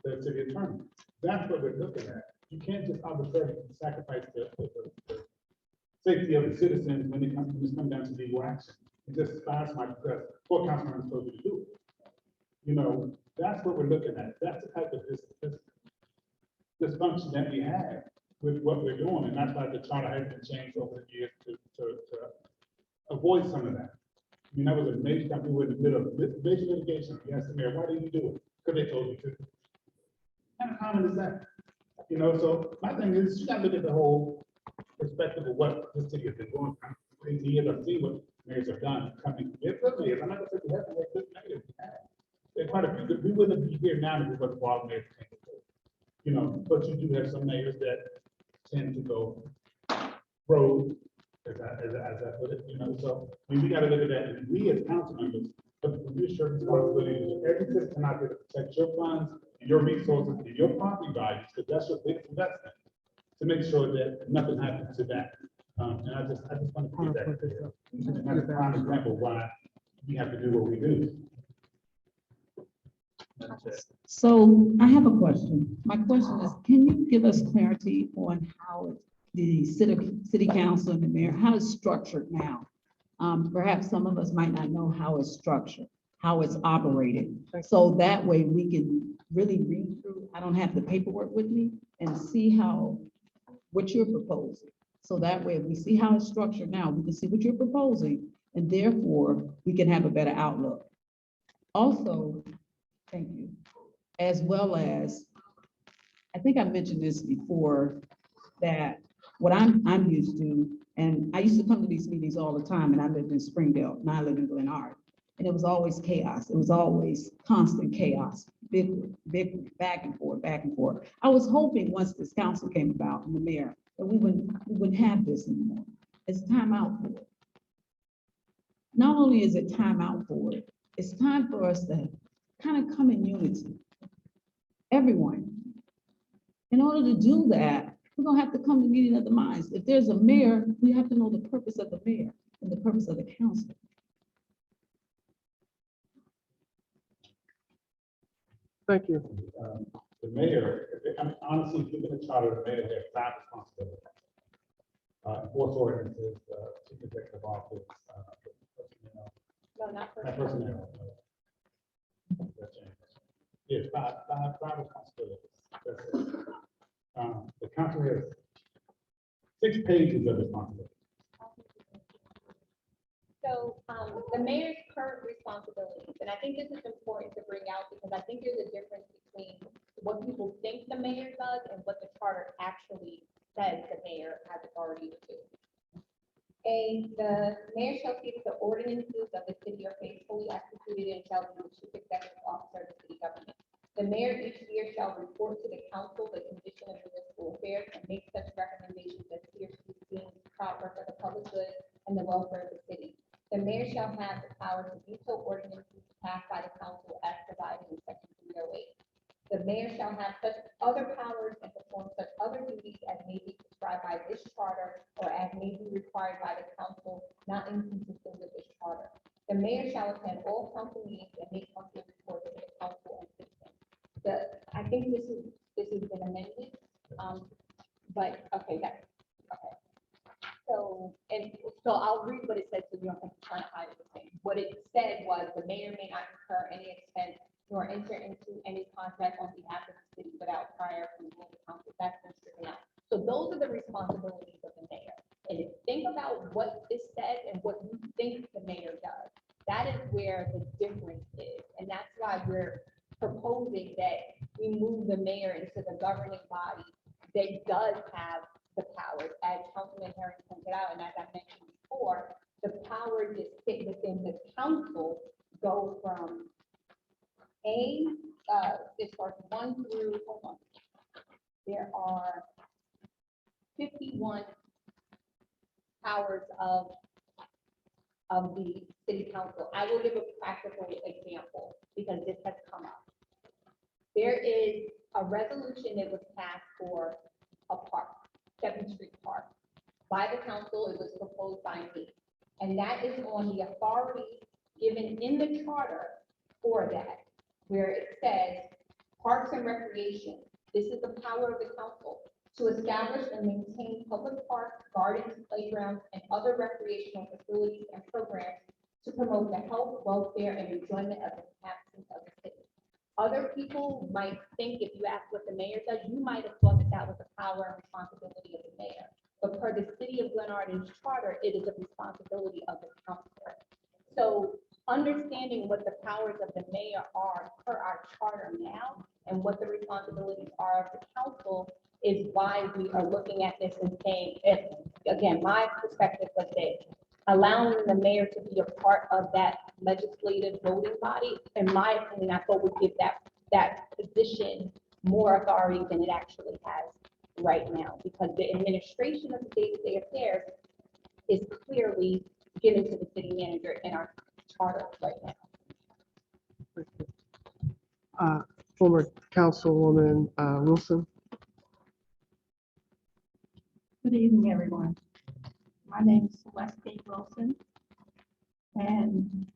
the city attorney. That's what we're looking at. You can't just arbitrarily sacrifice the safety of the citizens when it comes down to legal action. It just fires my because four councilmen are supposed to do it. You know, that's what we're looking at. That's the type of this function that we have with what we're doing, and that's why the charter has been changed over the years to avoid some of that. I mean, that was a major time we were in the middle of major litigation. You asked the mayor, why didn't you do it? Because they told you to. What kind of common is that? You know, so my thing is, you gotta look at the whole perspective of what this city has been going through. Crazy years, I've seen what mayors have done. Coming, it's good mayors. I'm not gonna say we haven't had good mayors. There are quite a few good. We wouldn't be here now if it wasn't for all the mayors. You know, but you do have some mayors that tend to go rogue, as I put it. You know, so I mean, we got to look at that. And we as council members, but we share responsibility to every citizen out there to protect your funds, and your resources, and your property values, because that's your biggest investment. To make sure that nothing happens to that. And I just want to get that clear. That's a prime example why we have to do what we do. So I have a question. My question is, can you give us clarity on how the city council and the mayor, how it's structured now? Perhaps some of us might not know how it's structured, how it's operated. So that way we can really read through, I don't have the paperwork with me, and see what you're proposing. So that way, if we see how it's structured now, we can see what you're proposing, and therefore we can have a better outlook. Also, thank you, as well as, I think I mentioned this before, that what I'm used to, and I used to come to these meetings all the time, and I lived in Springdale, now I live in Glenard, and it was always chaos. It was always constant chaos, big back and forth, back and forth. I was hoping once this council came about and the mayor, that we wouldn't have this anymore. It's time out for it. Not only is it time out for it, it's time for us to kind of come in unity. Everyone. In order to do that, we're gonna have to come to meeting of the minds. If there's a mayor, we have to know the purpose of the mayor and the purpose of the council. Thank you. The mayor, I mean, honestly, if you look at the charter, the mayor has 5 responsibilities. Enforce ordinances, chief executive office, personnel, No, not not for. personnel. That changed. Yes, five responsibilities. That's it. The council has 6 pages of responsibility. So, the mayor's current responsibilities, and I think this is important to bring out because I think there's a difference between what people think the mayor does and what the charter actually says the mayor has authority to do. The mayor shall keep the ordinances of the city are faithfully executed and shall be the chief executive officer of the city government. The mayor each year shall report to the council the condition of municipal affairs and make such recommendations as he or she deems proper for the public good and the welfare of the city. The mayor shall have the power to veto ordinances passed by the council as provided in section 308. The mayor shall have such other powers and perform such other duties as may be prescribed by this charter or as may be required by the council, not inconsistent with this charter. The mayor shall attend all council meetings and make monthly reports to the council and citizens. I think this has been amended, but, okay, okay. So I'll read what it said, so you don't have to try to hide anything. What it said was, the mayor may not incur any expense nor enter into any contract on behalf of the city without prior approval of the council. That's been stricken out. So those are the responsibilities of the mayor. And if you think about what this says and what you think the mayor does, that is where the difference is. And that's why we're proposing that we move the mayor into the governing body that does have the powers, as Councilman Herring pointed out, and as I mentioned before, the powers that sit within the council go from it starts 1 through, hold on. There are 51 powers of the city council. I will give a practical example because this has come up. There is a resolution that was passed for a park, 7th Street Park. By the council, it was proposed by me. And that is on the authority given in the charter for that, where it says, Parks and Recreation, this is the power of the council, to establish and maintain public parks, gardens, playgrounds, and other recreational facilities and programs to promote the health, welfare, and enjoyment of the inhabitants of the city. Other people might think, if you ask what the mayor does, you might have thought that that was the power and responsibility of the mayor. But per the city of Glenarden's charter, it is a responsibility of the council. So understanding what the powers of the mayor are per our charter now and what the responsibilities are of the council is why we are looking at this and saying, if, again, my perspective was that allowing the mayor to be a part of that legislative voting body, in my opinion, I thought would give that position more authority than it actually has right now, because the administration of the day-to-day affairs is clearly given to the city manager in our charter right now. Former Councilwoman Wilson. Good evening, everyone. My name is Celeste Wilson. And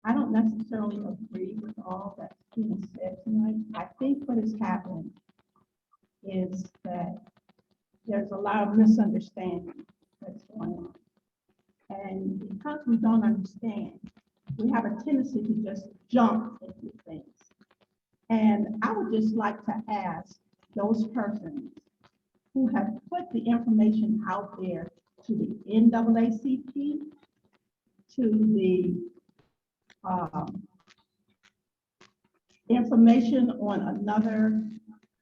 I don't necessarily agree with all that's being said tonight. I think what has happened is that there's a lot of misunderstanding that's going on. And because we don't understand, we have a tendency to just jump into things. And I would just like to ask those persons who have put the information out there to the NAACP, to the information on another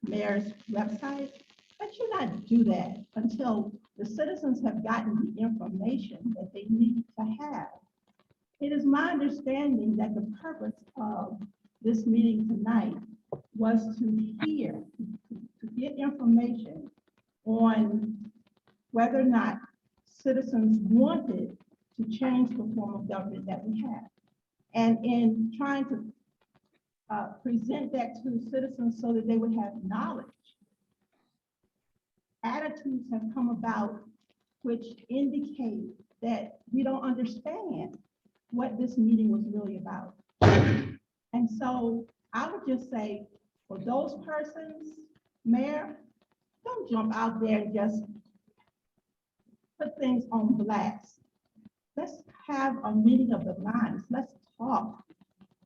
mayor's website, but you not do that until the citizens have gotten the information that they need to have. It is my understanding that the purpose of this meeting tonight was to hear, to get information on whether or not citizens wanted to change the form of government that we have. And in trying to present that to citizens so that they would have knowledge, attitudes have come about which indicate that we don't understand what this meeting was really about. And so I would just say, for those persons, Mayor, don't jump out there and just put things on blast. Let's have a meeting of the minds. Let's talk.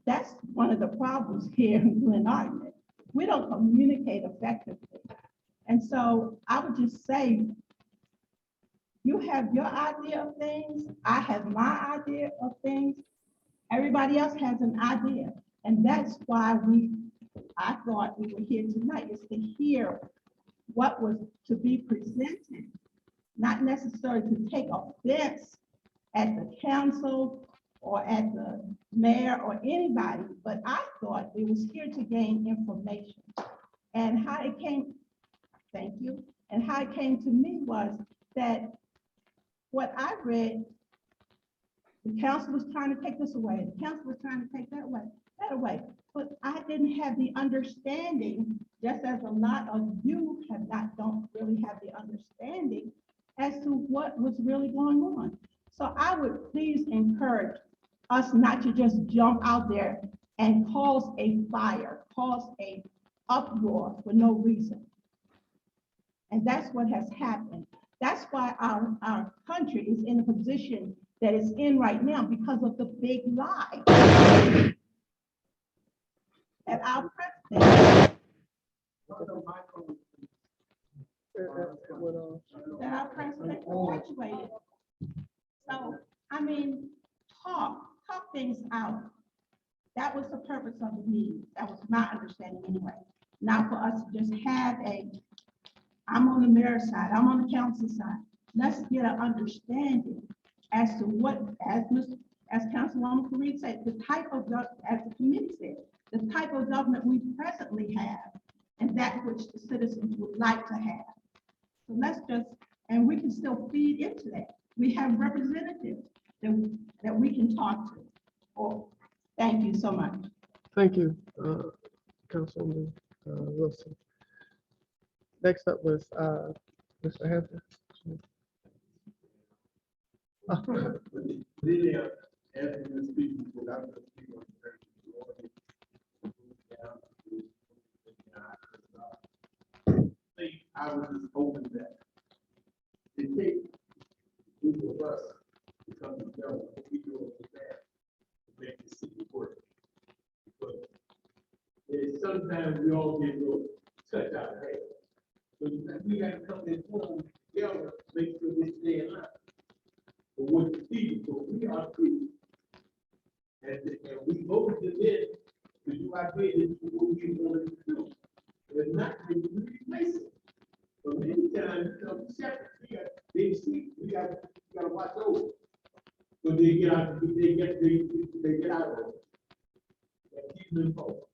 That's one of the problems here in Glen Arden. We don't communicate effectively. And so I would just say, you have your idea of things, I have my idea of things, everybody else has an idea. And that's why I thought we were here tonight, is to hear what was to be presented, not necessarily to take offense at the council or at the mayor or anybody, but I thought it was here to gain information. And how it came, thank you, and how it came to me was that what I read, the council was trying to take this away, the council was trying to take that away, but I didn't have the understanding, just as a lot of you don't really have the understanding as to what was really going on. So I would please encourage us not to just jump out there and cause a fire, cause a uproar for no reason. And that's what has happened. That's why our country is in a position that it's in right now, because of the big lie that our president perpetuated. So, I mean, talk things out. That was the purpose of the meeting. That was my understanding anyway. Not for us to just have I'm on the mayor's side, I'm on the council side. Let's get an understanding as to what, as Councilwoman Fareed said, the type of, as the committee said, the type of government we presently have and that which the citizens would like to have. So let's just, and we can still feed into that. We have representatives that we can talk to. Oh, thank you so much. Thank you, Councilwoman Wilson. Next up was Mr. Hampton. I was just hoping that it takes a group of us to come together, what we do over there, to make the city work. But sometimes we all get a little touch out of head. So we got to come in home together, make sure we stay in line. But what the people, we are people. And we voted them in to do our bid to what we wanted to do. But not to replace it. But many times, separate, we got big seats, we got to watch over. So they get out, they get out of it. And keep them involved.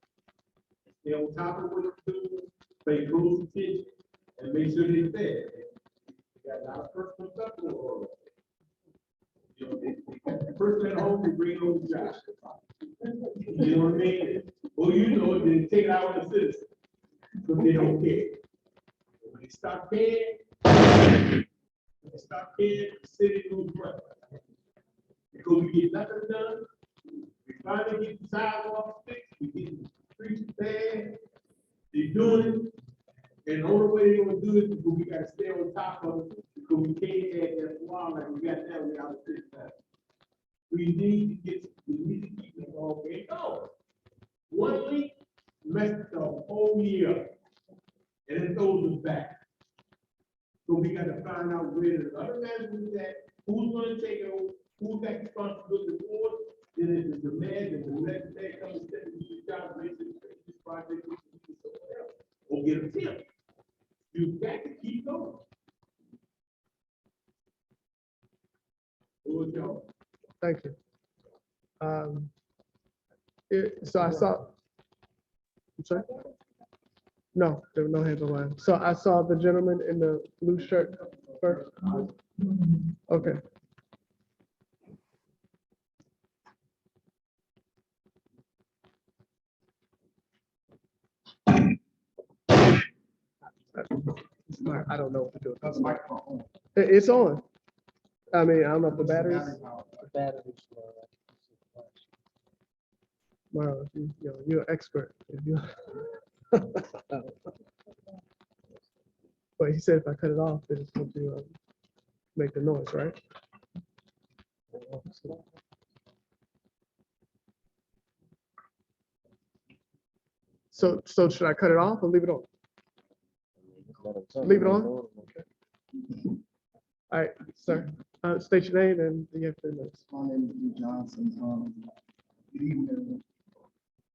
Stay on top of what they're doing, pay close attention, and make sure they're there. They got a lot of personal stuff going on. You know, the person at home, they bring home the job. You know what I mean? Well, you know, they take it out on the citizens, so they don't care. When they stop paying, the city goes right. Because we get nothing done, we trying to get the sidewalks fixed, we get the streets bad. They're doing it, and the only way they're gonna do it is because we gotta stay on top of it, because we can't add that wall like we got that without a fix that. We need to keep it all way going. One leak messed the whole year, and it throws us back. So we gotta find out where the other management is at, who's gonna take it over, who's got responsibility for it. Then if it's the man, then the next man comes and says, we should try to make this project, we should do somewhere else, or get a tip. You got to keep going. Who was y'all? Thank you. So I saw. I'm sorry? No, there were no hands on line. So I saw the gentleman in the blue shirt first. Okay. I don't know what to do. That's microphone. It's on. I mean, I don't know if the batteries. Well, you're an expert. If you- But he said if I cut it off, then it's going to make the noise, right? So should I cut it off or leave it on? Leave it on? All right, sir. State your name and you have 10 minutes. My name is Lee Johnson. Good evening.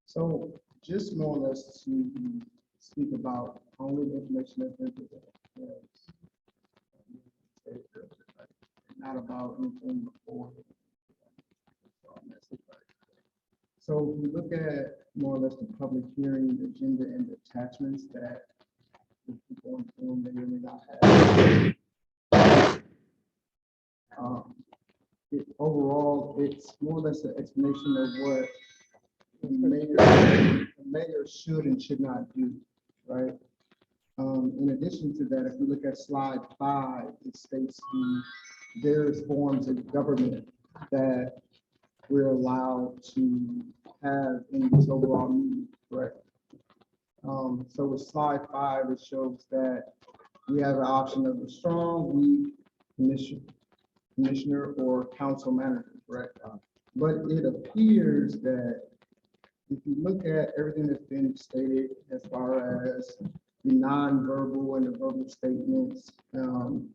So just more or less to speak about only the information that's been presented. Not about anything before. So if we look at more or less the public hearing agenda and the attachments that the people informed they may not have. Overall, it's more or less an explanation of what the mayor should and should not do, right? In addition to that, if we look at slide 5, it states the various forms of government that we're allowed to have in this overall meeting, correct? So with slide 5, it shows that we have an option of a strong, weak commissioner or council manager, correct? But it appears that if you look at everything that's been stated as far as the non-verbal and the verbal statements, and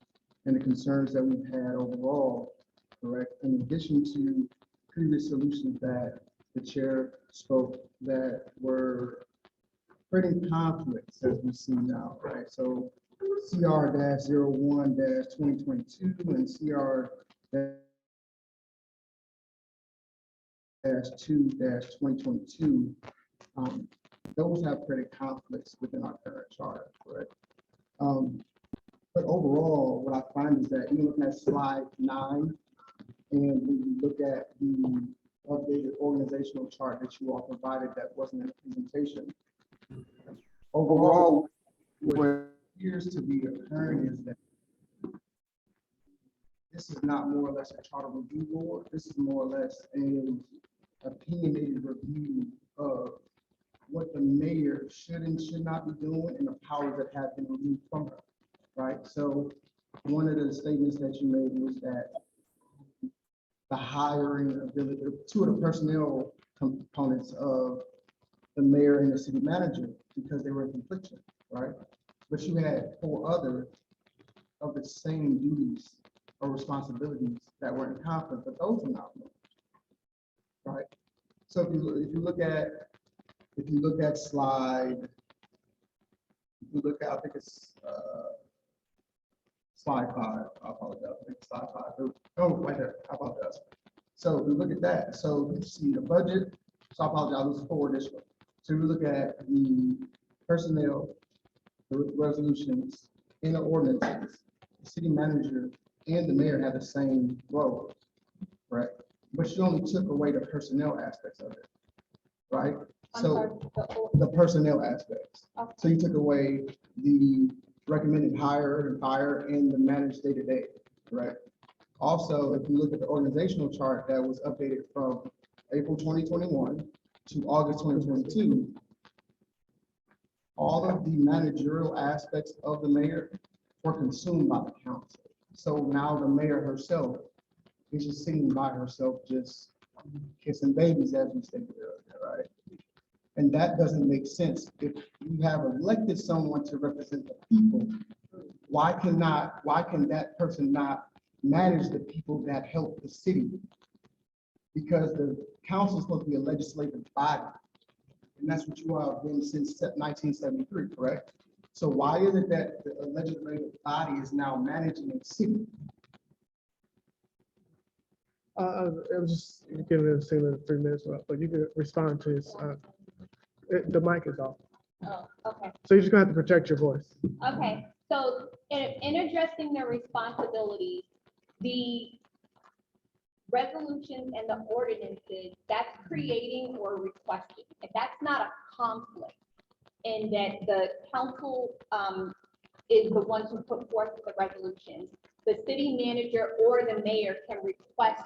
the concerns that we've had overall, correct? In addition to previous solutions that the chair spoke that were creating conflicts as we see now, right? So CR-01-2022 and CR-2-2022, those have created conflicts within our current charter, correct? But overall, what I find is that even looking at slide 9, and when you look at the updated organizational chart that you all provided that wasn't in the presentation, overall, what appears to be occurring is that this is not more or less a charter review board. This is more or less an opinionated review of what the mayor should and should not be doing and the powers that have been removed from her, right? So one of the statements that you made was that the hiring ability, 2 of the personnel components of the mayor and the city manager, because they were in confliction, right? But you had 4 other of the same duties or responsibilities that were in conflict, but those are not moved, right? So if you look at slide, I think it's slide 5. I apologize. I think it's slide 5. Oh, right there. I apologize. So we look at that. So you see the budget. So I apologize. It was 4 additional. So we look at the personnel, the resolutions, and the ordinances. The city manager and the mayor have the same role, right? But she only took away the personnel aspects of it, right? So the personnel aspects. Okay. So you took away the recommended hire and fire and the managed day-to-day, right? Also, if you look at the organizational chart that was updated from April 2021 to August 2022, all of the managerial aspects of the mayor were consumed by the council. So now the mayor herself is just sitting by herself, just kissing babies, as we stated earlier, right? And that doesn't make sense. If you have elected someone to represent the people, why can that person not manage the people that help the city? Because the council is supposed to be a legislative body. And that's what you all have been since 1973, correct? So why is it that the legislative body is now managing the city? I was just giving it a single 3 minutes, but you can respond to his, the mic is off. Oh, okay. So you're just gonna have to protect your voice. Okay, so in addressing the responsibilities, the resolutions and the ordinances, that's creating or requesting. If that's not a conflict, in that the council is the ones who put forth the resolutions, the city manager or the mayor can request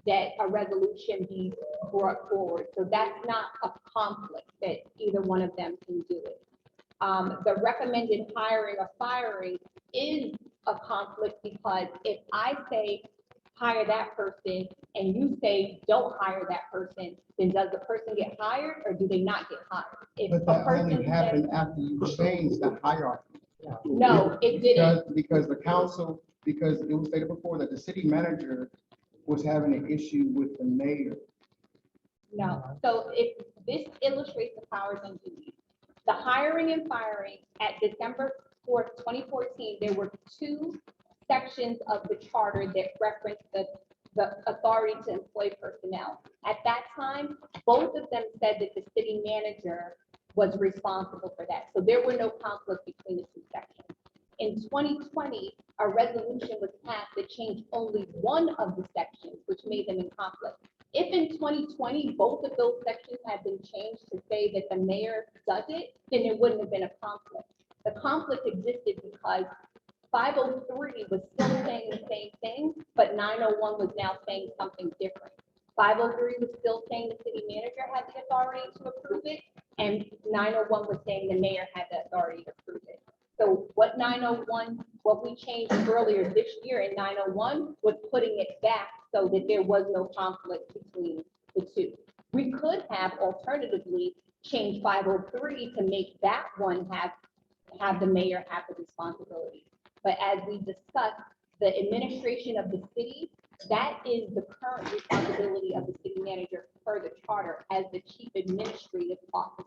that a resolution be brought forward. So that's not a conflict that either one of them can do it. The recommended hiring or firing is a conflict, because if I say hire that person and you say don't hire that person, then does the person get hired or do they not get hired? If But a that person only happened says, after you changed the hierarchy. no, it didn't. Because the council, because it was stated before that the city manager was having an issue with the mayor. No, so if this illustrates the powers and duties, the hiring and firing at December 4th, 2014, there were 2 sections of the charter that referenced the authority to employ personnel. At that time, both of them said that the city manager was responsible for that. So there were no conflict between the 2 sections. In 2020, a resolution was passed that changed only one of the sections, which made them in conflict. If in 2020, both of those sections had been changed to say that the mayor does it, then there wouldn't have been a conflict. The conflict existed because 503 was still saying the same thing, but 901 was now saying something different. 503 was still saying the city manager had the authority to approve it, and 901 was saying the mayor had the authority to approve it. So what 901, what we changed earlier this year in 901 was putting it back so that there was no conflict between the 2. We could have alternatively changed 503 to make that one have the mayor have the responsibility. But as we discussed, the administration of the city, that is the current responsibility of the city manager per the charter as the chief administrative officer.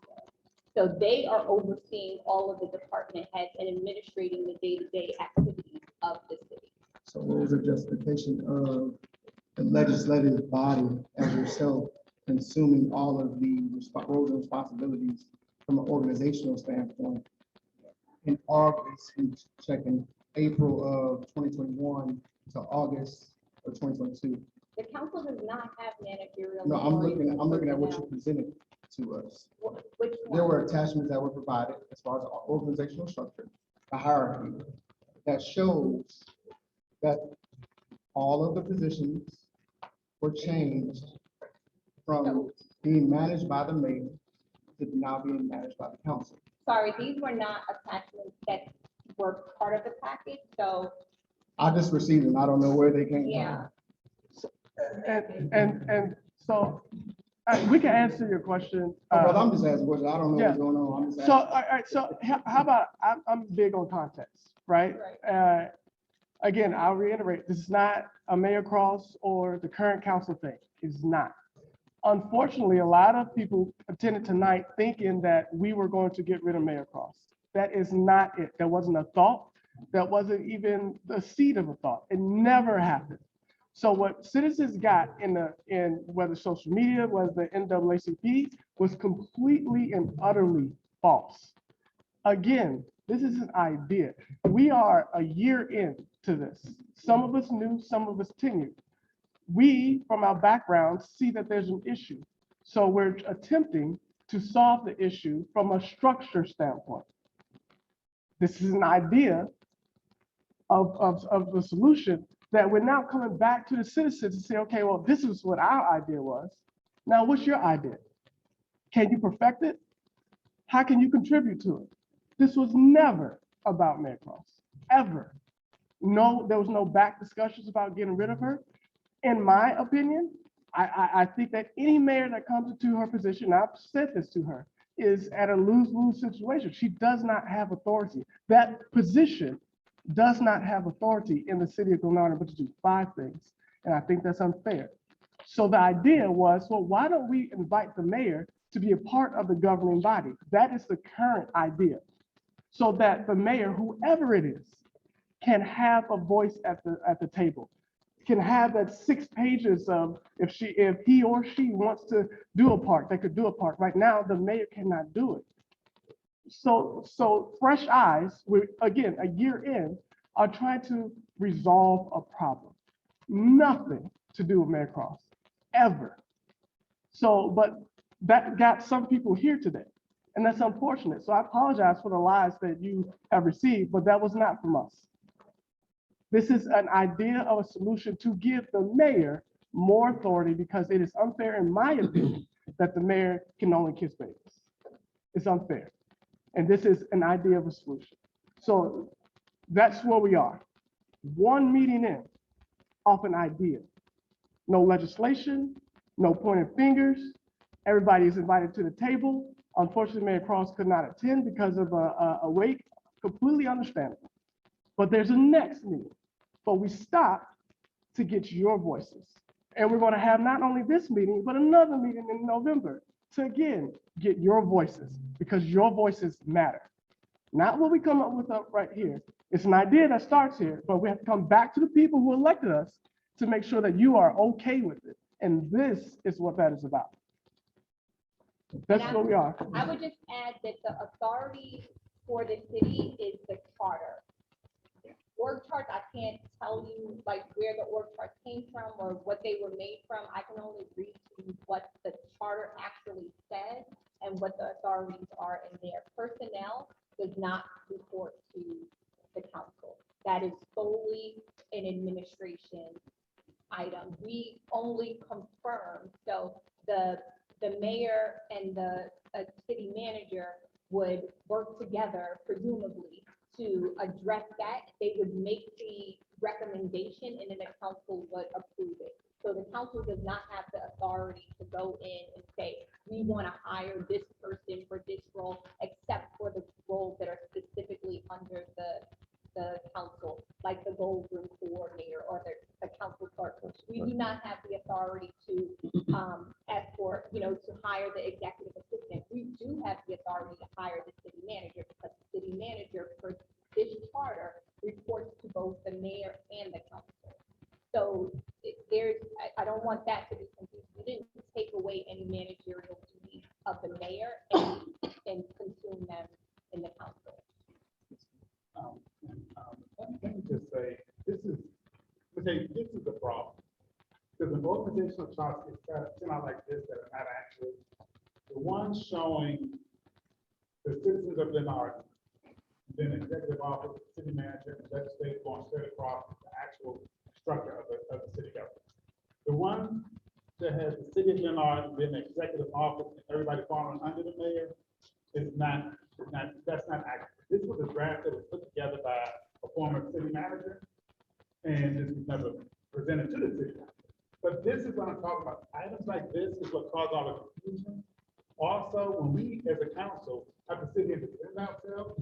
So they are overseeing all of the department heads and administrating the day-to-day activities of the city. So what was the justification of the legislative body as yourself consuming all of the roles and responsibilities from an organizational standpoint in August and checking April of 2021 to August of 2022? The council does not have managerial. No, I'm authority looking at over what you presented to us. Which There one? were attachments that were provided as far as our organizational structure, the hierarchy, that shows that all of the positions were changed from being managed by the mayor to now being managed by the council. Sorry, these were not attachments that were part of the package, so I just received them. I don't know where they came yeah. from. And so we can answer your question. But I'm just asking questions. I don't know yeah. what's going on. I'm just So, asking. all right, so how about, I'm big on context, right? Again, I'll reiterate, this is not a mayor cross or the current council thing. It's not. Unfortunately, a lot of people attended tonight thinking that we were going to get rid of Mayor Cross. That is not it. That wasn't a thought. That wasn't even the seed of a thought. It never happened. So what citizens got in whether social media, whether the NAACP, was completely and utterly false. Again, this is an idea. We are a year into this. Some of us new, some of us tenured. We, from our backgrounds, see that there's an issue. So we're attempting to solve the issue from a structure standpoint. This is an idea of the solution that we're now coming back to the citizens and say, okay, well, this is what our idea was. Now, what's your idea? Can you perfect it? How can you contribute to it? This was never about Mayor Cross, ever. No, there was no back discussions about getting rid of her. In my opinion, I think that any mayor that comes into her position, I've said this to her, is at a lose-lose situation. She does not have authority. That position does not have authority in the city of Glenarden, but to do 5 things. And I think that's unfair. So the idea was, well, why don't we invite the mayor to be a part of the governing body? That is the current idea. So that the mayor, whoever it is, can have a voice at the table, can have that 6 pages of if he or she wants to do a part, they could do a part. Right now, the mayor cannot do it. So fresh eyes, we're again, a year in, are trying to resolve a problem. Nothing to do with Mayor Cross, ever. So, but that got some people here today, and that's unfortunate. So I apologize for the lies that you have received, but that was not from us. This is an idea of a solution to give the mayor more authority, because it is unfair, in my opinion, that the mayor can only kiss babies. It's unfair. And this is an idea of a solution. So that's where we are. 1 meeting in off an idea. No legislation, no pointing fingers. Everybody is invited to the table. Unfortunately, Mayor Cross could not attend because of a wait, completely understandable. But there's a next meeting. But we stopped to get your voices. And we're going to have not only this meeting, but another meeting in November to again get your voices, because your voices matter. Not what we come up with up right here. It's an idea that starts here, but we have to come back to the people who elected us to make sure that you are okay with it. And this is what that is about. That's where we are. I would just add that the authority for the city is the charter. Org charts, I can't tell you like where the org charts came from or what they were made from. I can only read to you what the charter actually says and what the authorities are in there. Personnel does not report to the council. That is solely an administration item. We only confirm, so the mayor and the city manager would work together, presumably, to address that. They would make the recommendation and then the council would approve it. So the council does not have the authority to go in and say, we want to hire this person for this role, except for the roles that are specifically under the council, like the gold room coordinator or the council clerk. We do not have the authority to ask for, to hire the executive assistant. We do have the authority to hire the city manager, because the city manager for this charter reports to both the mayor and the council. So I don't want that to be confused. We didn't take away any managerial duties of the mayor and consume them in the council. Let me just say, this is the problem. Because an organizational chart is sent out like this that are not accurate. The one showing the citizens of Glenarden, then executive office, city manager, and legislative going straight across the actual structure of the city government. The one that has the city of Glenarden, then the executive office, and everybody falling under the mayor that's not accurate. This was a draft that was put together by a former city manager, and this was never presented to the city. But this is what I'm talking about. Items like this is what caused all the confusion. Also, when we as a council have to sit here and defend ourselves,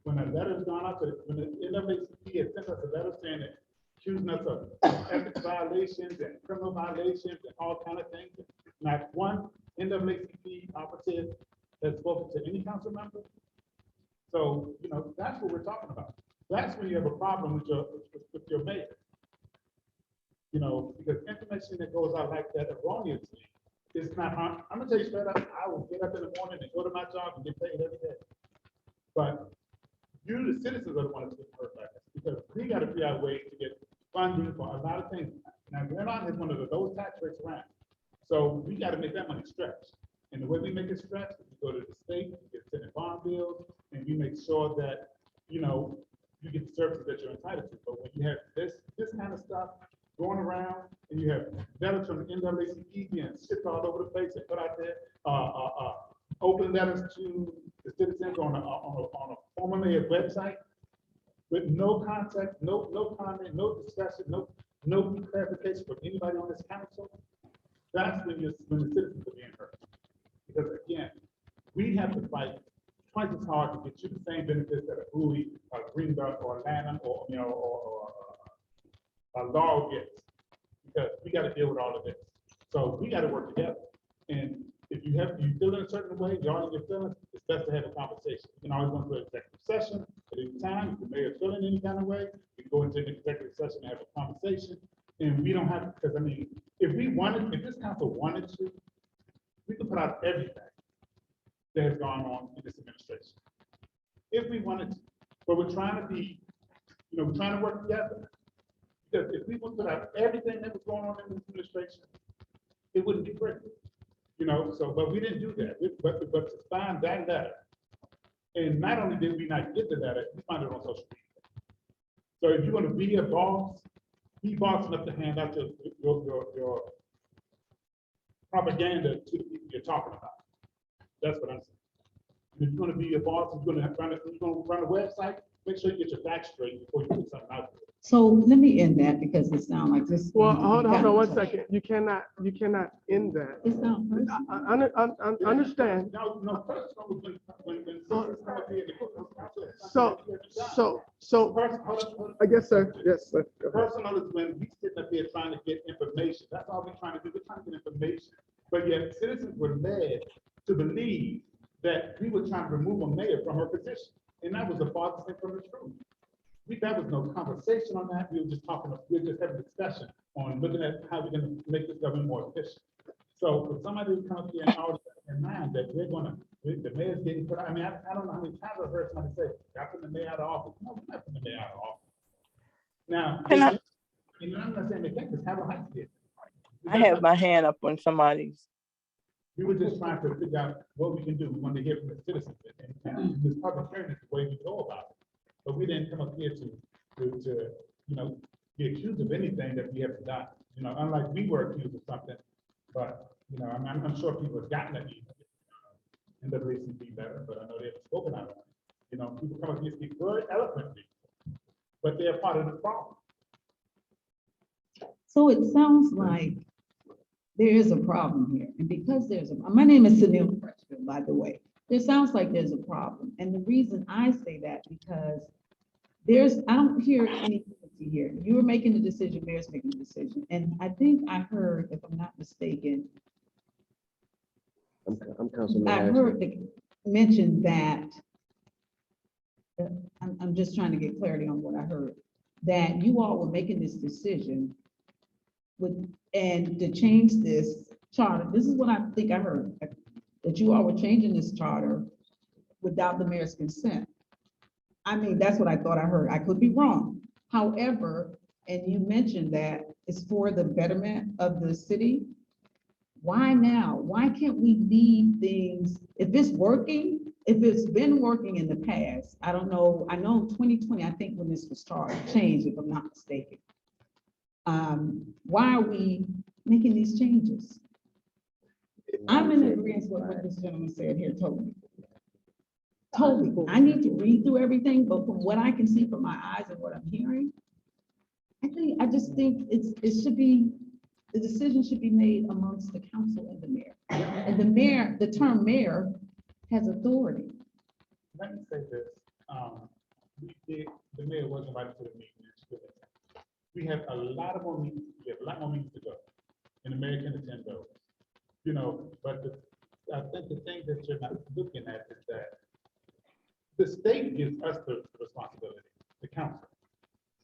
when a letter's gone out, when the NAACP has sent us a letter saying that accusing us of ethics violations and criminal violations and all kind of things, not one NAACP operative has spoken to any council member. So, that's what we're talking about. That's when you have a problem with your mayor. Because information that goes out like that erroneously is not harm. I'm gonna tell you straight up, I will get up in the morning and go to my job and get paid every day. But you, the citizens, are the ones that get hurt by this, because we gotta figure out ways to get funding for a lot of things. Now, Glenarden is one of the lowest tax rates around. So we gotta make that money stretch. And the way we make it stretch, is we go to the state, we get Senate bond bills, and we make sure that, you get the services that you're entitled to. But when you have this kind of stuff going around, and you have letters from the NAACP being shipped all over the place and put out there, open letters to the citizens on a formally website with no contact, no comment, no discussion, no clarification from anybody on this council. That's when the citizens are being hurt. Because again, we have to fight twice as hard to get you the same benefits that a Bowie, a Greenbelt, or Atlanta, or a Laurel gets. Because we got to deal with all of this. So we got to work together. And if you feel in a certain way, y'all in your feelings, it's best to have a conversation. You can always go into an executive session at any time. If the mayor is feeling any kind of way, we can go into an executive session and have a conversation. And we don't have, because I mean, if this council wanted to, we could put out everything that has gone on in this administration. If we wanted to, but we're trying to be, we're trying to work together. Because if we would put out everything that was going on in this administration, it wouldn't be pretty. But we didn't do that. But to find that letter, and not only did we not get the letter, we found it on social media. So if you're going to be a boss, be boss enough to hand out your propaganda to the people you're talking about. That's what I'm saying. And if you're going to be a boss, you're going to run a website, make sure you get your facts straight before you put something out there. So let me end that because it sounds like this. Well, hold on 1 second. You cannot end that. It's not personal. I understand. No, personal when so, I guess, sir. Yes, sir. Personal is when we sit up here trying to get information. That's all we're trying to do. We're trying to get information. But yet citizens were led to believe that we were trying to remove a mayor from her position. And that was the farthest thing from the truth. That was no conversation on that. We were just having a discussion on looking at how we're going to make this government more efficient. So for somebody to come up here and already have in mind that the mayor's getting put out, I mean, I don't know how many times I've heard somebody say, got put the mayor out of office. No, we're not putting the mayor out of office. Now, I'm not saying they can't just have a high school. I have my hand up on somebody's. We were just trying to figure out what we can do. We wanted to hear from the citizens. And this public hearing is the way we go about it. But we didn't come up here to be accused of anything that we haven't done. Unlike we were accused of something, but I'm sure people have gotten at me and the reason be better, but I know they've spoken out of it. People come up here and speak very eloquently, but they're part of the problem. So it sounds like there is a problem here. And because my name is Sunil Freshfield, by the way. It sounds like there's a problem. And the reason I say that because I don't hear any unity here. You were making the decision, mayor's making the decision. And I think I heard, if I'm not mistaken, I heard mention that, I'm just trying to get clarity on what I heard, that you all were making this decision and to change this charter. This is what I think I heard, that you all were changing this charter without the mayor's consent. I mean, that's what I thought I heard. I could be wrong. However, and you mentioned that it's for the betterment of the city. Why now? Why can't we leave things, if it's working, if it's been working in the past, I don't know. I know 2020, I think when this was changed, if I'm not mistaken. Why are we making these changes? I'm in agreement with what this gentleman said here, totally. I need to read through everything, but from what I can see from my eyes and what I'm hearing, I just think the decision should be made amongst the council and the mayor. And the term mayor has authority. Let me say this. The mayor was invited to the meeting. We have a lot more meetings to go. And the mayor can attend those. But I think the thing that you're not looking at is that the state gives us the responsibility, the council.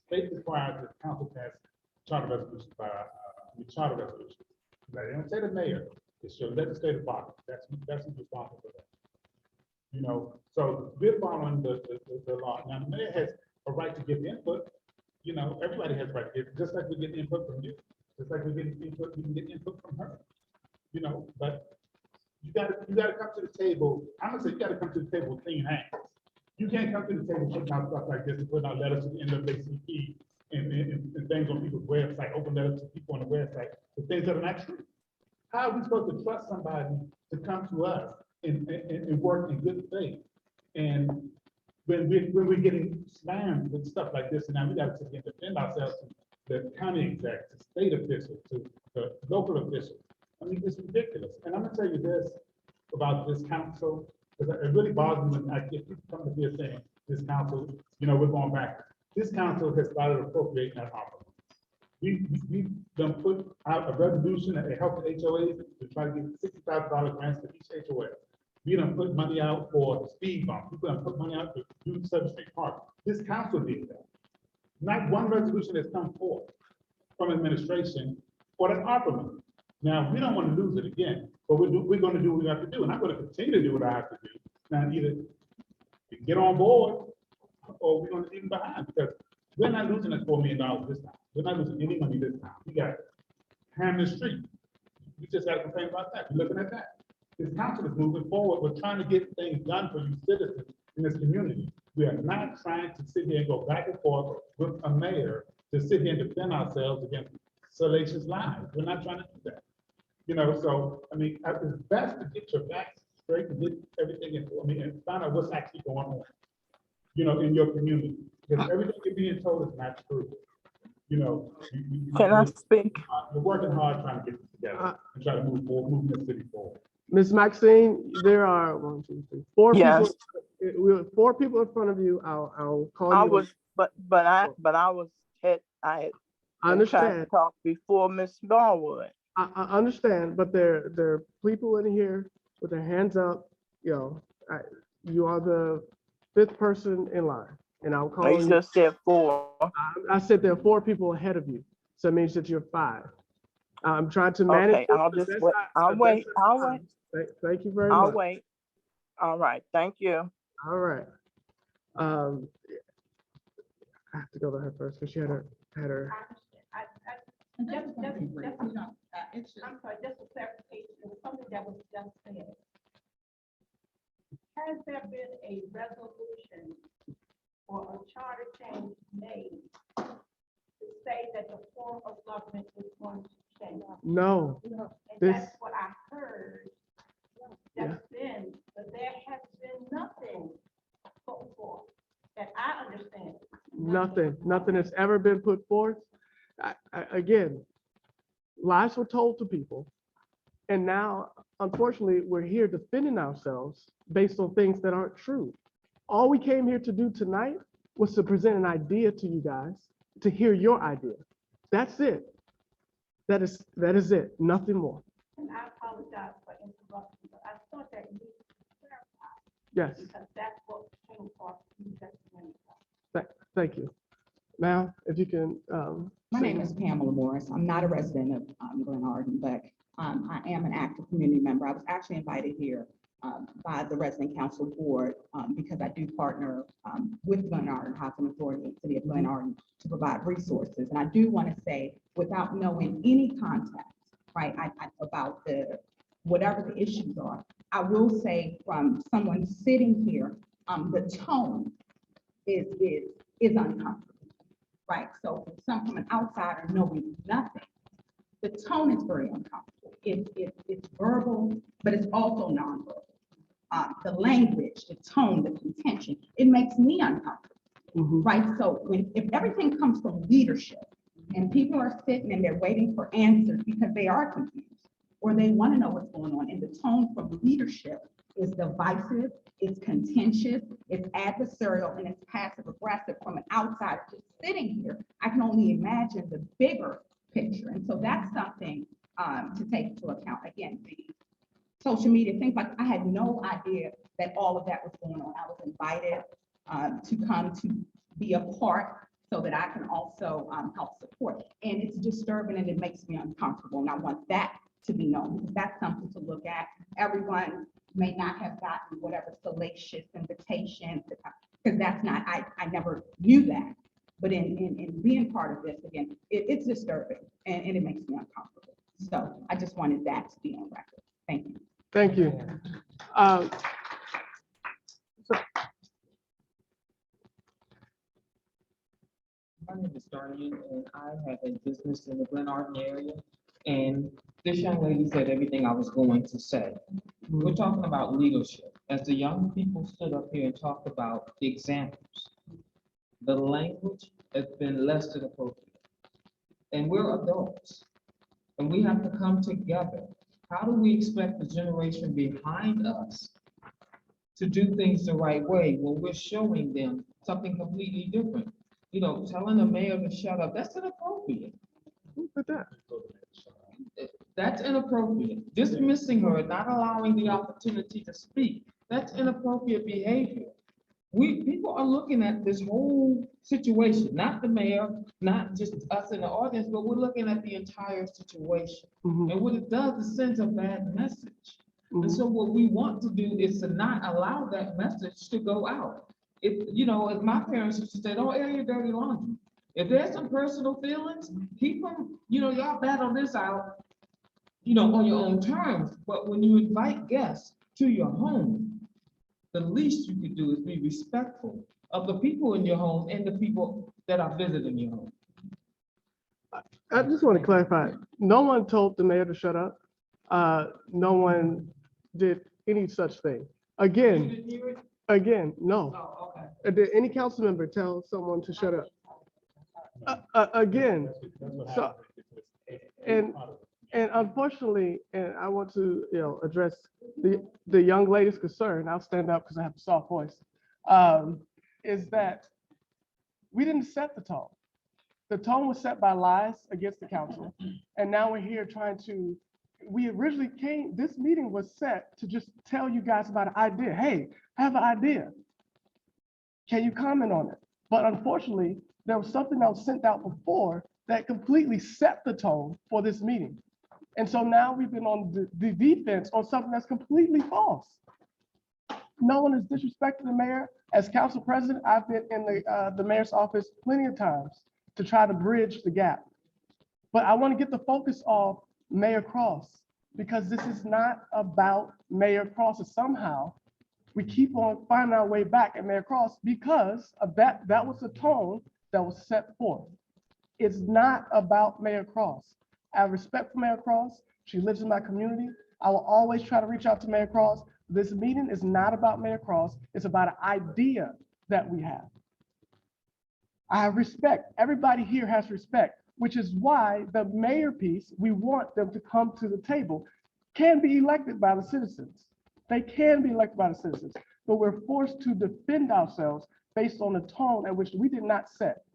State requires the council pass charter resolutions charter resolutions. They don't say the mayor, it's your legislative body. That's who's responsible for that. So we're following the law. Now the mayor has a right to give input. Everybody has a right to give, just like we get input from you, just like we get input, we can get input from her. But you gotta come to the table. I'm gonna say you gotta come to the table with clean hands. You can't come to the table putting out stuff like this and putting out letters to the NAACP and sending things on people's website, open letters to people on the website, the things that are not true. How are we supposed to trust somebody to come to us and work in good faith? And when we're getting slammed with stuff like this, and now we got to defend ourselves to the county exec, to state officials, to the local officials. I mean, it's ridiculous. And I'm gonna tell you this about this council, because it really bothers me when I get people coming to here saying, this council, you know, we're going back. This council has started appropriating that opera. We've done put out a resolution that helped the HOAs to try to get $60,000 grants to each HOA. We done put money out for the speed bump. We done put money out to do 7th Street Park. This council did that. Not one resolution has come forth from administration for that opera money. Now, we don't want to lose it again, but we're going to do what we have to do, and I'm going to continue to do what I have to do. Now, either get on board, or we're going to leave them behind, because we're not losing that $4 million this time. We're not losing any money this time. We got Hammond Street. We just got to complain about that. We're looking at that. This council is moving forward. We're trying to get things done for you citizens in this community. We are not trying to sit here and go back and forth with a mayor to sit here and defend ourselves against salacious lies. We're not trying to do that. You know, so, I mean, it's best to get your facts straight and get everything in, I mean, and find out what's actually going on, you know, in your community. Because everything you're being told is not true. You know, Can I speak? we're working hard trying to get this together and try to move forward, move the city forward. Ms. Maxine, there are 1, 2, 3, 4 Yes. people. We have 4 people in front of you. I'll call you. I was, but I had I been trying to understand. talk before Ms. Smallwood. I understand, but there are people in here with their hands up. You know, you are the 5th person in line, and I'll call You you. just said 4. I said there are 4 people ahead of you, so it means that you're 5. I'm trying to manage. Okay, I'll just wait. I'll wait. I'll wait. Thank you very I'll much. wait. All right, thank you. All right. I have to go to her first because she had her. I'm sorry, just a clarification, it was something that was just said. Has there been a resolution or a charter change made to say that the form of government is going to change? No. And This- that's what I heard just then, but there has been nothing put forth that I understand. Nothing has ever been put forth. Again, lies were told to people. And now, unfortunately, we're here defending ourselves based on things that aren't true. All we came here to do tonight was to present an idea to you guys, to hear your idea. That's it. That is it, nothing more. And I apologize for interrupting, but I thought that you needed to clarify. Yes, Because that's what came across you just a minute ago. thank you. Now, if you can. My name is Pamela Morris. I'm not a resident of Glen Arden, but I am an active community member. I was actually invited here by the resident council board because I do partner with Glen Arden Housing Authority and City of Glen Arden to provide resources. And I do want to say, without knowing any context, right, about whatever the issues are, I will say from someone sitting here, the tone is uncomfortable. Right, so from an outsider knowing nothing, the tone is very uncomfortable. It's verbal, but it's also nonverbal. The language, the tone, the contention, it makes me uncomfortable. Right, so if everything comes from leadership and people are sitting and they're waiting for answers because they are confused or they want to know what's going on, and the tone from leadership is divisive, it's contentious, it's adversarial, and it's passive aggressive from an outsider just sitting here, I can only imagine the bigger picture. And so that's something to take into account. Again, the social media, things like, I had no idea that all of that was going on. I was invited to come to be a part so that I can also help support. And it's disturbing and it makes me uncomfortable. And I want that to be known, because that's something to look at. Everyone may not have gotten whatever salacious invitation to come, because that's not, I never knew that. But in being part of this, again, it's disturbing and it makes me uncomfortable. So I just wanted that to be on record. Thank you. Thank you. My name is Darlene, and I have a business in the Glen Arden area. And this young lady said everything I was going to say. We're talking about leadership. As the young people stood up here and talked about the examples, the language has been less than appropriate. And we're adults, and we have to come together. How do we expect the generation behind us to do things the right way when we're showing them something completely different? You know, telling the mayor to shut up, that's inappropriate. Who put that? That's inappropriate. Dismissing her, not allowing the opportunity to speak, that's inappropriate behavior. People are looking at this whole situation, not the mayor, not just us in the audience, but we're looking at the entire situation. And what it does is sends a bad message. And so what we want to do is to not allow that message to go out. If, you know, as my parents used to say, don't air your dirty laundry. If there's some personal feelings, keep them, you know, y'all battle this out, you know, on your own terms. But when you invite guests to your home, the least you could do is be respectful of the people in your home and the people that are visiting your home. I just want to clarify, no one told the mayor to shut up. No one did any such thing. Again, no. Oh, okay. Did any council member tell someone to shut up? Again, so, and unfortunately, and I want to, you know, address the young lady's concern. I'll stand up because I have a soft voice. Is that we didn't set the tone. The tone was set by lies against the council, and now we're here trying to. We originally came. This meeting was set to just tell you guys about an idea. Hey, I have an idea. Can you comment on it? But unfortunately, there was something that was sent out before that completely set the tone for this meeting. And so now we've been on the defense on something that's completely false. No one is disrespecting the mayor. As council president, I've been in the mayor's office plenty of times to try to bridge the gap. But I want to get the focus off Mayor Cross, because this is not about Mayor Cross. Somehow we keep on finding our way back at Mayor Cross because of that. That was the tone that was set forth. It's not about Mayor Cross. I have respect for Mayor Cross. She lives in my community. I will always try to reach out to Mayor Cross. This meeting is not about Mayor Cross. It's about an idea that we have. I have respect. Everybody here has respect, which is why the mayor piece, we want them to come to the table, can be elected by the citizens. They can be elected by the citizens, but we're forced to defend ourselves based on the tone at which we did not set.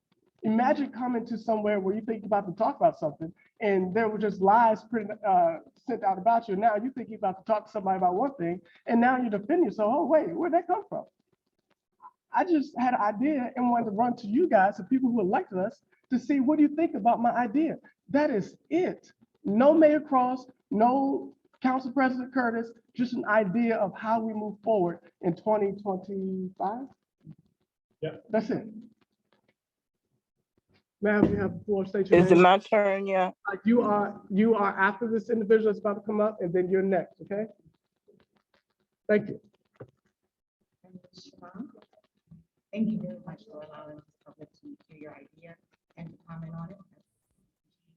Imagine coming to somewhere where you think about to talk about something and there were just lies sent out about you. Now you think you're about to talk to somebody about one thing and now you defend yourself. Oh, wait, where'd that come from? I just had an idea and wanted to run to you guys, the people who elected us, to see what do you think about my idea. That is it. No Mayor Cross, no Council President Curtis, just an idea of how we move forward in 2025. Yeah. That's it. Ma'am, you have the floor. State your Is it name. my turn yet? You are after this individual that's about to come up, and then you're next, okay? Thank you. Thank you very much for allowing the public to hear your idea and to comment on it.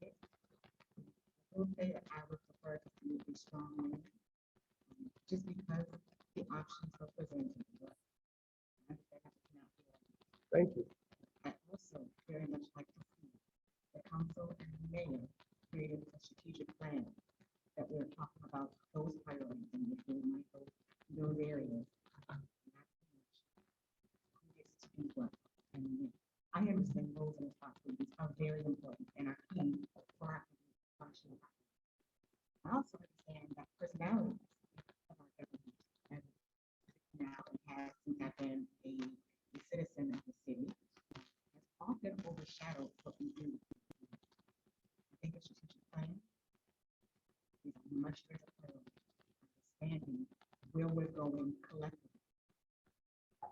I will say that I would prefer to see a strong man, just because the options are presented. Thank you. I also very much like to see the council and the mayor creating a strategic plan that we're talking about those priorities and if we might go those areas. I understand roles and responsibilities are very important and are key for our function. I also understand that personality of our government as now and has since I've been a citizen of the city has often overshadowed what we do. I think a strategic plan is a much better priority, understanding where we're going collectively.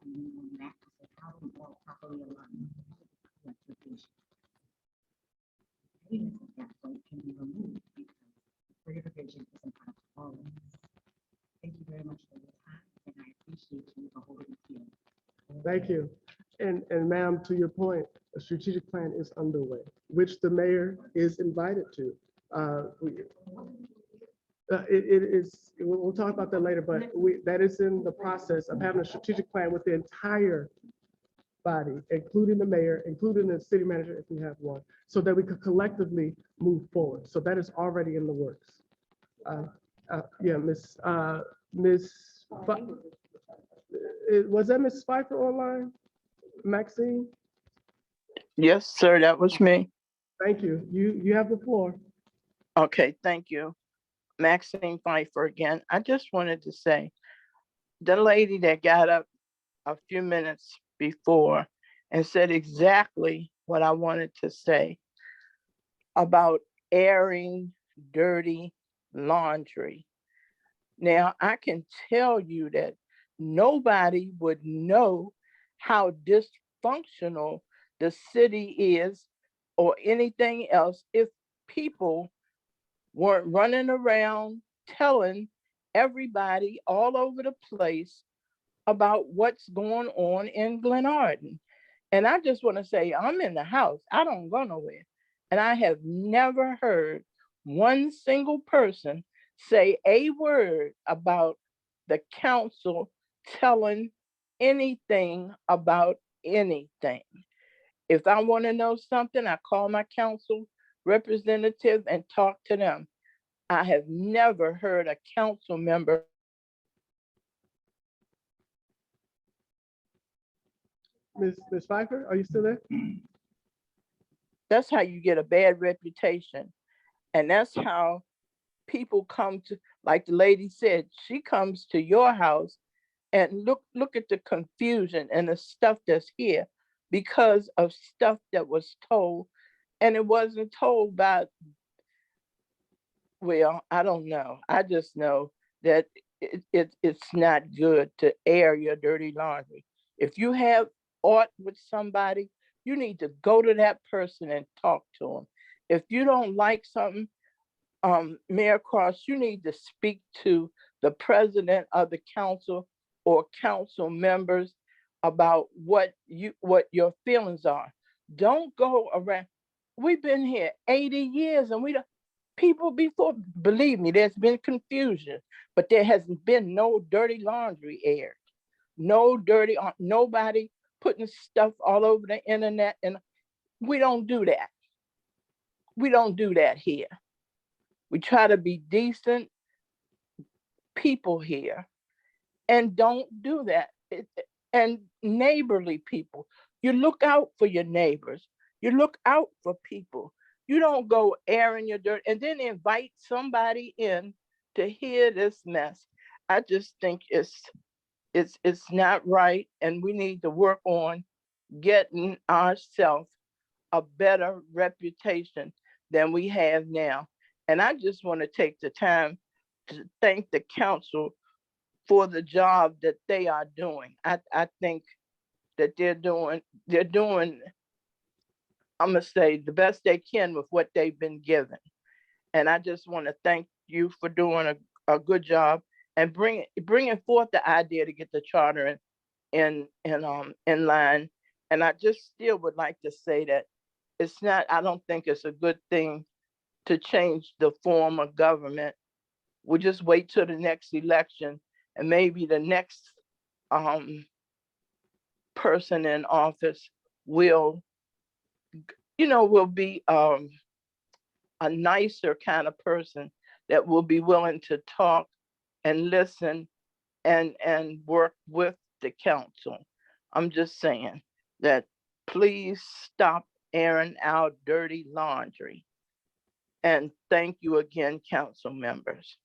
And on that, so how we all properly align with the collective vision. Elements of that point can be removed because the greater vision is in front of all of us. Thank you very much for your time, and I appreciate you for holding it here. Thank you. And ma'am, to your point, a strategic plan is underway, which the mayor is invited to. It is, we'll talk about that later, but that is in the process of having a strategic plan with the entire body, including the mayor, including the city manager if we have one, so that we could collectively move forward. So that is already in the works. Yeah, Miss, was that Miss Pfeiffer online? Maxine? Yes, sir, that was me. Thank you. You have the floor. Okay, thank you. Maxine Pfeiffer again. I just wanted to say, the lady that got up a few minutes before and said exactly what I wanted to say about airing dirty laundry. Now, I can tell you that nobody would know how dysfunctional the city is or anything else if people weren't running around telling everybody all over the place about what's going on in Glenarden. And I just want to say, I'm in the house, I don't go nowhere. And I have never heard one single person say a word about the council telling anything about anything. If I want to know something, I call my council representative and talk to them. I have never heard a council member. Ms. Pfeiffer, are you still there? That's how you get a bad reputation. And that's how people come to, like the lady said, she comes to your house and look at the confusion and the stuff that's here because of stuff that was told, and it wasn't told by, well, I don't know. I just know that it's not good to air your dirty laundry. If you have aught with somebody, you need to go to that person and talk to them. If you don't like something, Mayor Cross, you need to speak to the president of the council or council members about what your feelings are. Don't go around. We've been here 80 years and we don't, people before, believe me, there's been confusion, but there hasn't been no dirty laundry aired. No dirty, nobody putting stuff all over the internet, and we don't do that. We don't do that here. We try to be decent people here and don't do that. And neighborly people. You look out for your neighbors. You look out for people. You don't go airing your dirt and then invite somebody in to hear this mess. I just think it's not right, and we need to work on getting ourselves a better reputation than we have now. And I just want to take the time to thank the council for the job that they are doing. I think that they're doing, I'm gonna say, the best they can with what they've been given. And I just want to thank you for doing a good job and bringing forth the idea to get the charter in line. And I just still would like to say that it's not, I don't think it's a good thing to change the form of government. We'll just wait till the next election, and maybe the next person in office will be a nicer kind of person that will be willing to talk and listen and work with the council. I'm just saying that please stop airing out dirty laundry. And thank you again, council members.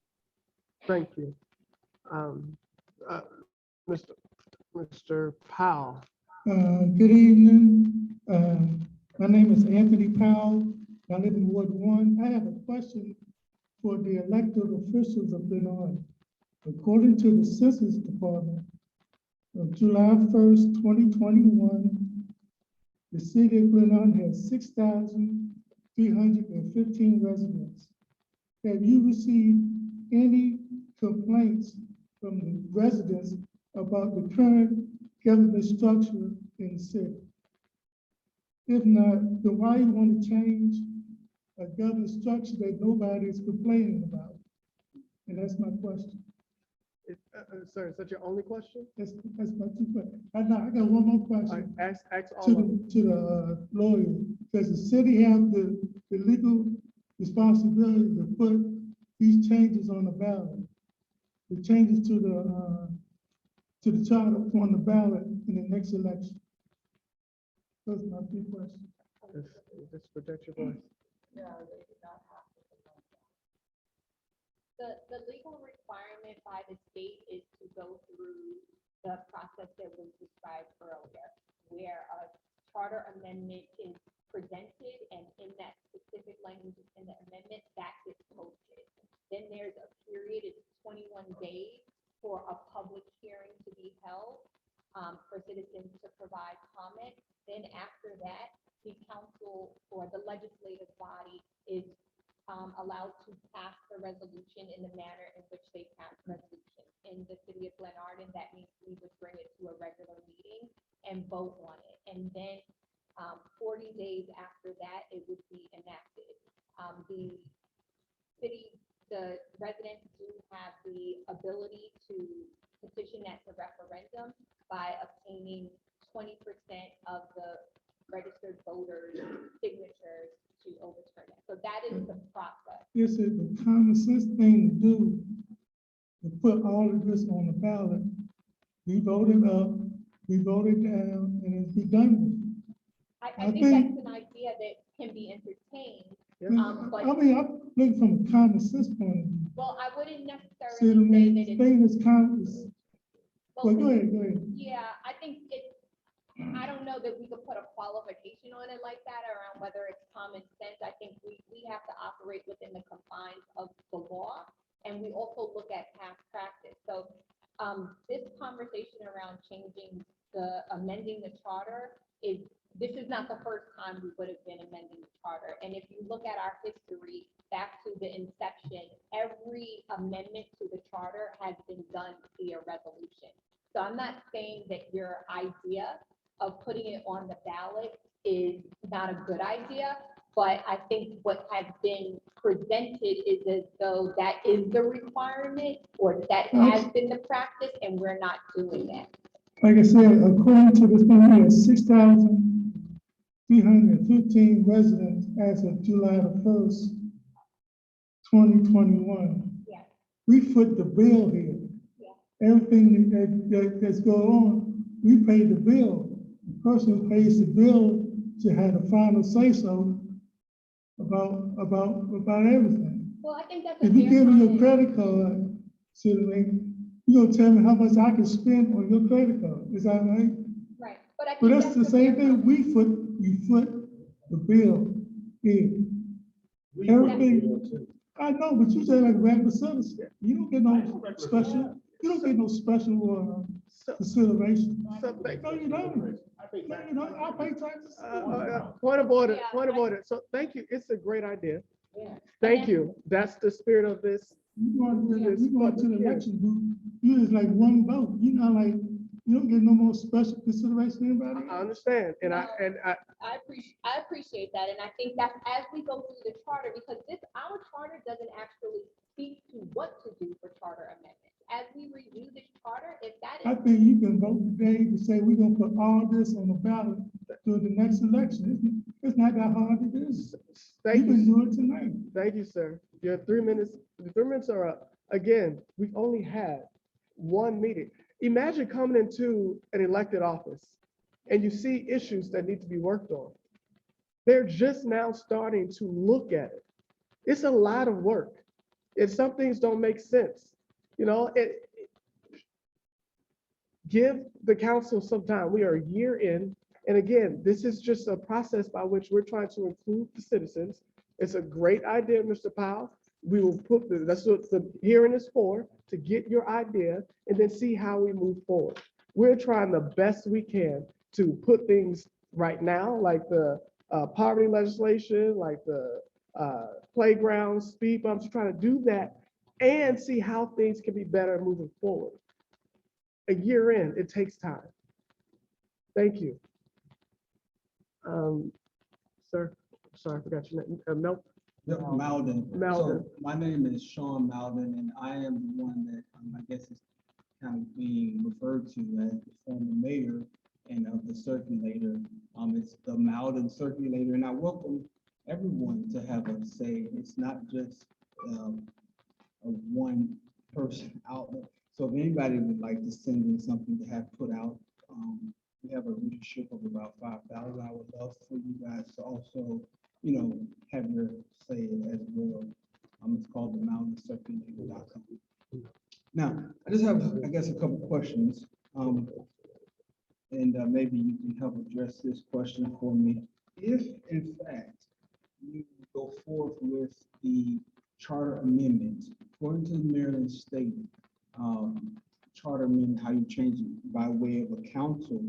Thank you. Uh, Mr. Powell. Good evening. My name is Anthony Powell. I live in Ward 1. I have a question for the elected officials of Glenarden. According to the Census Department, on July 1st, 2021, the city of Glenarden has 6,315 residents. Have you received any complaints from the residents about the current government structure in the city? If not, then why you want to change a governance structure that nobody is complaining about? And that's my question. Sir, is that your only question? That's my two questions. I got one more All right, question ask all to of them. the lawyer. Does the city have the legal responsibility to put these changes on the ballot? The changes to the charter on the ballot in the next election? Those are my three questions. Just protect your voice. The legal requirement by the state is to go through the process that was described earlier, where a charter amendment is presented, and in that specific language in the amendment, that gets posted. Then there's a period, it's 21 days for a public hearing to be held, for citizens to provide comment. Then after that, the council or the legislative body is allowed to pass the resolution in the manner in which they pass resolutions. In the city of Glenarden, that means we would bring it to a regular meeting and vote on it. And then 40 days after that, it would be enacted. The residents do have the ability to petition that to referendum by obtaining 20% of the registered voters' signatures to overturn it. So that is the process. This is the common sense thing to do, to put all of this on the ballot. We voted up, we voted down, and it's be done with. I think that's an idea that can be entertained. But I mean, I'm looking from a common sense point of view. well, I wouldn't necessarily See what I say mean? that it's. Thing is common. Well, Well, go ahead. Yeah, I think it's, I don't know that we could put a qualification on it like that around whether it's common sense. I think we have to operate within the confines of the law, and we also look at past practice. So this conversation around amending the charter this is not the first time we would have been amending the charter. And if you look at our history back to the inception, every amendment to the charter has been done via resolution. So I'm not saying that your idea of putting it on the ballot is not a good idea, but I think what has been presented is as though that is the requirement, or that has been the practice, and we're not doing that. Like I said, according to this thing, we have 6,315 residents as of July the 1st, 2021. Yeah. We foot the bill here. Yeah. Everything that's going on, we pay the bill. The person who pays the bill to have the final say-so about everything. Well, I think that's If you give me your credit card, you're gonna tell me how much I can spend on your credit card. Is that right? Right. But I think But that's the same thing. We foot the bill here. Everything. I know, but you say like regular citizen. You don't get no special. You don't get no special consideration. No, you don't. No, you don't. I pay taxes. Point of order, point of order. So thank you. It's a great idea. Thank you. That's the spirit of this. You going to the election booth, you just like one vote. You know, like, you don't get no more special consideration than anybody. I understand, and I appreciate that, and I think that as we go through the charter, because our charter doesn't actually speak to what to do for charter amendments. As we review this charter, if that is. I think you can vote today to say we're gonna put all this on the ballot through the next election. It's not that hard to do. Thank you. You can do it tonight. Thank you, sir. Your 3 minutes, the 3 minutes are up. Again, we've only had one meeting. Imagine coming into an elected office and you see issues that need to be worked on. They're just now starting to look at it. It's a lot of work. And some things don't make sense. You know, give the council some time. We are a year in. And again, this is just a process by which we're trying to include the citizens. It's a great idea, Mr. Powell. We will that's what the hearing is for, to get your idea and then see how we move forward. We're trying the best we can to put things right now, like the poverty legislation, like the playground, speed bumps, trying to do that and see how things can be better moving forward. A year in, it takes time. Thank you. Sir, sorry, I forgot your name. Yep, Malden. Malden. So my name is Sean Malden, and I am the one that, I guess is kind of being referred to as the former mayor and of the circulator. It's the Malden Circulator, and I welcome everyone to have a say. It's not just a one person outlet. So if anybody would like to send in something to have put out, we have a readership of about 5,000. I would love for you guys to also, have your say as well. It's called the mountainCirculator.com. Now, I just have, I guess, a couple questions. And maybe you can help address this question for me. If, in fact, you go forth with the charter amendment, according to the Maryland State charter amendment, how you change it by way of a council,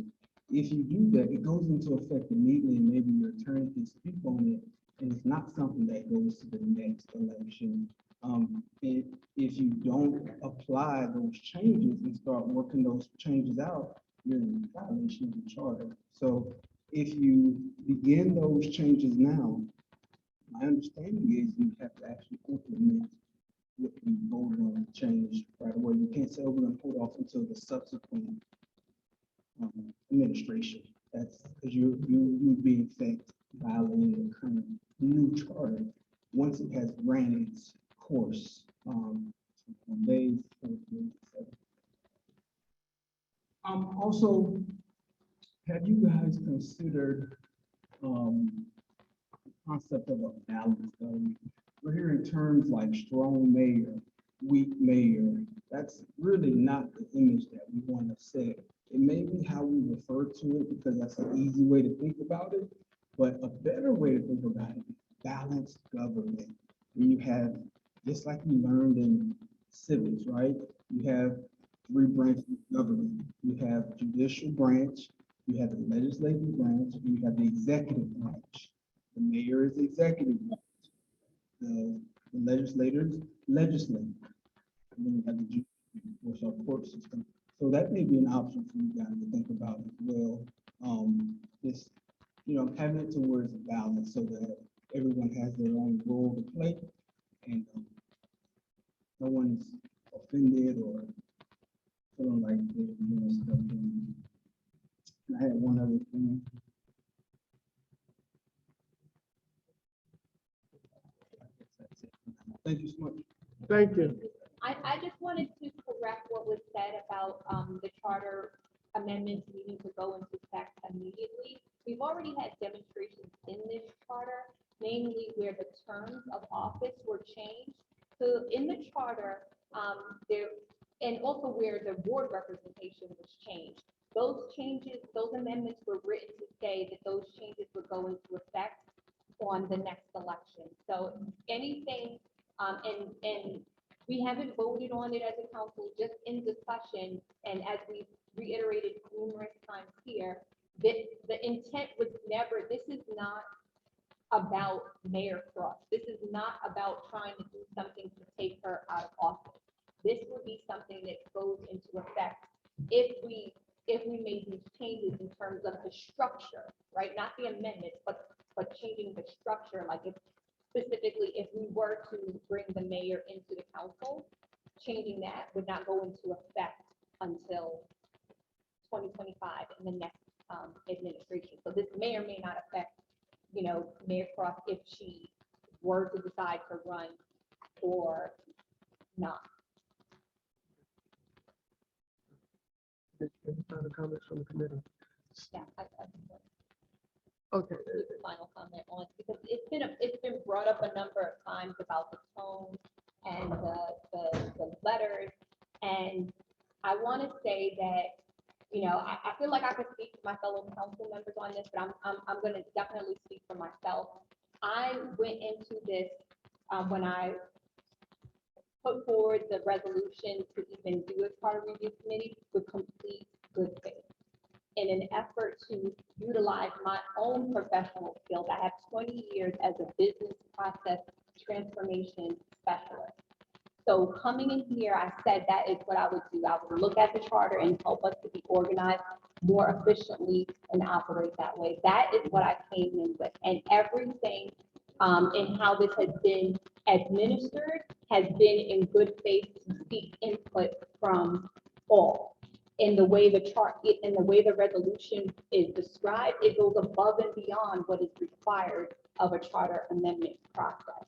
if you do that, it goes into effect immediately, and maybe your attorney can speak on it, and it's not something that goes to the next election. If you don't apply those changes and start working those changes out, you're in violation of the charter. So if you begin those changes now, my understanding is you have to actually implement what you voted on and change right away. You can't say, oh, we're gonna put off until the subsequent administration. That's because you would be in fact violating the current new charter once it has ran its course. Days. Also, have you guys considered the concept of a balanced government? We're hearing terms like strong mayor, weak mayor. That's really not the image that we want to set. It may be how we refer to it because that's an easy way to think about it, but a better way to think about it is balanced government. Where you have, just like you learned in civics, right? You have 3 branches of government. You have judicial branch, you have the legislative branch, and you have the executive branch. The mayor is the executive branch. The legislators legislate. And then you have the judicial court system. So that may be an option for you guys to think about as well. Just, having it to where it's balanced so that everyone has their own role to play and no one's offended or feeling like they're doing stuff. And I had one other thing. Thank you so much. Thank you. I just wanted to correct what was said about the charter amendments needing to go into effect immediately. We've already had demonstrations in this charter, namely where the terms of office were changed. So in the charter, and also where the board representation was changed. Those changes, those amendments were written to say that those changes would go into effect on the next election. So anything, and we haven't voted on it as a council, just in discussion, and as we reiterated numerous times here, that the intent was never, this is not about Mayor Cross. This is not about trying to do something to take her out of office. This would be something that goes into effect if we made these changes in terms of the structure, right? Not the amendments, but changing the structure, like if specifically if we were to bring the mayor into the council, changing that would not go into effect until 2025 in the next administration. So this may or may not affect, Mayor Cross if she were to decide to run or not. Any other comments from the committee? Yeah, I Okay. the final comment on, because it's been brought up a number of times about the tone and the letters. And I want to say that, I feel like I could speak for my fellow council members on this, but I'm going to definitely speak for myself. I went into this when I put forward the resolution to even do a charter review committee with complete good faith, in an effort to utilize my own professional skills. I have 20 years as a business process transformation specialist. So coming in here, I said that is what I would do. I would look at the charter and help us to be organized more efficiently and operate that way. That is what I came in with. And everything in how this has been administered has been in good faith to seek input from all. In the way the chart, in the way the resolution is described, it goes above and beyond what is required of a charter amendment process.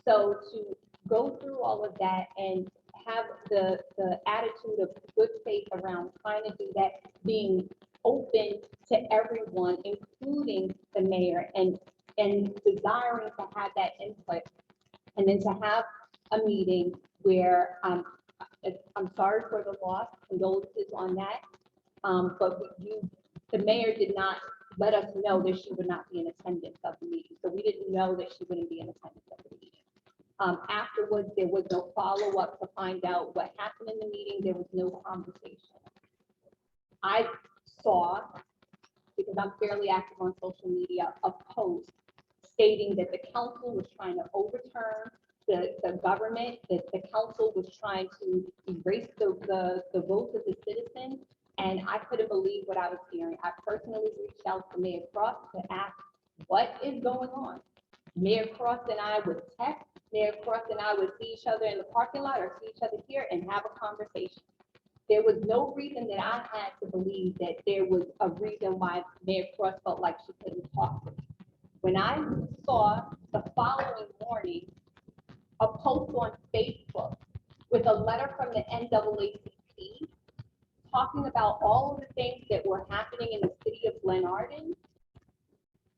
So to go through all of that and have the attitude of good faith around trying to do that, being open to everyone, including the mayor, and desiring to have that input, and then to have a meeting where I'm sorry for the loss, condolences on that, but the mayor did not let us know that she would not be in attendance of the meeting, so we didn't know that she wouldn't be in attendance of the meeting. Afterwards, there was no follow-up to find out what happened in the meeting. There was no conversation. I saw, because I'm fairly active on social media, a post stating that the council was trying to overturn the government, that the council was trying to erase the votes of the citizens, and I couldn't believe what I was hearing. I personally reached out to Mayor Cross to ask what is going on. Mayor Cross and I would text, Mayor Cross and I would see each other in the parking lot or see each other here and have a conversation. There was no reason that I had to believe that there was a reason why Mayor Cross felt like she couldn't talk to me. When I saw the following morning a post on Facebook with a letter from the NAACP talking about all of the things that were happening in the city of Glenarden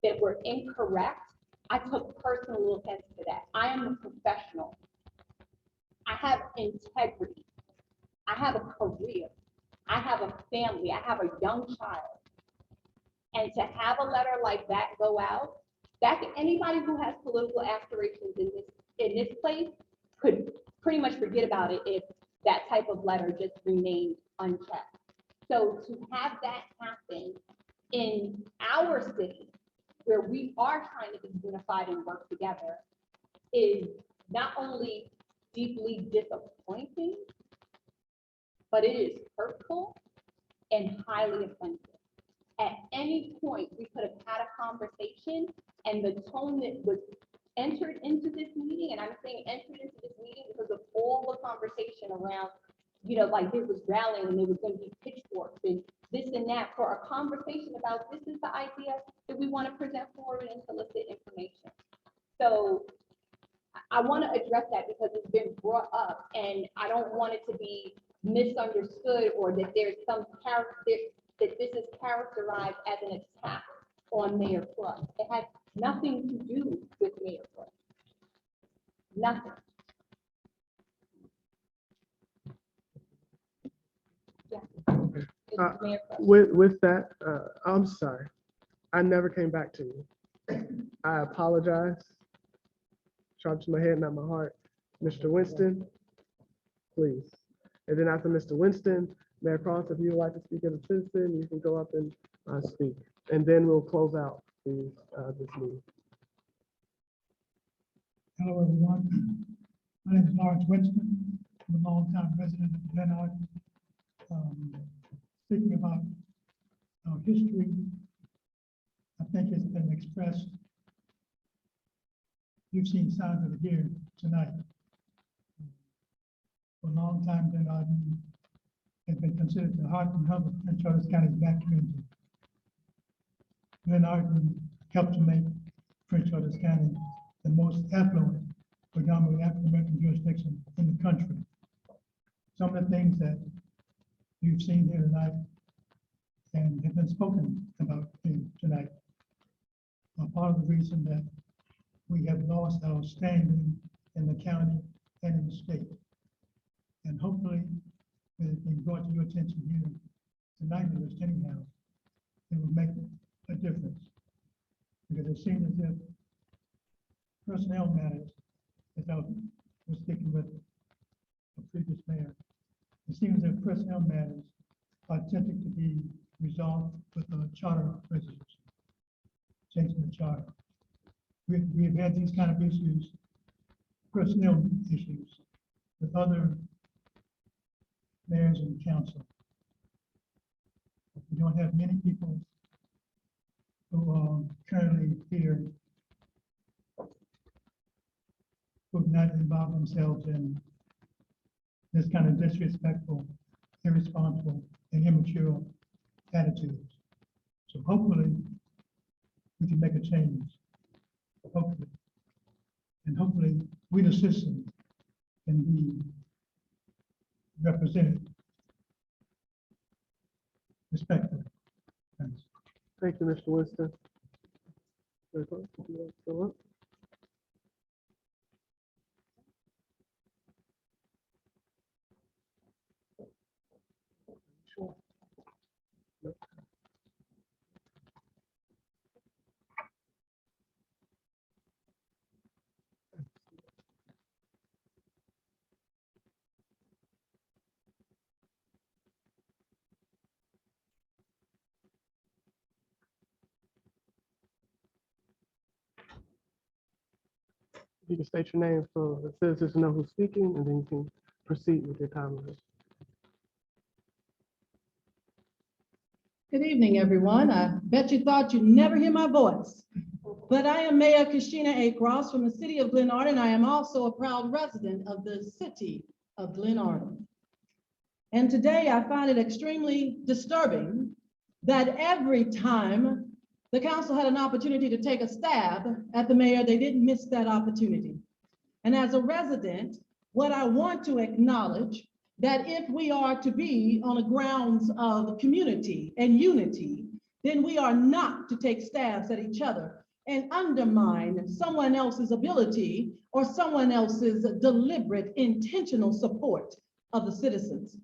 that were incorrect, I took personal offense to that. I am a professional. I have integrity. I have a career. I have a family. I have a young child. And to have a letter like that go out, anybody who has political aspirations in this place could pretty much forget about it if that type of letter just remained unchecked. So to have that happen in our city, where we are trying to be unified and work together, is not only deeply disappointing, but it is hurtful and highly offensive. At any point, we could have had a conversation, and the tone that was entered into this meeting, and I'm saying entered into this meeting because of all the conversation around, like there was rallying and there was going to be pitchforks and this and that for a conversation about this is the idea that we want to present forward and solicit information. So I want to address that because it's been brought up, and I don't want it to be misunderstood or that there's some character that this is characterized as an attack on Mayor Plus. It has nothing to do with Mayor Plus. Nothing. Yeah. It's Mayor Plus. With that, I'm sorry. I never came back to you. I apologize. Charged my head, not my heart. Mr. Winston, please. And then after Mr. Winston, Mayor Cross, if you would like to speak as a citizen, you can go up and speak. And then we'll close out this meeting. Hello, everyone. My name is Lawrence Winston. I'm a longtime resident of Glenarden. Speaking about our history, I think it's been expressed. You've seen signs of it here tonight. For a long time, Glenarden has been considered the heart and hub of Prince Charles County's Black community. Glenarden helped to make Prince Charles County the most affluent, predominantly African-American jurisdiction in the country. Some of the things that you've seen here tonight and have been spoken about here tonight are part of the reason that we have lost our standing in the county and in the state. And hopefully, with it being brought to your attention here tonight, at least anyhow, it will make a difference. Because it seems as if personnel matters, as I was speaking with a previous mayor, it seems that personnel matters are attempting to be resolved with a charter resolution, changing the charter. We've had these kind of issues, personnel issues, with other mayors and council. We don't have many people who are currently here who've not involved themselves in this kind of disrespectful, irresponsible, and immature attitudes. So hopefully, we can make a change. Hopefully. And hopefully, we the citizens can be represented respectfully. Thanks. Thank you, Mr. Winston. Philip? Sure. You can state your name so the citizens know who's speaking, and then you can proceed with your comment. Good evening, everyone. I bet you thought you'd never hear my voice. But I am Mayor Kashina A. Cross from the city of Glenarden. I am also a proud resident of the city of Glenarden. And today I find it extremely disturbing that every time the council had an opportunity to take a stab at the mayor, they didn't miss that opportunity. And as a resident, what I want to acknowledge that if we are to be on the grounds of community and unity, then we are not to take stabs at each other and undermine someone else's ability or someone else's deliberate, intentional support of the citizens.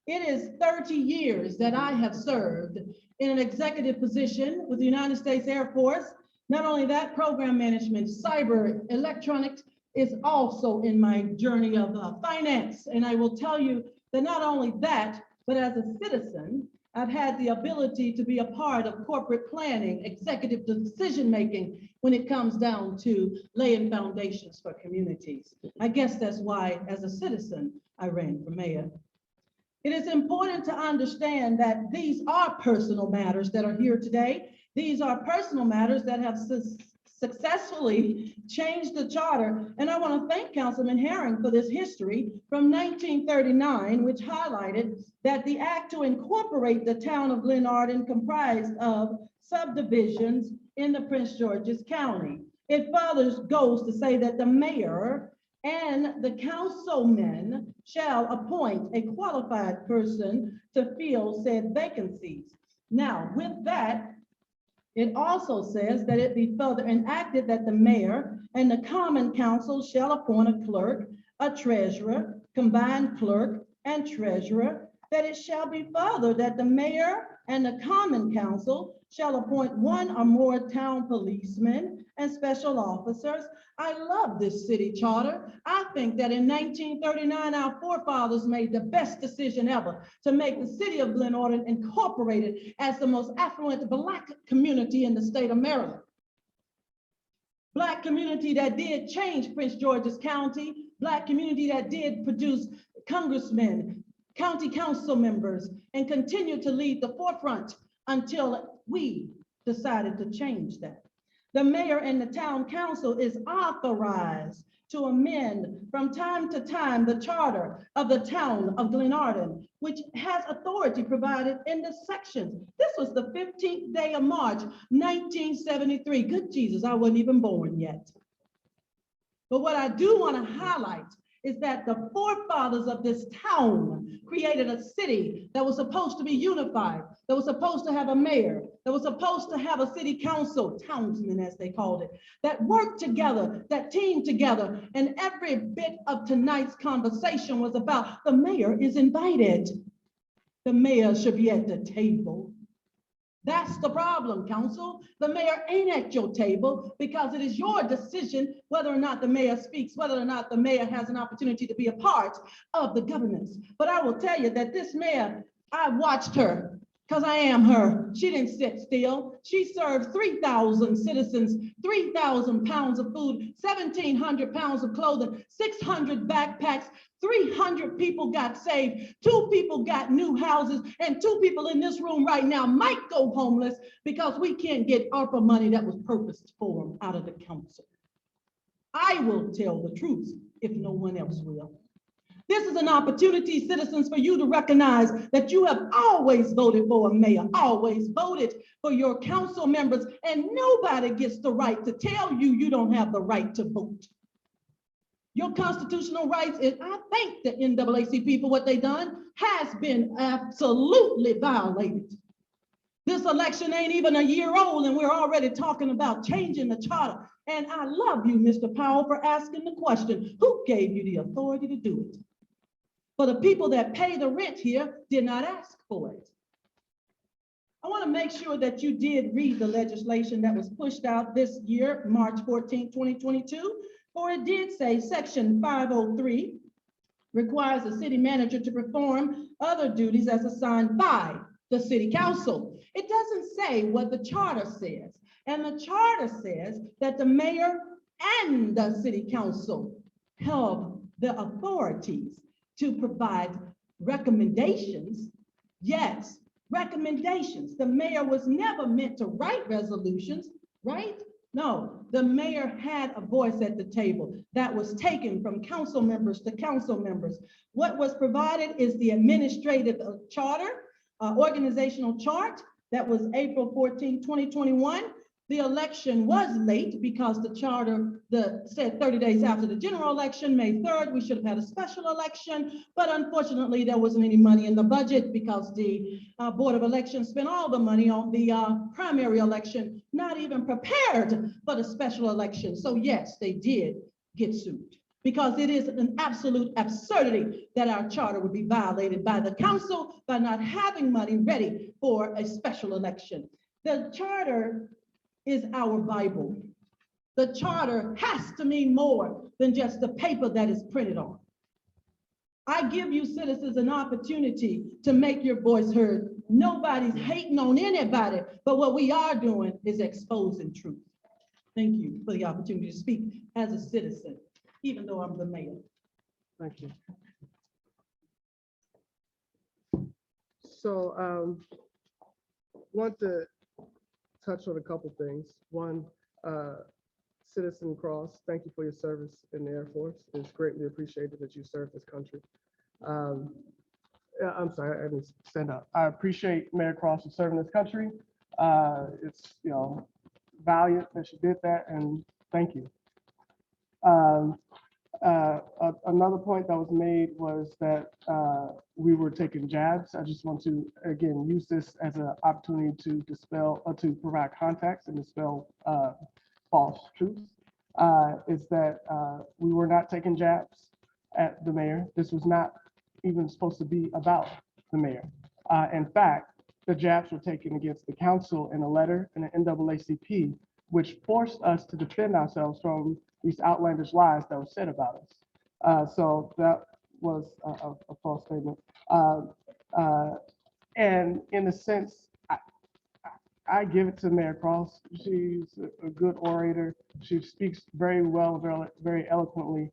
It is 30 years that I have served in an executive position with the United States Air Force. Not only that, program management, cyber, electronics is also in my journey of finance. And I will tell you that not only that, but as a citizen, I've had the ability to be a part of corporate planning, executive decision-making when it comes down to laying foundations for communities. I guess that's why, as a citizen, I ran for mayor. It is important to understand that these are personal matters that are here today. These are personal matters that have successfully changed the charter. And I want to thank Councilman Herring for this history from 1939, which highlighted that the act to incorporate the town of Glenarden comprised of subdivisions in the Prince George's County. It further goes to say that the mayor and the councilmen shall appoint a qualified person to fill said vacancies. Now, with that, it also says that it be further enacted that the mayor and the common council shall appoint a clerk, a treasurer, combined clerk and treasurer, that it shall be further that the mayor and the common council shall appoint one or more town policemen and special officers. I love this city charter. I think that in 1939, our forefathers made the best decision ever to make the city of Glenarden incorporated as the most affluent Black community in the state of Maryland. Black community that did change Prince George's County, Black community that did produce congressmen, county council members, and continue to lead the forefront until we decided to change that. The mayor and the town council is authorized to amend from time to time the charter of the town of Glenarden, which has authority provided in the sections. This was the 15th day of March, 1973. Good Jesus, I wasn't even born yet. But what I do want to highlight is that the forefathers of this town created a city that was supposed to be unified, that was supposed to have a mayor, that was supposed to have a city council, townsmen as they called it, that worked together, that teamed together. And every bit of tonight's conversation was about the mayor is invited. The mayor should be at the table. That's the problem, council. The mayor ain't at your table because it is your decision whether or not the mayor speaks, whether or not the mayor has an opportunity to be a part of the governance. But I will tell you that this mayor, I watched her because I am her. She didn't sit still. She served 3,000 citizens, 3,000 pounds of food, 1,700 pounds of clothing, 600 backpacks, 300 people got saved, 2 people got new houses, and 2 people in this room right now might go homeless because we can't get ARPA money that was purposed for them out of the council. I will tell the truth if no one else will. This is an opportunity, citizens, for you to recognize that you have always voted for a mayor, always voted for your council members, and nobody gets the right to tell you you don't have the right to vote. Your constitutional rights, and I thank the NAACP for what they've done, has been absolutely violated. This election ain't even a year old and we're already talking about changing the charter. And I love you, Mr. Powell, for asking the question, who gave you the authority to do it? For the people that pay the rent here did not ask for it. I want to make sure that you did read the legislation that was pushed out this year, March 14, 2022, for it did say Section 503 requires the city manager to perform other duties as assigned by the city council. It doesn't say what the charter says. And the charter says that the mayor and the city council have the authorities to provide recommendations. Yes, recommendations. The mayor was never meant to write resolutions, right? No, the mayor had a voice at the table that was taken from council members to council members. What was provided is the administrative charter, organizational chart. That was April 14, 2021. The election was late because the charter said 30 days after the general election, May 3rd, we should have had a special election, but unfortunately there wasn't any money in the budget because the Board of Elections spent all the money on the primary election, not even prepared for the special election. So yes, they did get sued because it is an absolute absurdity that our charter would be violated by the council by not having money ready for a special election. The charter is our Bible. The charter has to mean more than just the paper that is printed on. I give you citizens an opportunity to make your voice heard. Nobody's hating on anybody, but what we are doing is exposing truth. Thank you for the opportunity to speak as a citizen, even though I'm the mayor. Thank you. So want to touch on a couple things. One, Citizen Cross, thank you for your service in the Air Force. It's greatly appreciated that you serve this country. I'm sorry, I didn't stand up. I appreciate Mayor Cross for serving this country. It's, you know, valiant that she did that, and thank you. Another point that was made was that we were taking jabs. I just want to, again, use this as an opportunity to dispel, or to provide context and dispel false truths, is that we were not taking jabs at the mayor. This was not even supposed to be about the mayor. In fact, the jabs were taken against the council in a letter and an NAACP, which forced us to defend ourselves from these outlandish lies that were said about us. So that was a false statement. And in a sense, I give it to Mayor Cross. She's a good orator. She speaks very well, very eloquently.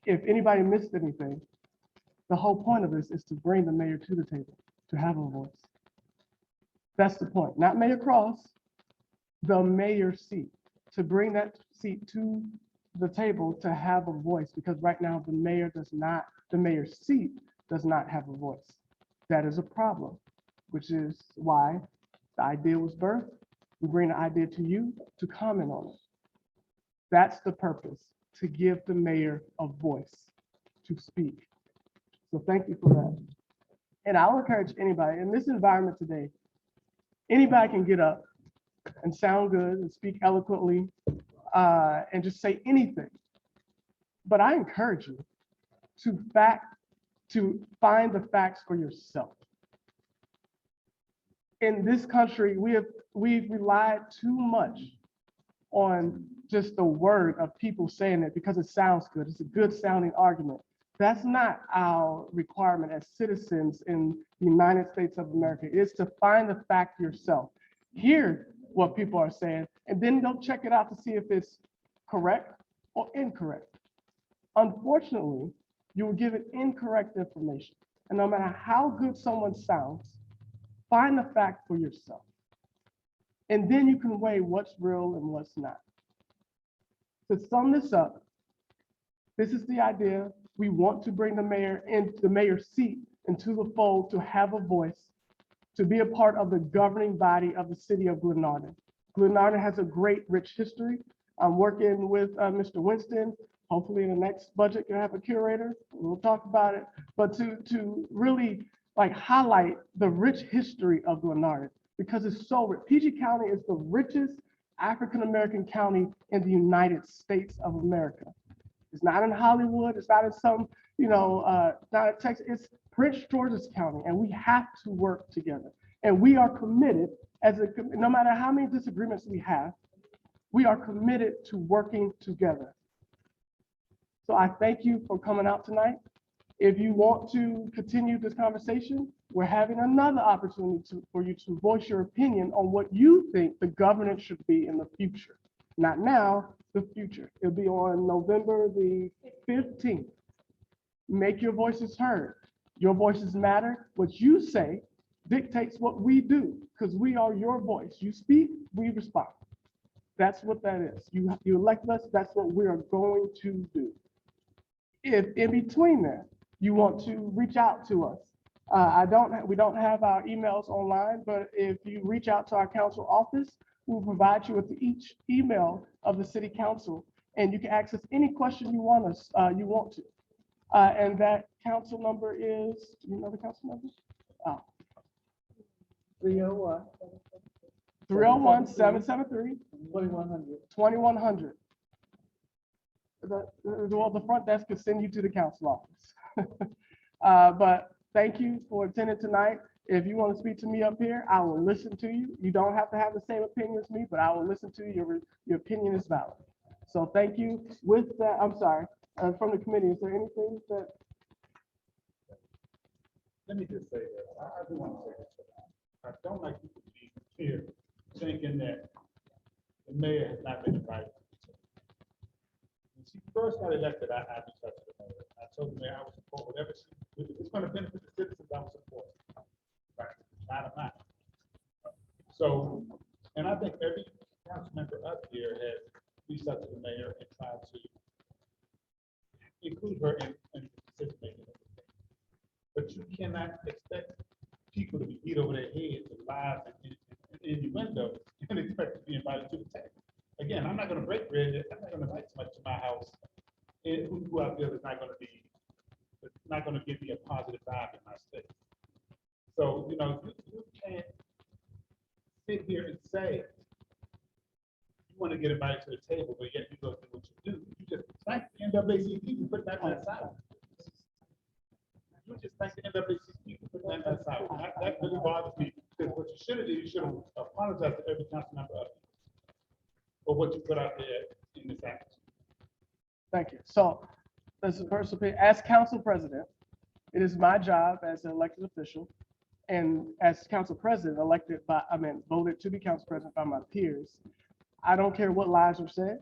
If anybody missed anything, the whole point of this is to bring the mayor to the table, to have a voice. That's the point. Not Mayor Cross, the mayor's seat, to bring that seat to the table to have a voice, because right now the mayor's seat does not have a voice. That is a problem, which is why the idea was birthed. We bring the idea to you to comment on it. That's the purpose, to give the mayor a voice to speak. So thank you for that. And I'll encourage anybody in this environment today, anybody can get up and sound good and speak eloquently and just say anything. But I encourage you to find the facts for yourself. In this country, we've relied too much on just the word of people saying it because it sounds good. It's a good sounding argument. That's not our requirement as citizens in the United States of America. It is to find the fact yourself, hear what people are saying, and then go check it out to see if it's correct or incorrect. Unfortunately, you were given incorrect information. And no matter how good someone sounds, find the fact for yourself. And then you can weigh what's real and what's not. To sum this up, this is the idea. We want to bring the mayor in, the mayor's seat into the fold, to have a voice, to be a part of the governing body of the city of Glenarden. Glenarden has a great, rich history. I'm working with Mr. Winston. Hopefully in the next budget, you'll have a curator. We'll talk about it. But to really like highlight the rich history of Glenarden, because it's so rich. PG County is the richest African-American county in the United States of America. It's not in Hollywood. It's not in some, not in Texas. It's Prince George's County, and we have to work together. And we are committed, no matter how many disagreements we have, we are committed to working together. So I thank you for coming out tonight. If you want to continue this conversation, we're having another opportunity for you to voice your opinion on what you think the governance should be in the future. Not now, the future. It'll be on November the 15th. Make your voices heard. Your voices matter. What you say dictates what we do, because we are your voice. You speak, we respond. That's what that is. You elect us, that's what we are going to do. If in between that, you want to reach out to us, we don't have our emails online, but if you reach out to our council office, we'll provide you with each email of the city council, and you can access any question you want to. And that council number is, do you know the council number? 301-773-2100. The front desk could send you to the council office. But thank you for attending tonight. If you want to speak to me up here, I will listen to you. You don't have to have the same opinion as me, but I will listen to you. Your opinion is valid. So thank you. With that, I'm sorry, from the committee, is there anything that? Let me just say that, I do want to say this. I don't like people to be here thinking that the mayor has not been invited. When she first got elected, I reached out to the mayor. I told the mayor I would support whatever if it's going to benefit the citizens, I will support. Not a matter. So, and I think every council member up here has reached out to the mayor and tried to include her in decision making. But you cannot expect people to be beat over their heads with lies and innuendo and expect to be invited to the table. Again, I'm not going to break bread. I'm not going to invite somebody to my house who I feel is not going to give me a positive vibe in my state. So, you can't sit here and say you want to get invited to the table, but yet you go do what you do. You just thank the NAACP for putting that on the side. You just thank the NAACP for putting that on the side. That really bothers me, because what you should have did, you should have apologized to every council member up for what you put out there in this act. Thank you. So, as a personal opinion, as council president, it is my job as an elected official, and as council president, voted to be council president by my peers. I don't care what lies are said.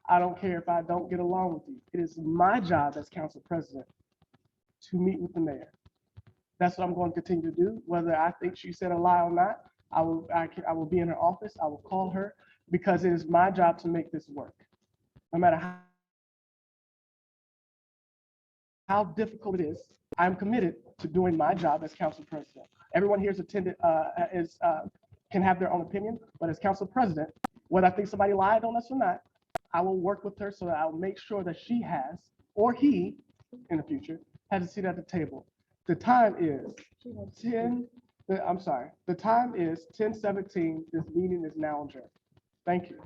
I don't care if I don't get along with you. It is my job as council president to meet with the mayor. That's what I'm going to continue to do. Whether I think she said a lie or not, I will be in her office. I will call her, because it is my job to make this work. No matter how difficult it is, I'm committed to doing my job as council president. Everyone here is can have their own opinion, but as council president, whether I think somebody lied on us or not, I will work with her so that I'll make sure that she has, or he in the future, has a seat at the table. The time is 10:17. This meeting is now adjourned. Thank you.